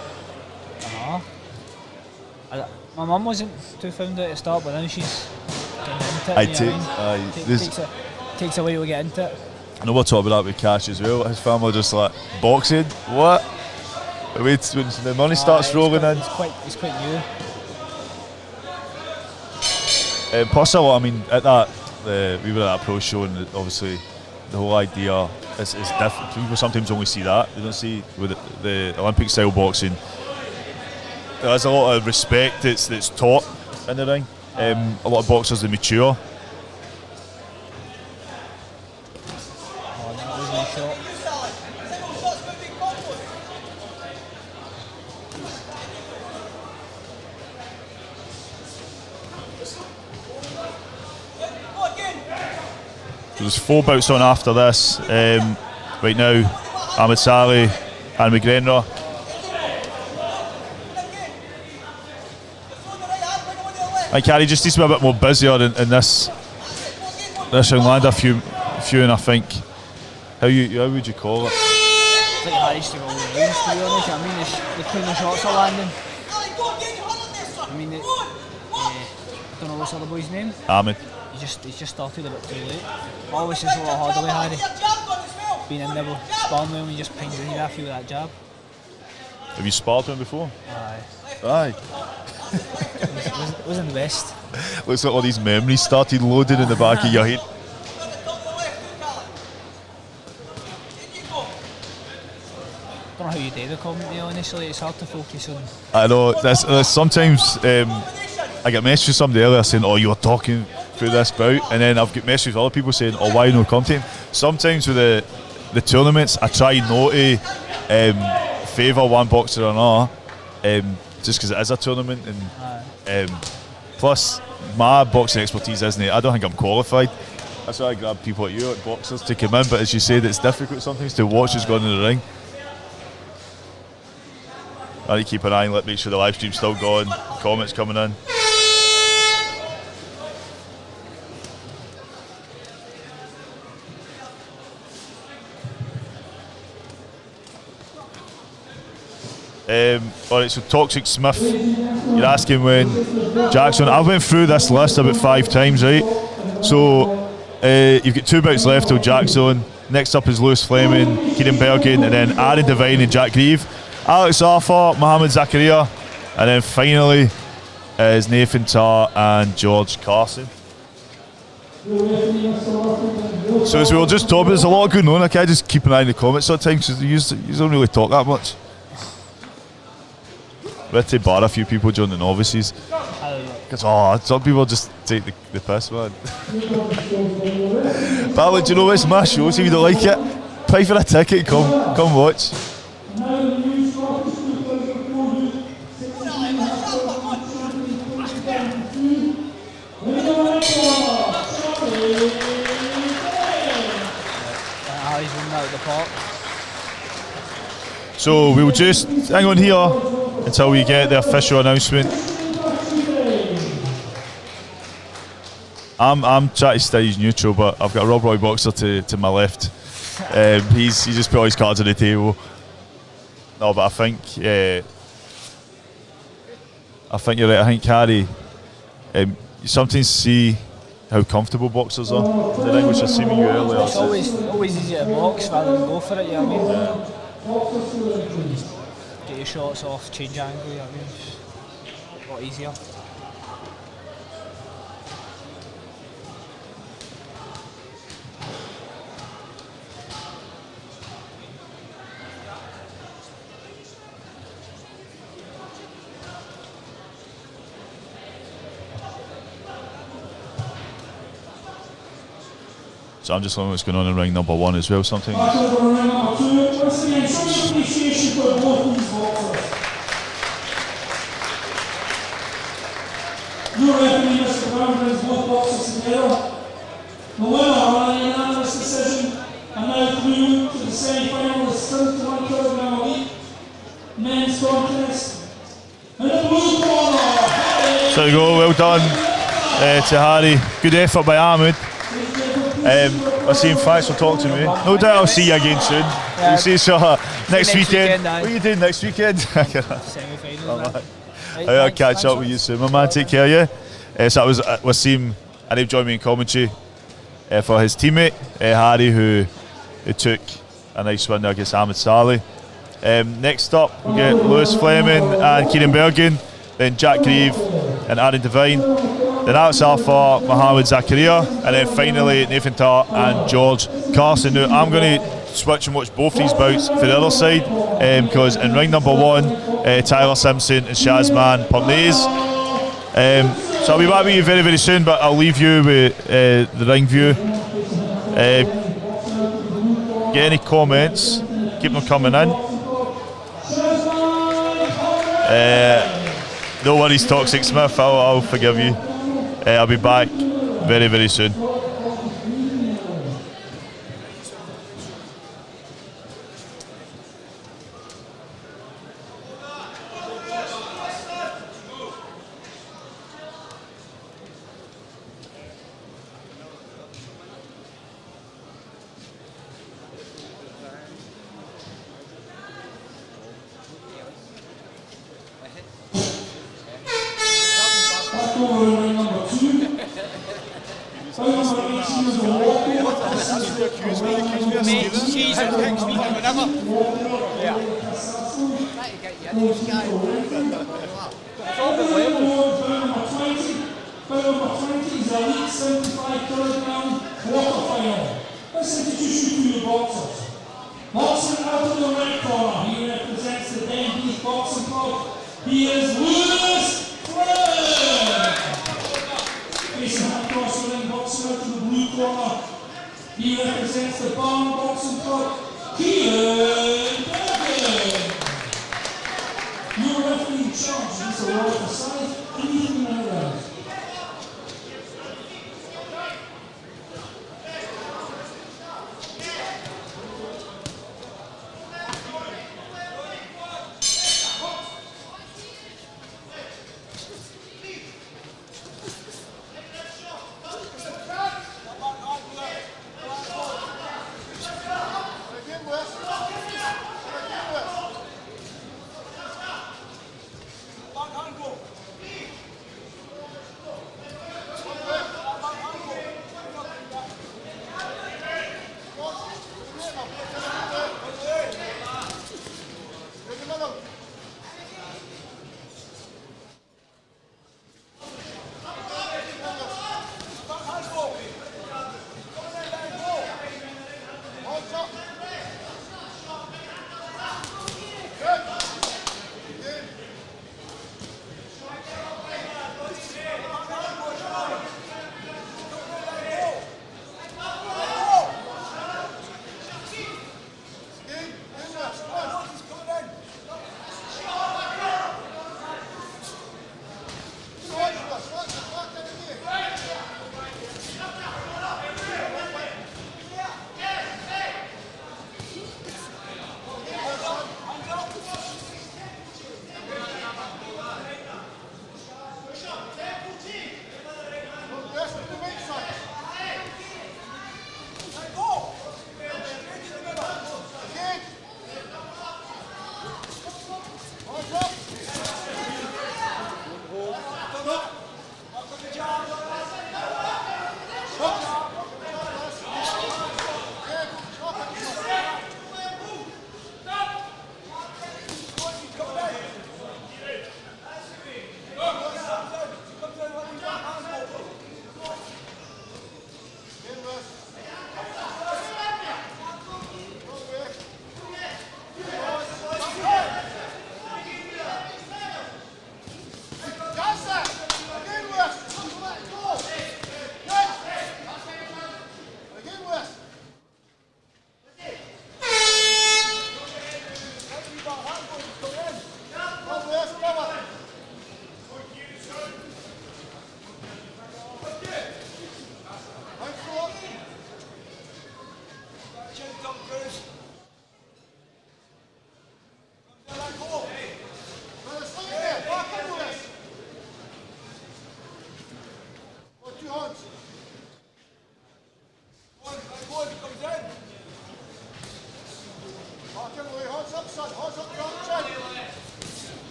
My mum wasn't too fond at the start, but now she's getting into it. Takes a while to get into it. I know we're talking about that with Cash as well. His family just like, boxing? What? When the money starts rolling in. It's quite new. Plus a lot, I mean, at that, we were at that pro show, and obviously the whole idea is different. People sometimes only see that. They don't see with the Olympic style boxing. There's a lot of respect that's taught in the ring. A lot of boxers that mature. Oh, that was my shot. There's 4 bouts on after this. Right now, Ahmed Saleh and McGrenor. And Carrie just needs to be a bit more busier in this round. Land a few, and I think. How would you call it? I think Harry's to go with the range, to be honest. I mean, the cleaner shots are landing. I mean, I don't know what's the other boy's name. Ahmed. He's just started a bit too late. Always just a lot harder with Harry. Being in there, sparring with him, he just pings the heat off you with that jab. Have you sparred with him before? Aye. Aye. Wasn't the best. Looks like all these memories started loading in the back of your head. I don't know how you do the commentary, honestly. It's hard to focus on. I know. There's sometimes I get messages from somebody earlier saying, "Oh, you were talking through this bout," and then I've got messages from other people saying, "Oh, why no content?" Sometimes with the tournaments, I try not to favour one boxer or another, just because it is a tournament, and plus my boxing expertise isn't it. I don't think I'm qualified. That's why I grab people like you, like boxers, to come in. But as you said, it's difficult sometimes to watch who's going in the ring. I need to keep an eye and make sure the live stream's still going, comments coming in. Alright, so Toxic Smith, you're asking when Jackson. I went through this list about 5 times, right? So you've got 2 bouts left till Jackson. Next up is Lewis Fleming, Kieran Bergen, and then Aaron Devine and Jack Reeve. Alex Arthur, Mohamed Zakaria, and then finally is Nathan Tarr and George Carson. So as we were just talking, there's a lot going on. I can't just keep an eye on the comments sometimes because you don't really talk that much. We had to bar a few people during the novices. Because some people just take the piss, man. But do you know it's my show, so if you don't like it, pay for a ticket, come watch. So we'll just hang on here until we get the official announcement. I'm trying to stay neutral, but I've got a Rob Roy boxer to my left. He's just put all his cards on the table. No, but I think you're right. I think Harry, you sometimes see how comfortable boxers are in the ring, which I was seeing you earlier. It's always easier to box rather than go for it, you know what I mean? Get your shots off, change angle, you know what I mean? It's a lot easier. So I'm just learning what's going on in ring number 1 as well sometimes. Your referee, Mr. Brown, brings both boxers together. The winner on a unanimous decision and now through to the semi-final is 71 kg weight men's contest. In the blue corner, Harry. So there you go, well done to Harry. Good effort by Ahmed. I see him, thanks for talking to me. No doubt I'll see you again soon. Yeah. You see, so next weekend. What What are you doing next weekend? Semi-final. I'll catch up with you soon, my man. Take care of you. So that was Wasim, and he joined me in commentary for his teammate Harry, who took a nice win there against Ahmed Saleh. Next up, we get Lewis Fleming and Kieran Bergen, then Jack Grieve and Aaron Devine. Then Alex Alpha, Mohamed Zakaria, and then finally Nathan Tart and George Carson. Now, I'm going to switch and watch both these bouts for the other side, because in ring number 1, Tyler Simpson and Shazman Pernaise. So I'll be back with you very, very soon, but I'll leave you with the ring view. Get any comments, keep them coming in. No worries, Toxic Smith, I'll forgive you. I'll be back very, very soon. Boxing out of the red corner, he represents the Denby Boxing Club. He is Lewis Fleming. Facing across the ring, boxing out of the blue corner, he represents the Barn Boxing Club. Kieran Bergen. Your referee in charge is a roll aside, anything in the round.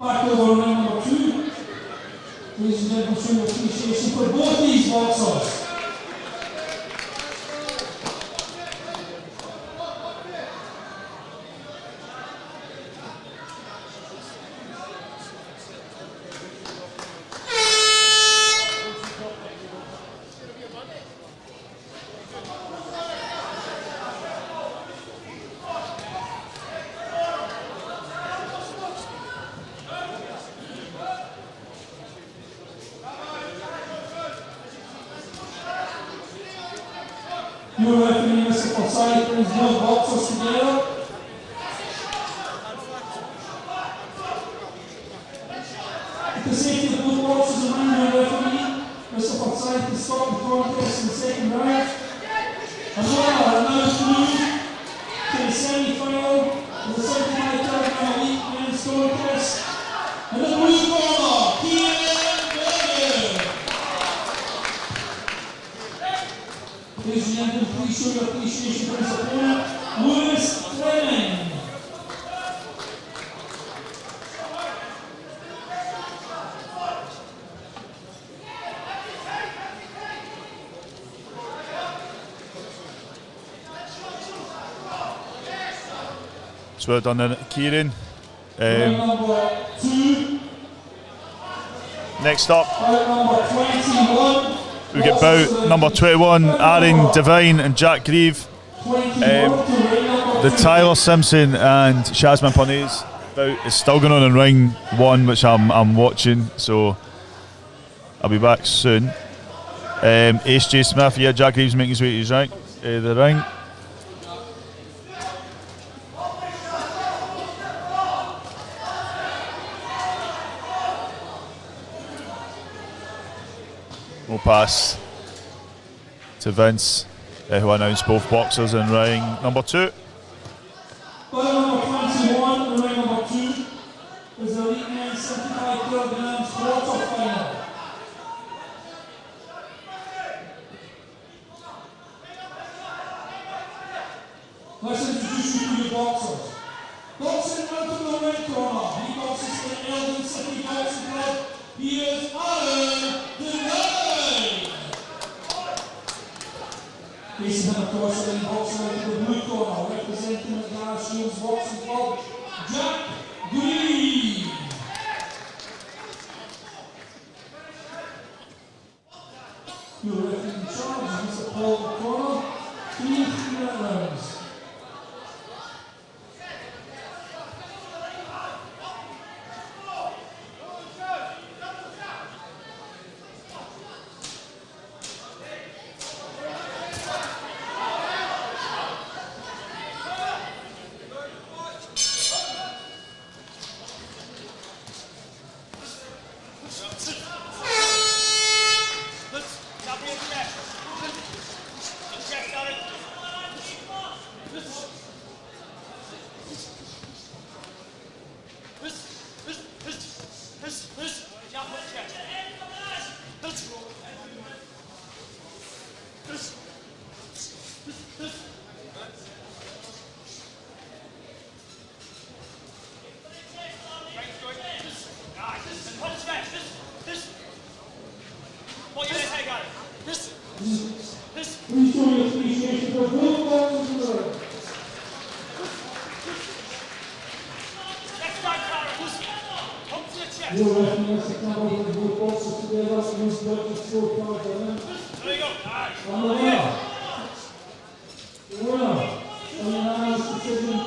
Back over ring number 2. Ladies and gentlemen, show your appreciation for both these boxers. Your referee, Mr. Forsyth, brings both boxers together. With the safety of both boxers in ring, your referee, Mr. Forsyth, has stopped the contest in the second round. As well, now through to the semi-final of the 75 kg elite men's contest. And the blue corner, ladies and gentlemen, please show your appreciation for his opponent, Lewis Fleming. So well done then, Kieran. Ring number 2. Next up, Fight number 21. we get Bout number 21, Aaron Devine and Jack Grieve. The Tyler Simpson and Shazman Parnaze bout is still going on in ring 1, which I'm watching, so I'll be back soon. Ace J Smith, yeah, Jack Grieve's making his way to his rank, the ring. We'll pass to Vince, who announced both boxers in ring number 2. Fight number 21, ring number 2, is the elite men's 75 kg quarter final. Let's introduce you to the boxers. Boxing out of the red corner, he boxes for the Elgin City Boxing Club. He is Aaron Devine. Facing him across the ring, boxing out of the blue corner, representing the Garage Shields Boxing Club, Jack Grieve. Your referee in charge is Mr. Paul Corner. 3 rounds. Please show your appreciation for both boxers in the ring. Your referee has to come over with both boxers together and use the scorecard for them. And the winner, a unanimous decision,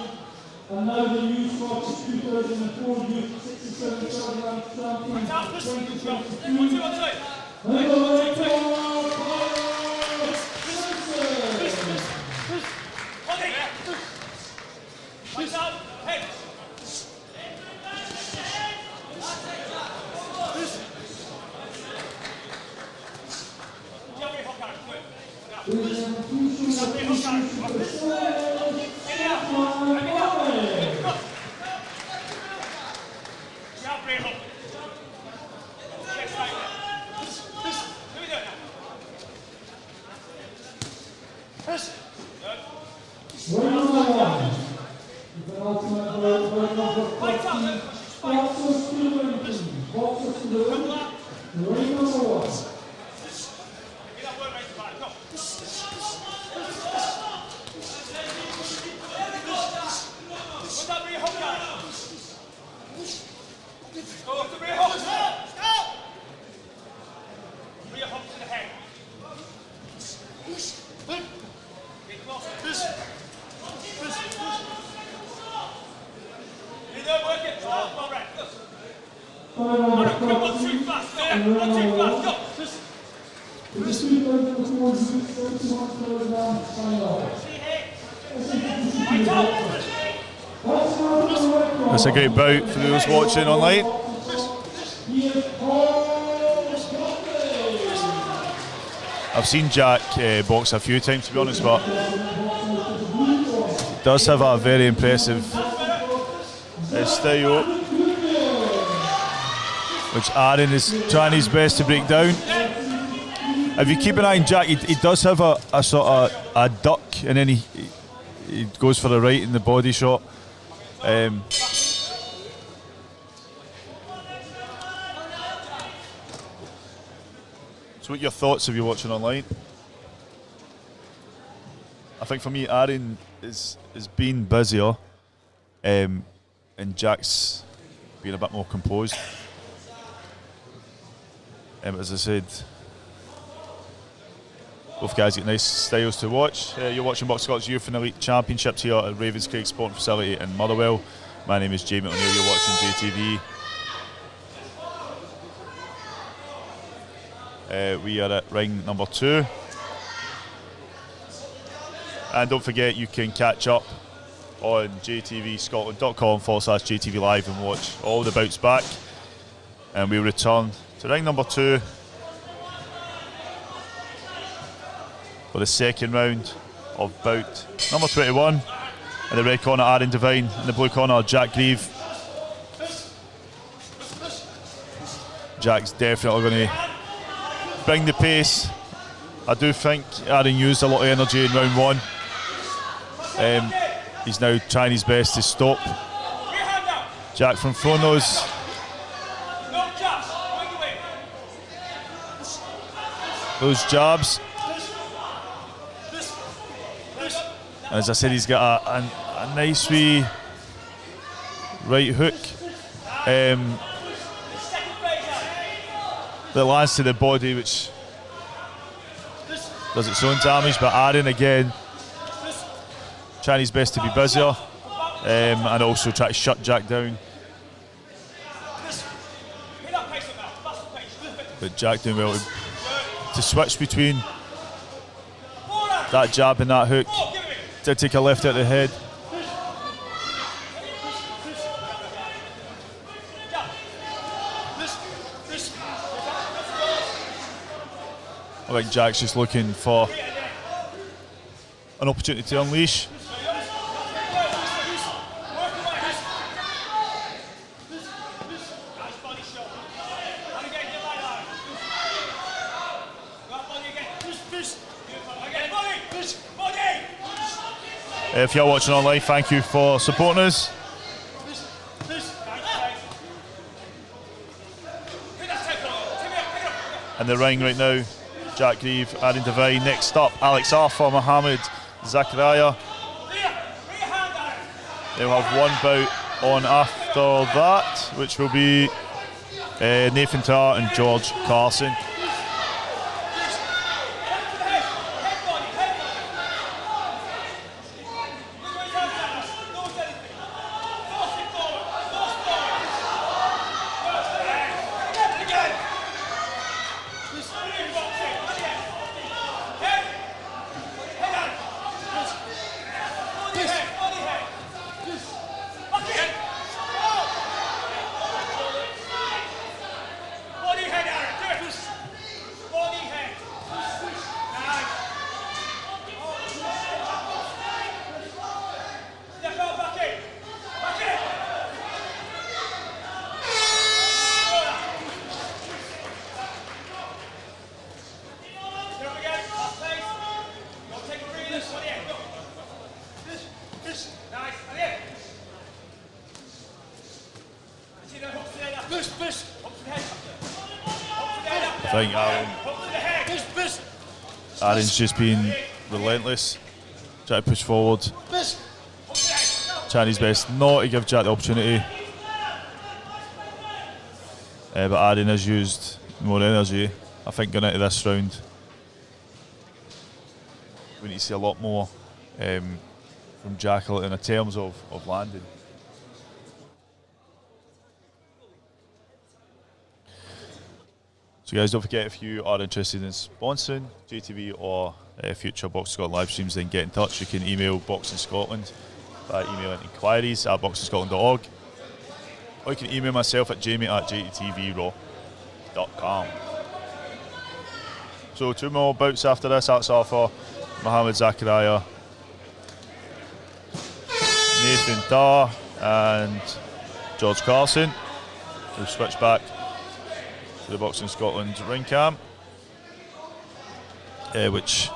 and now the new Scottish 2004 Youth 67 kg champion 2022. And the red corner, Ultimate number 14, boxers That's a great bout for those watching online. I've seen Jack box a few times, to be honest, but he does have a very impressive style, which Aaron is trying his best to break down. If you keep an eye on Jack, he does have a sort of a duck, and then he goes for the right in the body shot. So what are your thoughts if you're watching online? I think for me, Aaron is being busier, and Jack's being a bit more composed. As I said, both guys get nice styles to watch. You're watching Box Scott's Youth and Elite Championships here at Ravenscraig Sporting Facility in Motherwell. My name is Jamie O'Neill, you're watching JTV. We are at ring number 2. And don't forget, you can catch up on jtvscotland.com/JTVLive and watch all the bouts back. And we return to ring number 2 for the second round of bout number 21. In the red corner, Aaron Devine. In the blue corner, Jack Grieve. Jack's definitely going to bring the pace. I do think Aaron used a lot of energy in round 1. He's now trying his best to stop Jack from throwing those jabs. And as I said, he's got a nice wee right hook that lands to the body, which does its own damage. But Aaron again trying his best to be busier, and also try to shut Jack down. But Jack doing well to switch between that jab and that hook. Did take a left out of the head. I think Jack's just looking for an opportunity to unleash. If you're watching online, thank you for supporting us. In the ring right now, Jack Grieve, Aaron Devine. Next up, Alex Arthur, Mohammed Zachariah. They'll have one bout on after that, which will be Nathan Tarr and George Carson. think Aaron's just been relentless, trying to push forward, trying his best not to give Jack the opportunity. But Aaron has used more energy, I think, going into this round. We need to see a lot more from Jackal in terms of landing. So guys, don't forget, if you are interested in sponsoring JTV or future Boxing Scotland live streams, then get in touch. You can email Boxing Scotland by emailing inquiries@boxingscotland.org, or you can email myself at jamie@jtvraw.com. So 2 more bouts after this. That's all for Mohamed Zakaria, Nathan Dar and George Carson. We'll switch back to the Boxing Scotland ring cam, which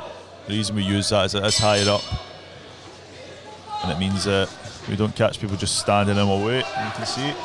the reason we use that is it is higher up, and it means that we don't catch people just standing in our way. You can see it.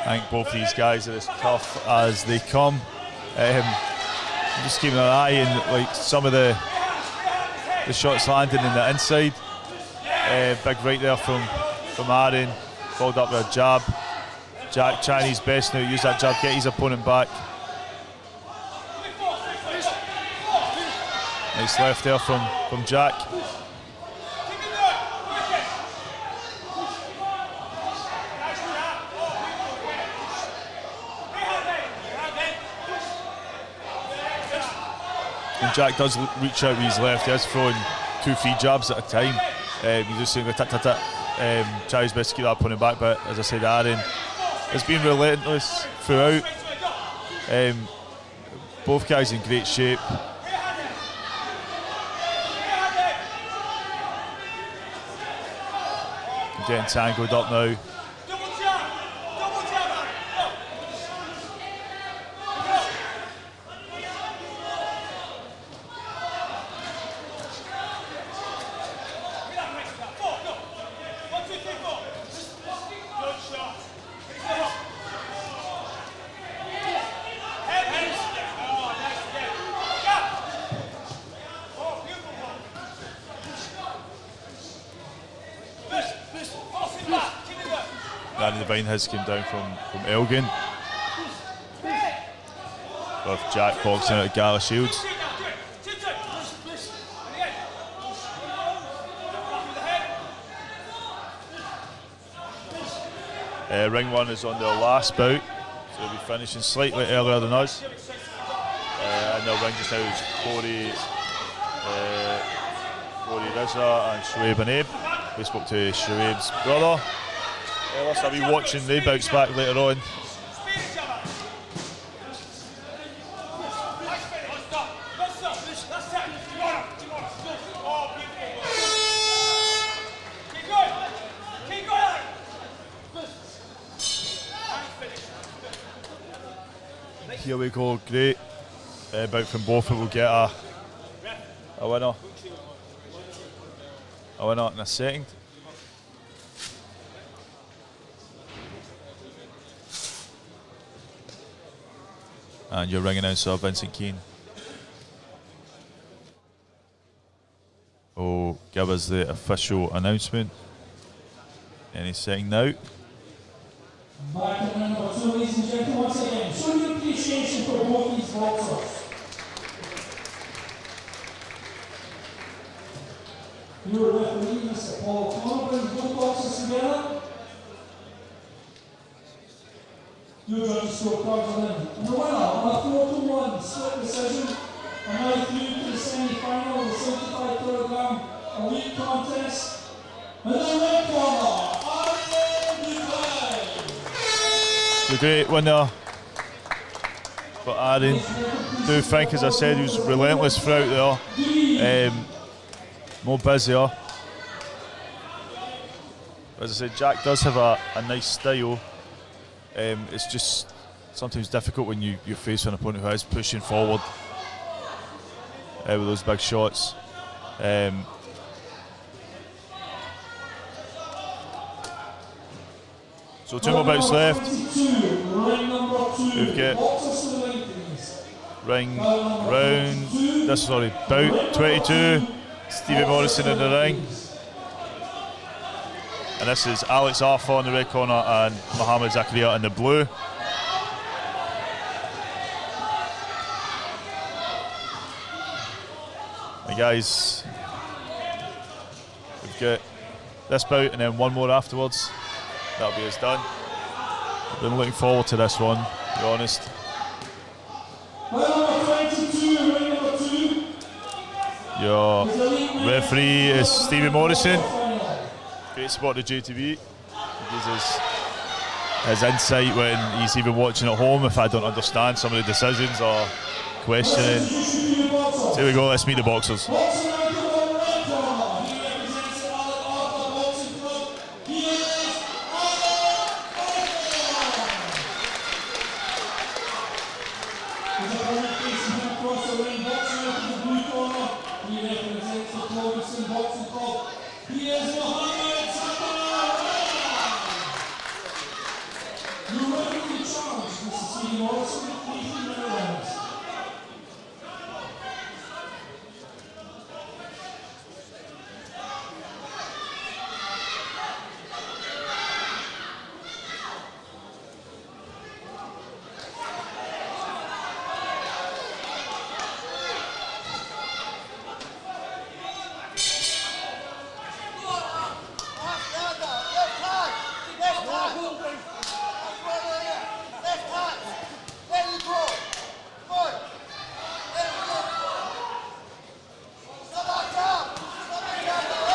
I think both these guys are as tough as they come. I'm just keeping an eye on like some of the shots landing in the inside. Big right there from Aaron, followed up with a jab. Jack trying his best now to use that jab, get his opponent back. Nice left there from Jack. And Jack does reach out with his left. He is throwing 2 free jabs at a time. He's just saying try his best to keep that opponent back, but as I said, Aaron has been relentless throughout. Both guys in great shape. Getting tangled up now. Danny Devine has came down from Elgin, with Jack boxing out of Gala Shields. Ring 1 is on their last bout, so they'll be finishing slightly earlier than us. And their ring just now is Corey Rizza and Shoaib Anaib. We spoke to Shoaib's brother. I'll be watching the bouts back later on. Here we go, great bout from both, but we'll get a winner. A winner in a second. And your ring announcer, Vincent Keane, will give us the official announcement any second now. Back to number 2, ladies and gentlemen, once again, show your appreciation for both these boxers. Your referee, Mr. Paul Connor, brings both boxers together. Your judges scorecards are in. And the winner on a 4-1 split decision And now through to the semi-final, the 75 kg elite contest. And the red corner, The great winner. But Aaron, do think, as I said, he was relentless throughout there. More busier. As I said, Jack does have a nice style. It's just sometimes difficult when you face an opponent who is pushing forward with those big shots. So 2 more bouts left. We've got bout 22. Stevie Morrison in the ring. And this is Alex Arthur in the red corner and Mohamed Zakaria in the blue. And guys, we've got this bout and then one more afterwards. That'll be us done. I've been looking forward to this one, to be honest. Your referee is Stevie Morrison. Great support to JATV. He gives his insight when he's even watching at home if I don't understand some of the decisions or questioning. So here we go, let's meet the boxers.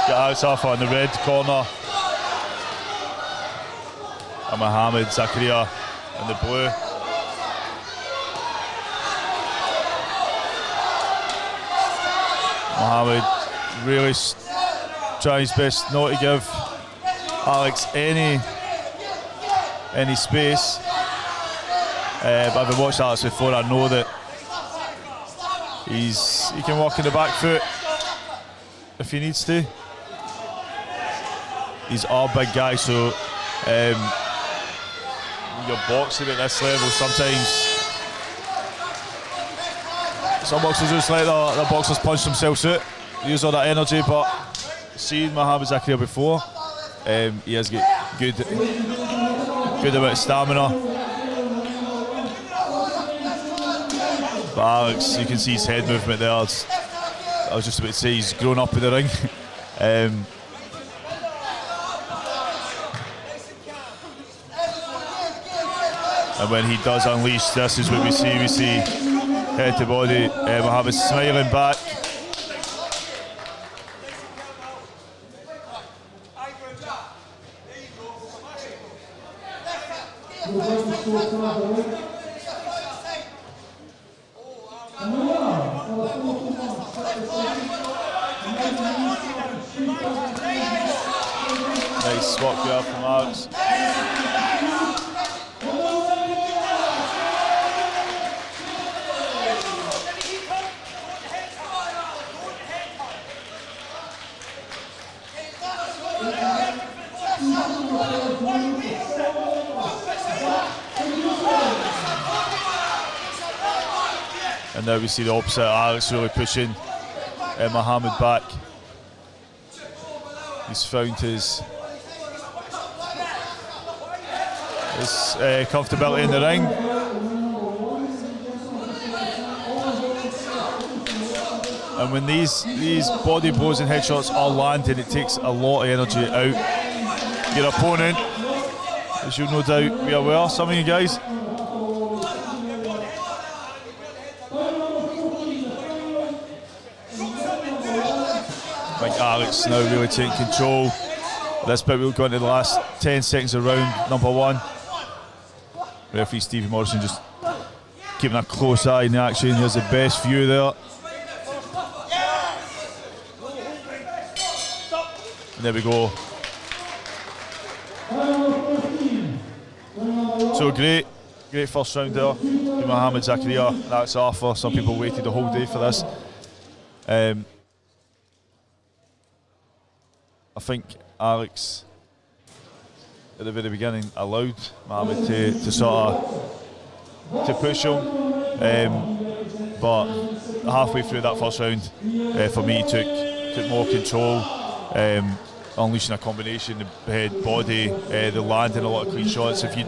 Alex Arthur in the red corner and Mohamed Zakaria in the blue. Mohamed really trying his best not to give Alex any space. But having watched Alex before, I know that he can work in the back foot if he needs to. He's our big guy, so when you're boxing at this level, sometimes some boxers just let their boxers punch themselves out, use all that energy. But seeing Mohamed Zakaria before, he has got good amount of stamina. But Alex, you can see his head movement there. I was just about to say he's grown up in the ring. And when he does unleash, this is what we see. We see head to body. Mohamed smiling back. Nice swap there from Alex. And now we see the opposite, Alex really pushing Mohamed back. He's found his comfortability in the ring. And when these body blows and headshots are landing, it takes a lot of energy out your opponent, as you'll no doubt be aware, some of you guys. Alex now really taking control. This bit we'll go into the last 10 seconds of round number 1. Referee Stevie Morrison just keeping a close eye in the action. Here's the best view there. And there we go. So great first round there. Mohamed Zakaria, that's Arthur. Some people waited the whole day for this. I think Alex at the very beginning allowed Mohamed to sort of to push him, but halfway through that first round, for me, he took more control, unleashing a combination, the head, body, the landing a lot of clean shots. If you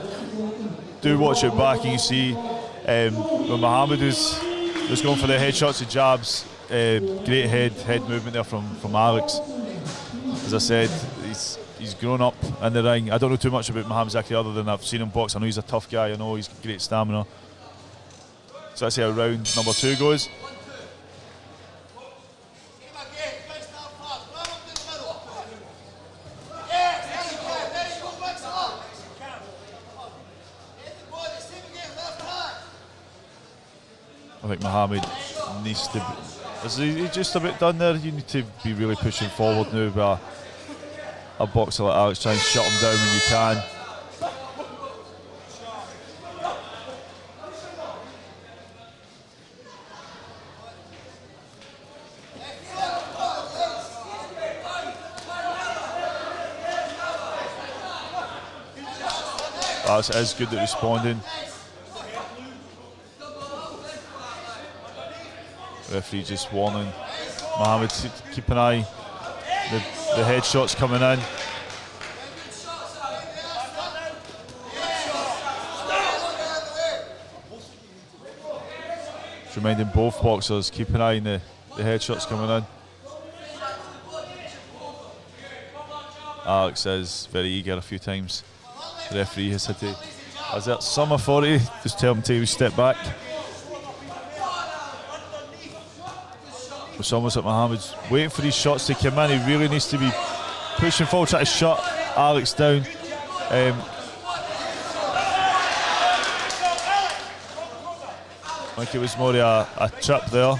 do watch it back, you can see when Mohamed was going for the headshots and jabs, great head movement there from Alex. As I said, he's grown up in the ring. I don't know too much about Mohamed Zakaria other than I've seen him box. I know he's a tough guy. I know he's got great stamina. So let's see how round number 2 goes. I think Mohamed needs to be, is he just a bit done there? You need to be really pushing forward now with a boxer like Alex. Try and shut him down when you can. Alex is good at responding. Referee just warning Mohamed to keep an eye. The headshots coming in. Just reminding both boxers, keep an eye on the headshots coming in. Alex is very eager a few times. The referee has had to exert some authority, just tell him to step back. It's almost like Mohamed's waiting for these shots to come in. He really needs to be pushing forward, trying to shut Alex down. I think it was more a trip there.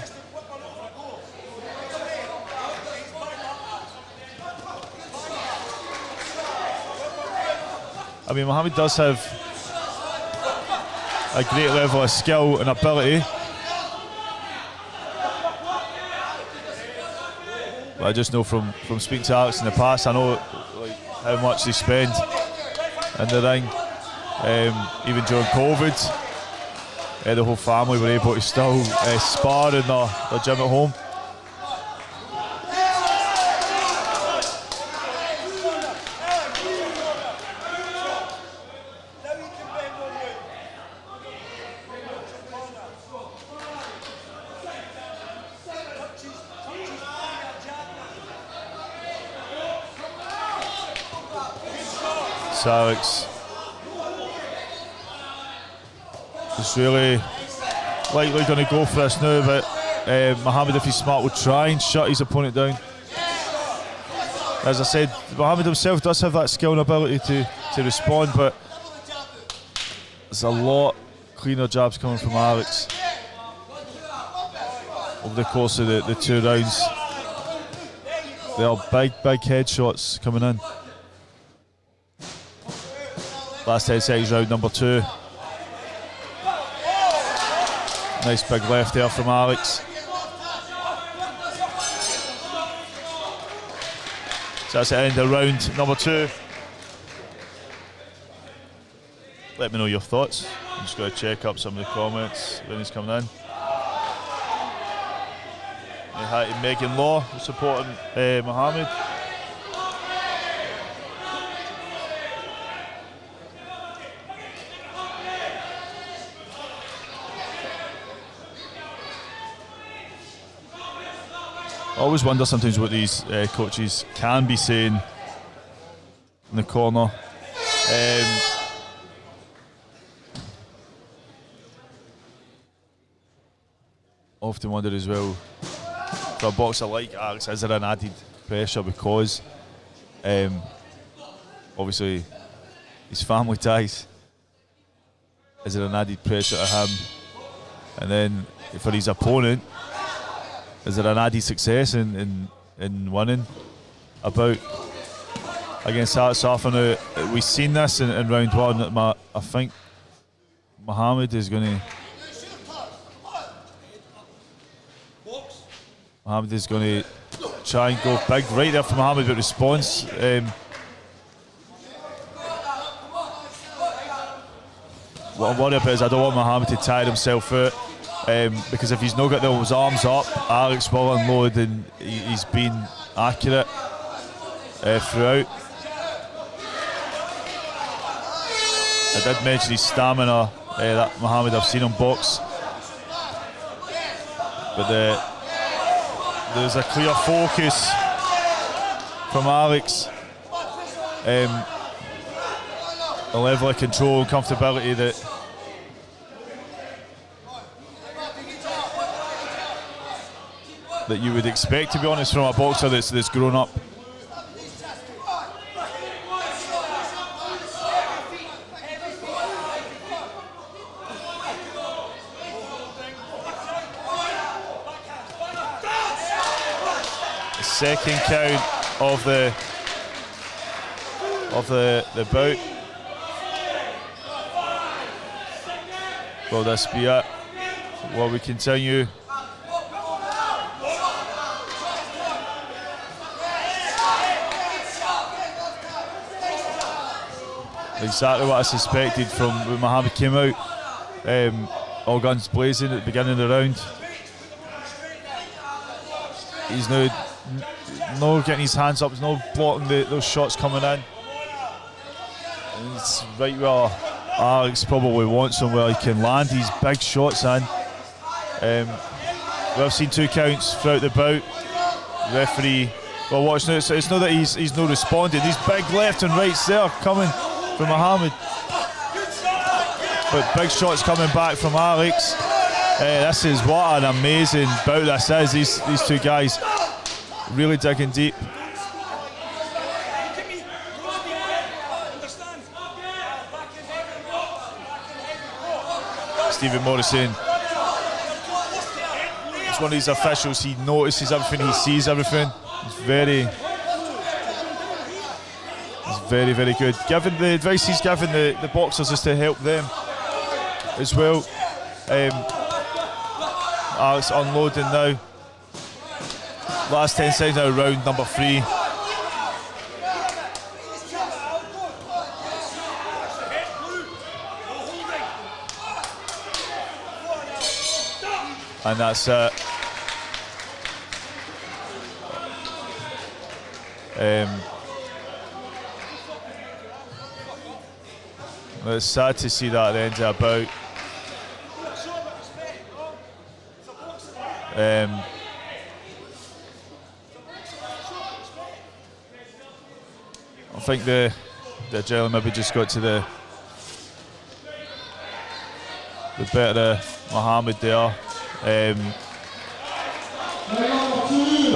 I mean, Mohamed does have a great level of skill and ability. But I just know from speaking to Alex in the past, I know like how much they spend in the ring. Even during COVID, the whole family were able to still spar in their gym at home. So Alex is really likely going to go for this now, but Mohamed, if he's smart, will try and shut his opponent down. As I said, Mohamed himself does have that skill and ability to respond, but there's a lot cleaner jabs coming from Alex over the course of the 2 rounds. There are big headshots coming in. Last 10 seconds, round number 2. Nice big left there from Alex. So that's the end of round number 2. Let me know your thoughts. I'm just going to check up some of the comments when he's coming in. Hi to Megan Law supporting Mohamed. I always wonder sometimes what these coaches can be saying in the corner. Often wonder as well, for a boxer like Alex, is there an added pressure because obviously his family ties. Is there an added pressure to him? And then for his opponent, is there an added success in winning a bout against Alex Arthur? Now, we've seen this in round one. I think Muhammad is going to try and go big right there for Muhammad, but response. What I'm worried about is I don't want Muhammad to tire himself out, because if he's not got those arms up, Alex will unload, and he's been accurate throughout. I did mention his stamina that Muhammad I've seen him box, but there's a clear focus from Alex, a level of control and comfortability that you would expect, to be honest, from a boxer that's grown up. The second count of the bout. Will this be it? Will we continue? Exactly what I suspected from when Muhammad came out. All guns blazing at the beginning of the round. He's now no getting his hands up, he's no blocking those shots coming in. And it's right where Alex probably wants him, where he can land these big shots in. We've seen 2 counts throughout the bout. Referee, well, watch now. It's not that he's not responding. These big left and rights there coming from Muhammad, but big shots coming back from Alex. This is what an amazing bout this is. These two guys really digging deep. Stephen Morrison, it's one of these officials, he notices everything, he sees everything. He's very, very good. Given the advice he's given the boxers is to help them as well. Alex unloading now. Last 10 seconds now, round number 3. And that's it. It's sad to see that at the end of a bout. I think the adrenaline maybe just got to the better of Muhammad there.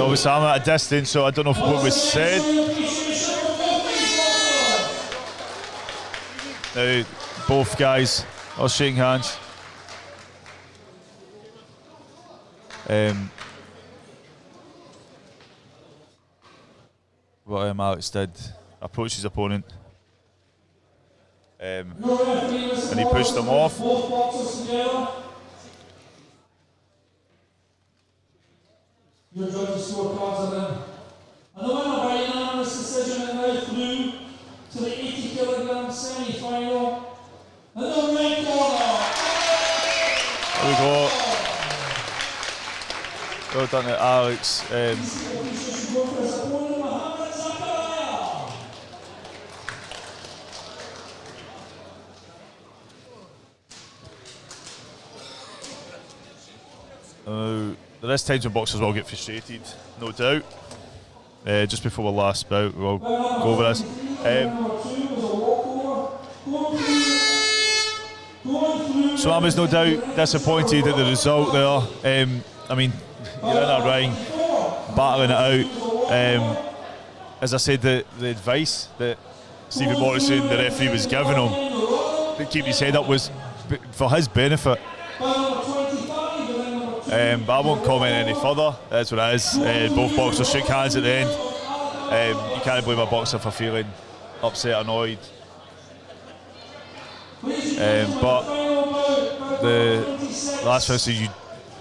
Obviously I'm at a distance, so I don't know what was said. Now both guys are shaking hands. What Alex did, approached his opponent, and he pushed him off. Your judges' scorecards are in. And the winner by unanimous decision is now through to the 80 kilogram semi-final. And the red corner. There we go. Well done to Alex. There is times when boxers will get frustrated, no doubt. Just before the last bout, we'll go over this. So I'm no doubt disappointed at the result there. I mean, you're in a ring, battling it out. As I said, the advice that Stephen Morrison, the referee, was giving him to keep his head up was for his benefit. But I won't comment any further. That's what it is. Both boxers shook hands at the end. You can't blame a boxer for feeling upset, annoyed. But the last thing I say, you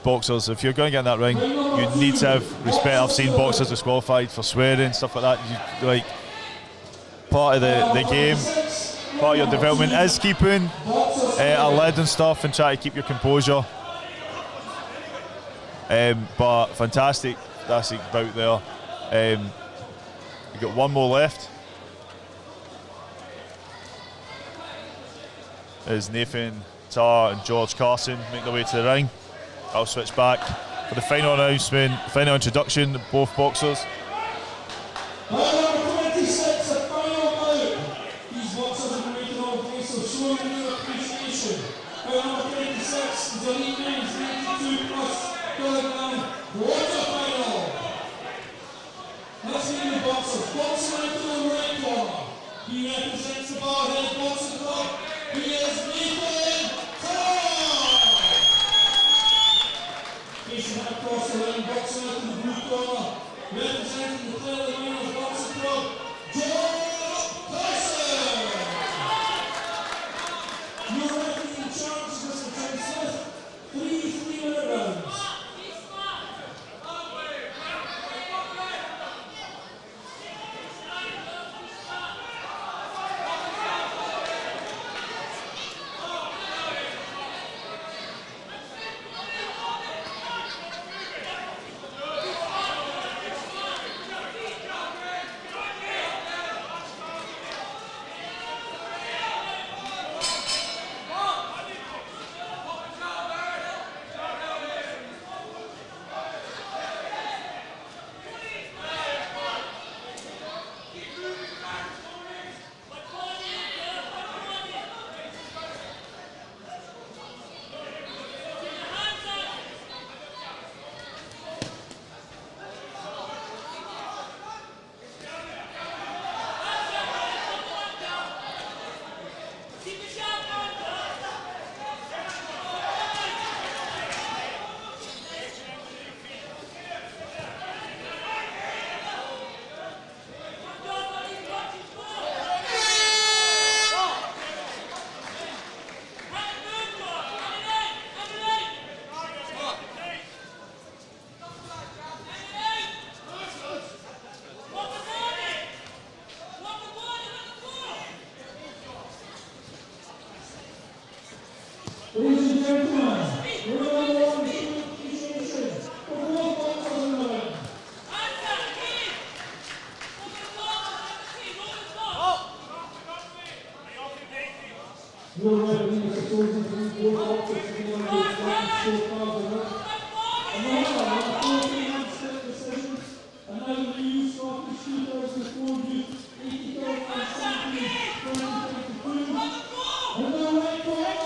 boxers, if you're going to get in that ring, you need to have respect. I've seen boxers disqualified for swearing, stuff like that. Like, part of the game, part of your development is keeping a lid and stuff and try to keep your composure. But fantastic bout there. You've got one more left. As Nathan Tarr and George Carson make their way to the ring. I'll switch back for the final announcement, final introduction of both boxers. Number 26, a final bout. These boxers have been making all day, so showing their appreciation. Number 26 is the elite men's 92 plus kilogram quarter-final. Let's see the boxers. Boxing out to the right corner. He represents the Barhead Boxing Club. He is Nathan Tarr. Facing across the ring, boxing out to the blue corner. Representing the Clearly Winners Boxing Club, George Carson. Your referee in charge, Mr. Tim Smith. 3 3-minute rounds. Ladies and gentlemen, we're going to go on to appreciation for both boxers in the ring. Your referee is chosen to be both boxers to be on the so far the ring. Another 14-man split decision, and now the new Scottish shooters before you, 83rd and 17th, 2022. And the right corner.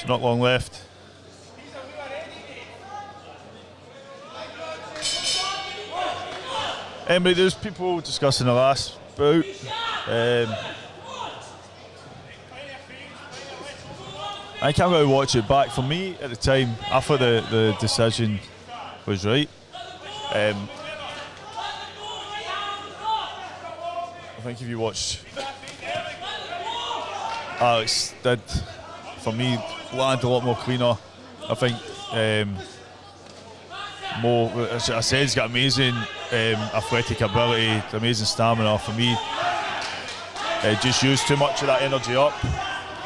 Not long left. Anyway, there's people discussing the last bout. I can't really watch it back. For me, at the time, I thought the decision was right. I think if you watch, Alex did, for me, land a lot more cleaner. I think Mo, as I said, he's got amazing athletic ability, amazing stamina. For me, just used too much of that energy up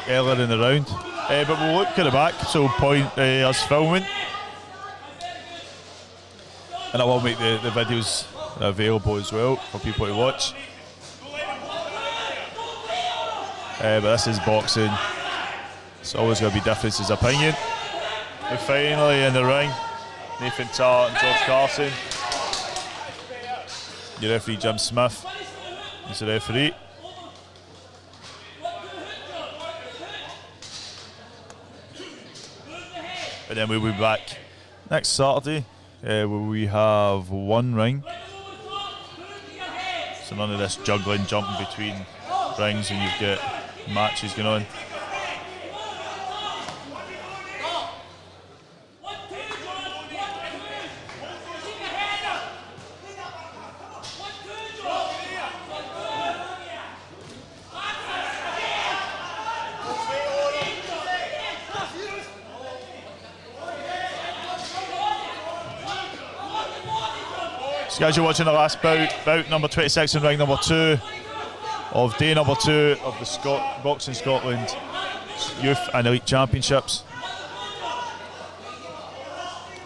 earlier in the round. But we'll look at the back, so point us filming. And I will make the videos available as well for people to watch. But this is boxing. It's always going to be differences of opinion. And finally in the ring, Nathan Tarr and George Carson. Your referee Jim Smith is the referee. And then we'll be back next Saturday where we have one ring. So none of this juggling, jumping between rings and you've got matches going on. Guys, you're watching the last bout number 26 in ring number 2 of day number 2 of the Boxing Scotland Youth and Elite Championships.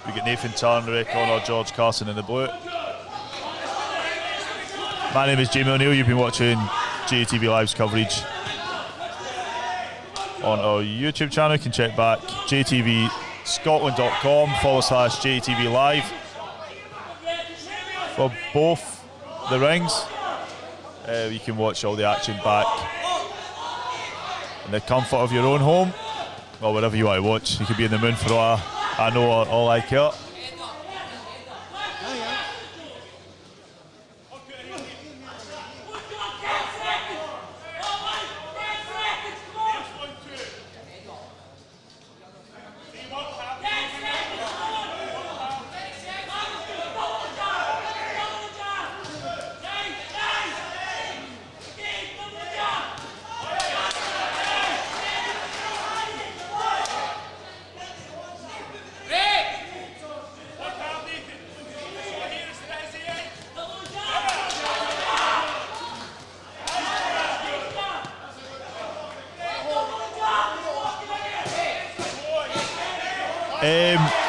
We get Nathan Tarr in the red corner, George Carson in the blue. My name is Jamie O'Neill. You've been watching JATVLive's coverage on our YouTube channel. You can check back jtvscotland.com/JATVLive. For both the rings, you can watch all the action back in the comfort of your own home or wherever you want to watch. You could be in the moon for all I know or all I care.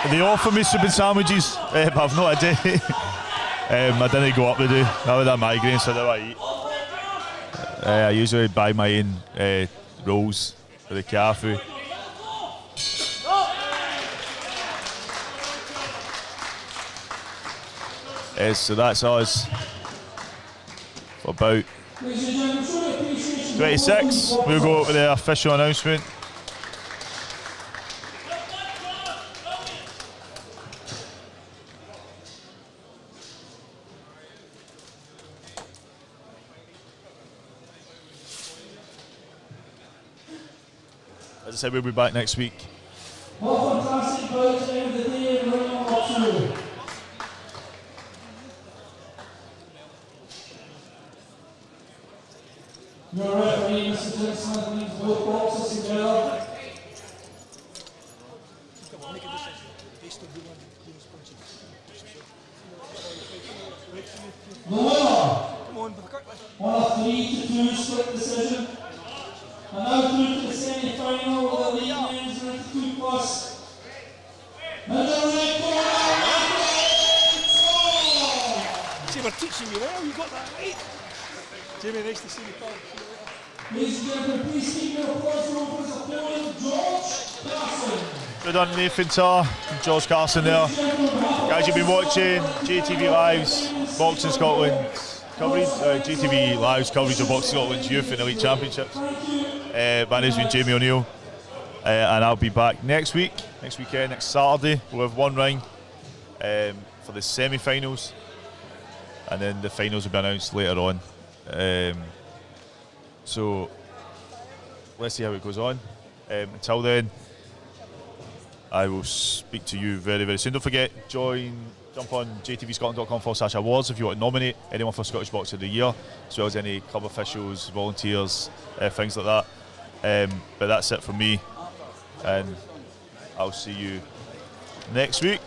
They offer me soup and sandwiches, but I've no idea. I didn't go up to do. I would have migraine, so I don't want to eat. I usually buy my own rolls for the cafe. So that's us for about 26. We'll go with the official announcement. As I said, we'll be back next week. Well, fantastic bout at the end of the day in ring number 2. Your referee, Mr. Jim Smith, needs both boxers together. The winner on a 3-2 split decision. And now through to the semi-final with the lead men's 92+. And the red corner, See, we're teaching you well, you got that right. Jamie, nice to see you, pal. ladies and gentlemen, please keep your applause roll for his opponent, George Carson. Well done, Nathan Tarr and George Carson there. Guys, you've been watching JATVLive's Boxing Scotland coverage, JATVLive's coverage of Boxing Scotland's Youth and Elite Championships. My name's been Jamie O'Neill. and I'll be back next weekend, next Saturday. We'll have one ring for the semi-finals, and then the finals will be announced later on. So let's see how it goes on. Until then, I will speak to you very, very soon. Don't forget, jump on jtvscotland.com/awards if you want to nominate anyone for Scottish Boxer of the Year, as well as any club officials, volunteers, things like that. But that's it from me, and I'll see you next week.